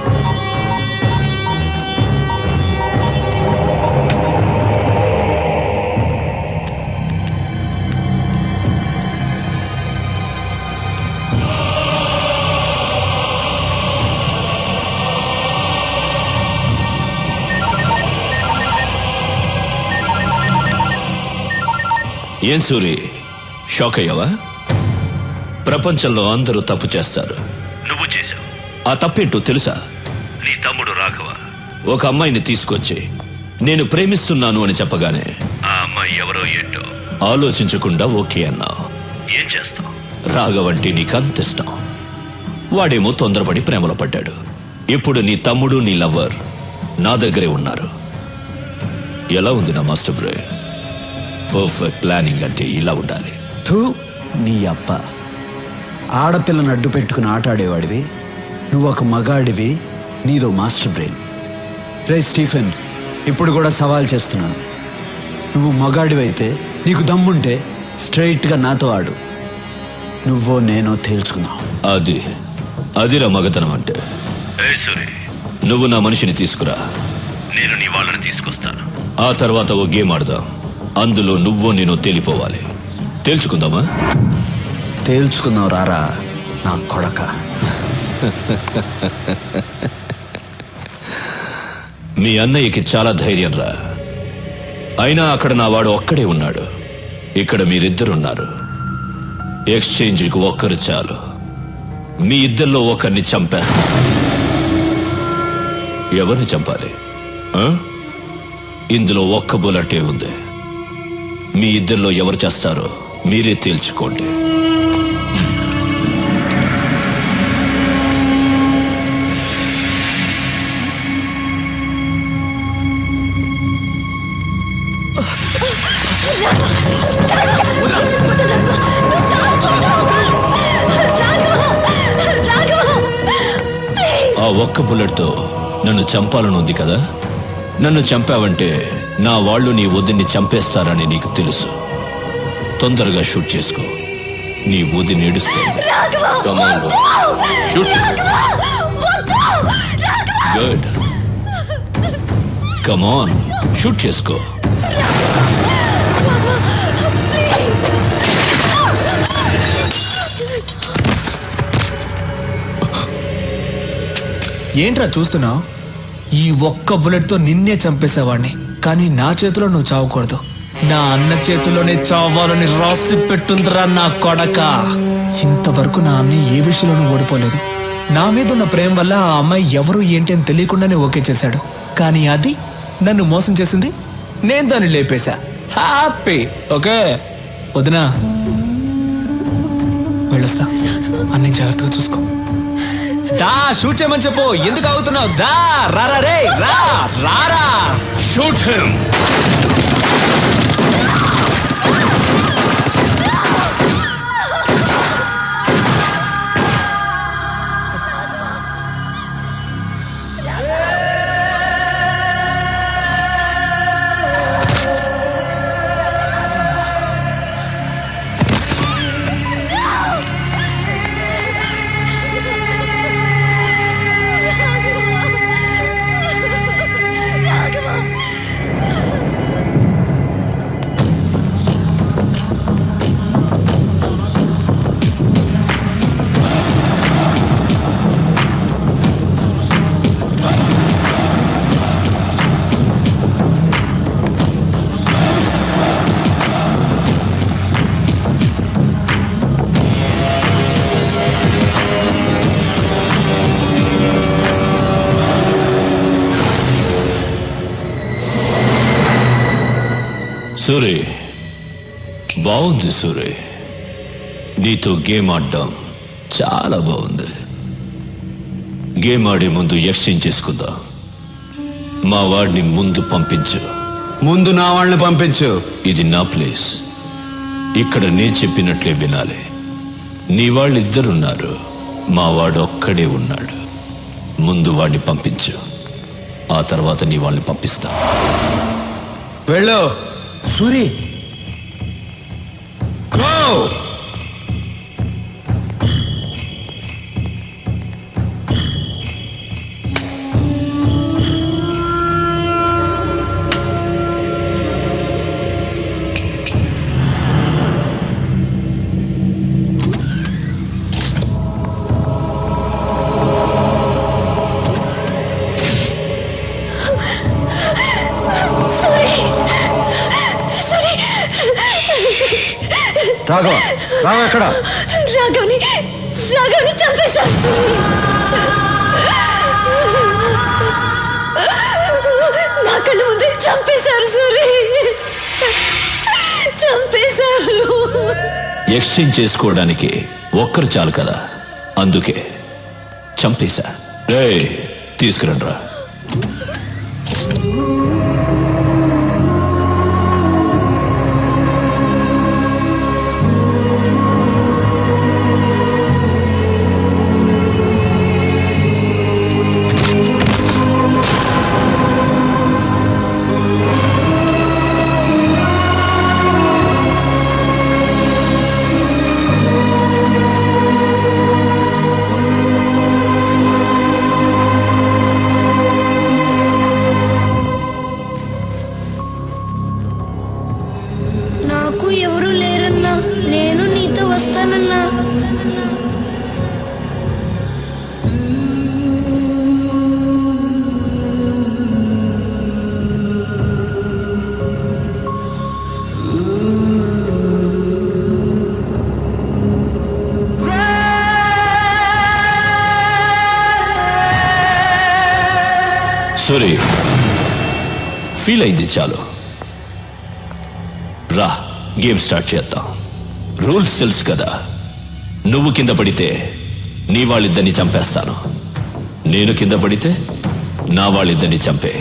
Speaker 12: ఏం సూరి, షాక్ అయ్యావా? ప్రపంచంలో అందరూ తప్పు చేస్తారు,
Speaker 20: నువ్వు చేశావు.
Speaker 12: ఆ తప్పేంటో తెలుసా? నీ తమ్ముడు రాఘవ ఒక అమ్మాయిని తీసుకొచ్చి నేను ప్రేమిస్తున్నాను అని చెప్పగానే ఆ అమ్మాయి ఎవరో ఏంటో ఆలోచించకుండా ఓకే అన్నావు. ఏం చేస్తావు? రాఘవంటే నీకంత ఇష్టం. వాడేమో తొందరపడి ప్రేమలో పడ్డాడు. ఇప్పుడు నీ తమ్ముడు నీ లవ్వర్ నా దగ్గరే ఉన్నారు. ఎలా ఉంది నా మాస్టర్ బ్రెయిన్? పర్ఫెక్ట్ ప్లానింగ్ అంటే ఇలా ఉండాలి.
Speaker 10: థూ, నీ అబ్బ. ఆడపిల్లను అడ్డు పెట్టుకుని ఆటాడేవాడివి, నువ్వు ఒక మగాడివి, నీదో మాస్టర్ బ్రెయిన్. రే స్టీఫెన్, ఇప్పుడు కూడా సవాల్ చేస్తున్నాను. నువ్వు మగాడివైతే, నీకు దమ్ముంటే స్ట్రైట్గా నాతో ఆడు. నువ్వో నేనో తేల్చుకున్నావు.
Speaker 12: అదిరా మగతనం అంటే. నువ్వు నా మనిషిని తీసుకురా, నేను నీ వాళ్ళని తీసుకొస్తాను. ఆ తర్వాత ఓ గేమ్ ఆడదాం. అందులో నువ్వో నేనో తేలిపోవాలి. తేల్చుకుందామా?
Speaker 10: తేల్చుకుందాం రారా నా కొడక.
Speaker 12: మీ అన్నయ్యకి చాలా ధైర్యం రా. అయినా అక్కడ నా వాడు ఒక్కడే ఉన్నాడు, ఇక్కడ మీరిద్దరున్నారు. ఎక్స్చేంజ్కి ఒక్కరు చాలు. మీ ఇద్దరిలో ఒకరిని చంపేస్తా. ఎవరిని చంపాలి? ఇందులో ఒక్క బుల్లెటే ఉంది. మీ ఇద్దరిలో ఎవరు చేస్తారో మీరే తేల్చుకోండి. ఆ ఒక్క బుల్లెట్తో నన్ను చంపాలని ఉంది కదా. నన్ను చంపావంటే నా వాళ్ళు నీ వదిన్ని చంపేస్తారని నీకు తెలుసు. తొందరగా షూట్ చేసుకో. నీ వదిని ఏడుస్తుంది. గుడ్, కమాన్ షూట్ చేసుకో.
Speaker 11: ఏంట్రా చూస్తున్నావు? ఈ ఒక్క బుల్లెట్తో నిన్నే చంపేసేవాడిని, కానీ నా చేతిలో నువ్వు చావకూడదు. నా అన్న చేతిలోనే చావాలని రాసి పెట్టుందిరా నా కొడక. ఇంతవరకు నా అన్న ఏ విషయంలోనూ ఓడిపోలేదు. నా మీద ఉన్న ప్రేమ వల్ల ఆ అమ్మాయి ఎవరు ఏంటి అని తెలియకుండానే ఓకే చేశాడు. కానీ అది నన్ను మోసం చేసింది, నేను దాన్ని లేపేశా. హ్యాపీ. ఓకే వదినా, వెళ్ళొస్తా. అన్ని జాగ్రత్తగా చూసుకో. దా షూట్ చేయమని చెప్పు. ఎందుకు అవుతున్నావు? దా రారా రే, రా రారా.
Speaker 12: Shoot him. సూరి, బాగుంది సూరి. నీతో గేమ్ ఆడడం చాలా బాగుంది. గేమ్ ఆడే ముందు ఎక్స్చేంజ్ చేసుకుందాం. మా వాడిని ముందు పంపించు.
Speaker 10: ముందు నా వాళ్ళని పంపించు.
Speaker 12: ఇది నా ప్లేస్. ఇక్కడ నేను చెప్పినట్లే వినాలి. నీ వాళ్ళిద్దరున్నారు, మా వాడు ఒక్కడే ఉన్నాడు. ముందు వాడిని పంపించు, ఆ తర్వాత నీ వాళ్ళని పంపిస్తా.
Speaker 10: వెళ్ళు సూరి. గో. రాఘవ, రాఘవ ఎక్కడ?
Speaker 9: రాఘవని చంపేశారు. నా కళ్ళ ముందే చంపేశారు సూరి, చంపేశారు.
Speaker 12: ఎక్స్చేంజ్ చేసుకోవడానికి ఒక్కరు చాలు కదా, అందుకే చంపేశా. రే తీసుకురండి రా.
Speaker 9: నాకు ఎవరు లేరన్నా, నేను నీతో వస్తానన్నా.
Speaker 12: సూరి, ఫీల్ అయింది చాలు, రా గేమ్ స్టార్ట్ చేద్దాం. రూల్స్ తెలుసు కదా, నువ్వు కింద పడితే నీ వాళ్ళిద్దరిని చంపేస్తాను, నేను కింద పడితే నా వాళ్ళిద్దరిని చంపే.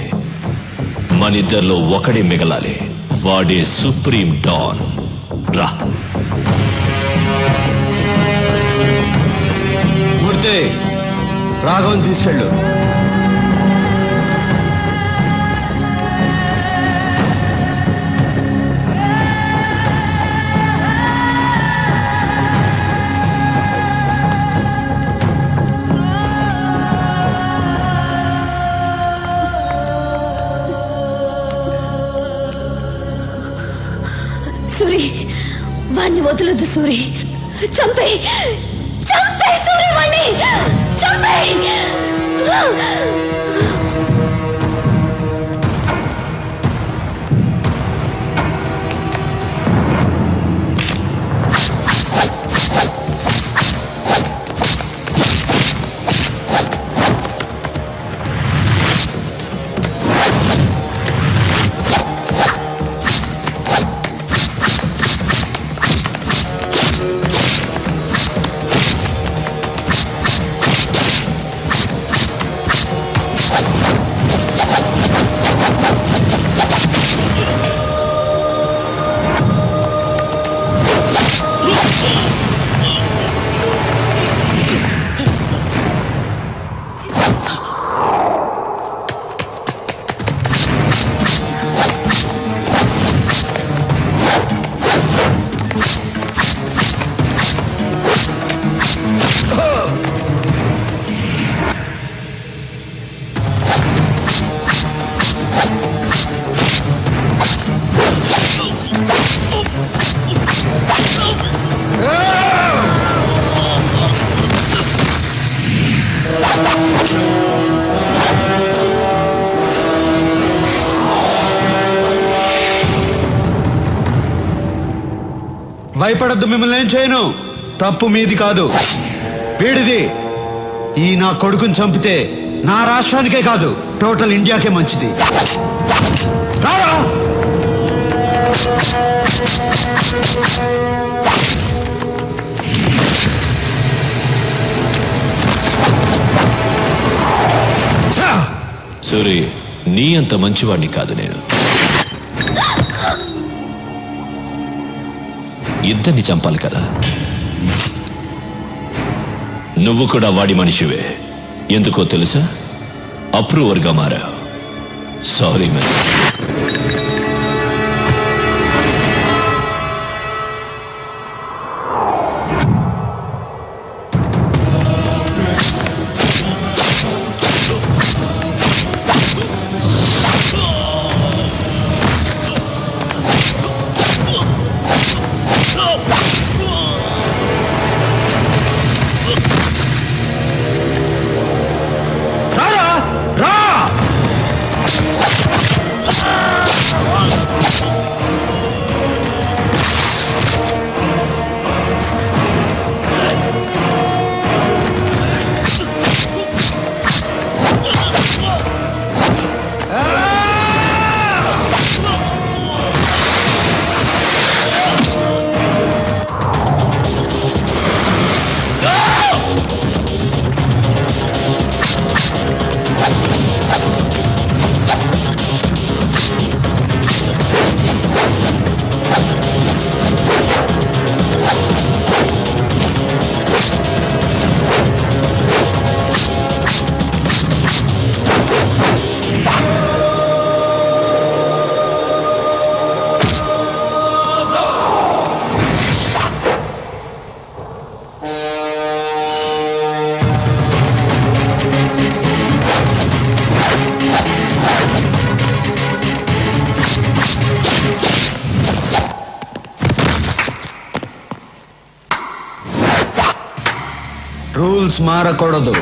Speaker 12: మనిద్దరిలో ఒకడే మిగలాలి, వాడే సుప్రీం డాన్. రా.
Speaker 10: మూర్తి, రాఘవన్ తీసుకెళ్ళు.
Speaker 9: సూరి, వాణ్ణి వదలదు సూరి, చంపే, చంపే సూరి, వాణ్ణి చంపే.
Speaker 10: భయపడద్దు, మిమ్మల్ని ఏం చేయను. తప్పు మీది కాదు, వీడిది. ఈ నా కొడుకుని చంపితే నా రాష్ట్రానికే కాదు, టోటల్ ఇండియాకే మంచిది. రారా.
Speaker 12: సూరి, నీ అంత మంచివాడిని కాదు నేను. ఇద్దరిని చంపాలి కదా, నువ్వు కూడా వాడి మనిషివే. ఎందుకో తెలుసా? అప్రూవర్గా మారా. Sorry man.
Speaker 10: రారా, రా. రూల్స్ మారకూడదు.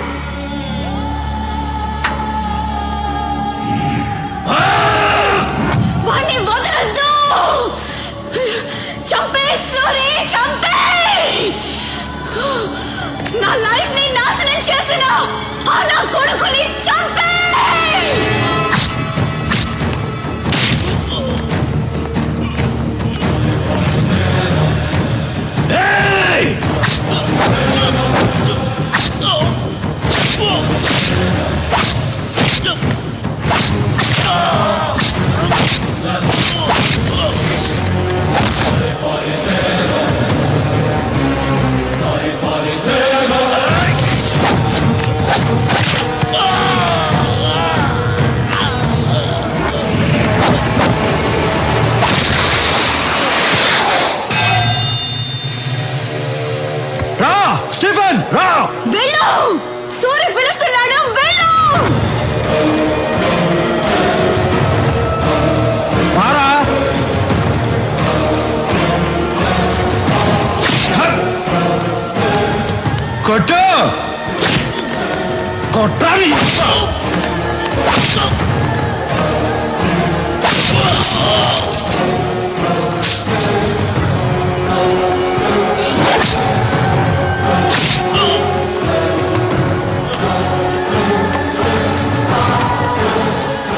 Speaker 5: వాణ్ణి వదలొద్దు. చంపే సూరి, చంపే. నా లైఫ్ ని నాశనం చేసిన ఆ నా కొడుకుని చంపే.
Speaker 10: రా స్టీఫెన్, రా.
Speaker 5: వెళ్ళు, సూరి పిలుస్తున్నాడు, వెళ్ళు.
Speaker 10: రారా. కొట్టు, కొట్టాలి.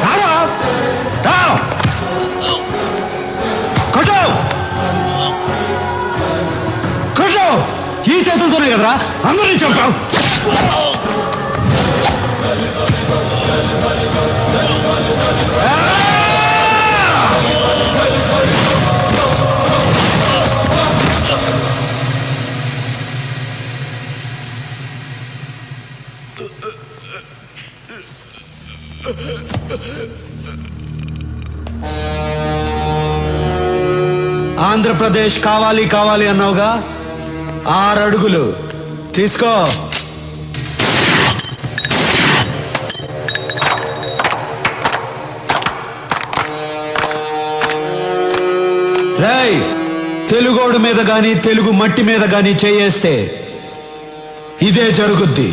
Speaker 10: రారా, రా. కొట్టు, కొట్టు. ఈ చేతులతోనే కదరా అందరినీ చంపావు. ఆంధ్రప్రదేశ్ కావాలి కావాలి అన్నావుగా, 6 అడుగులు తీసుకో. రేయ్, తెలుగోడు మీద గాని తెలుగు మట్టి మీద గాని చేయేస్తే ఇదే జరుగుద్ది.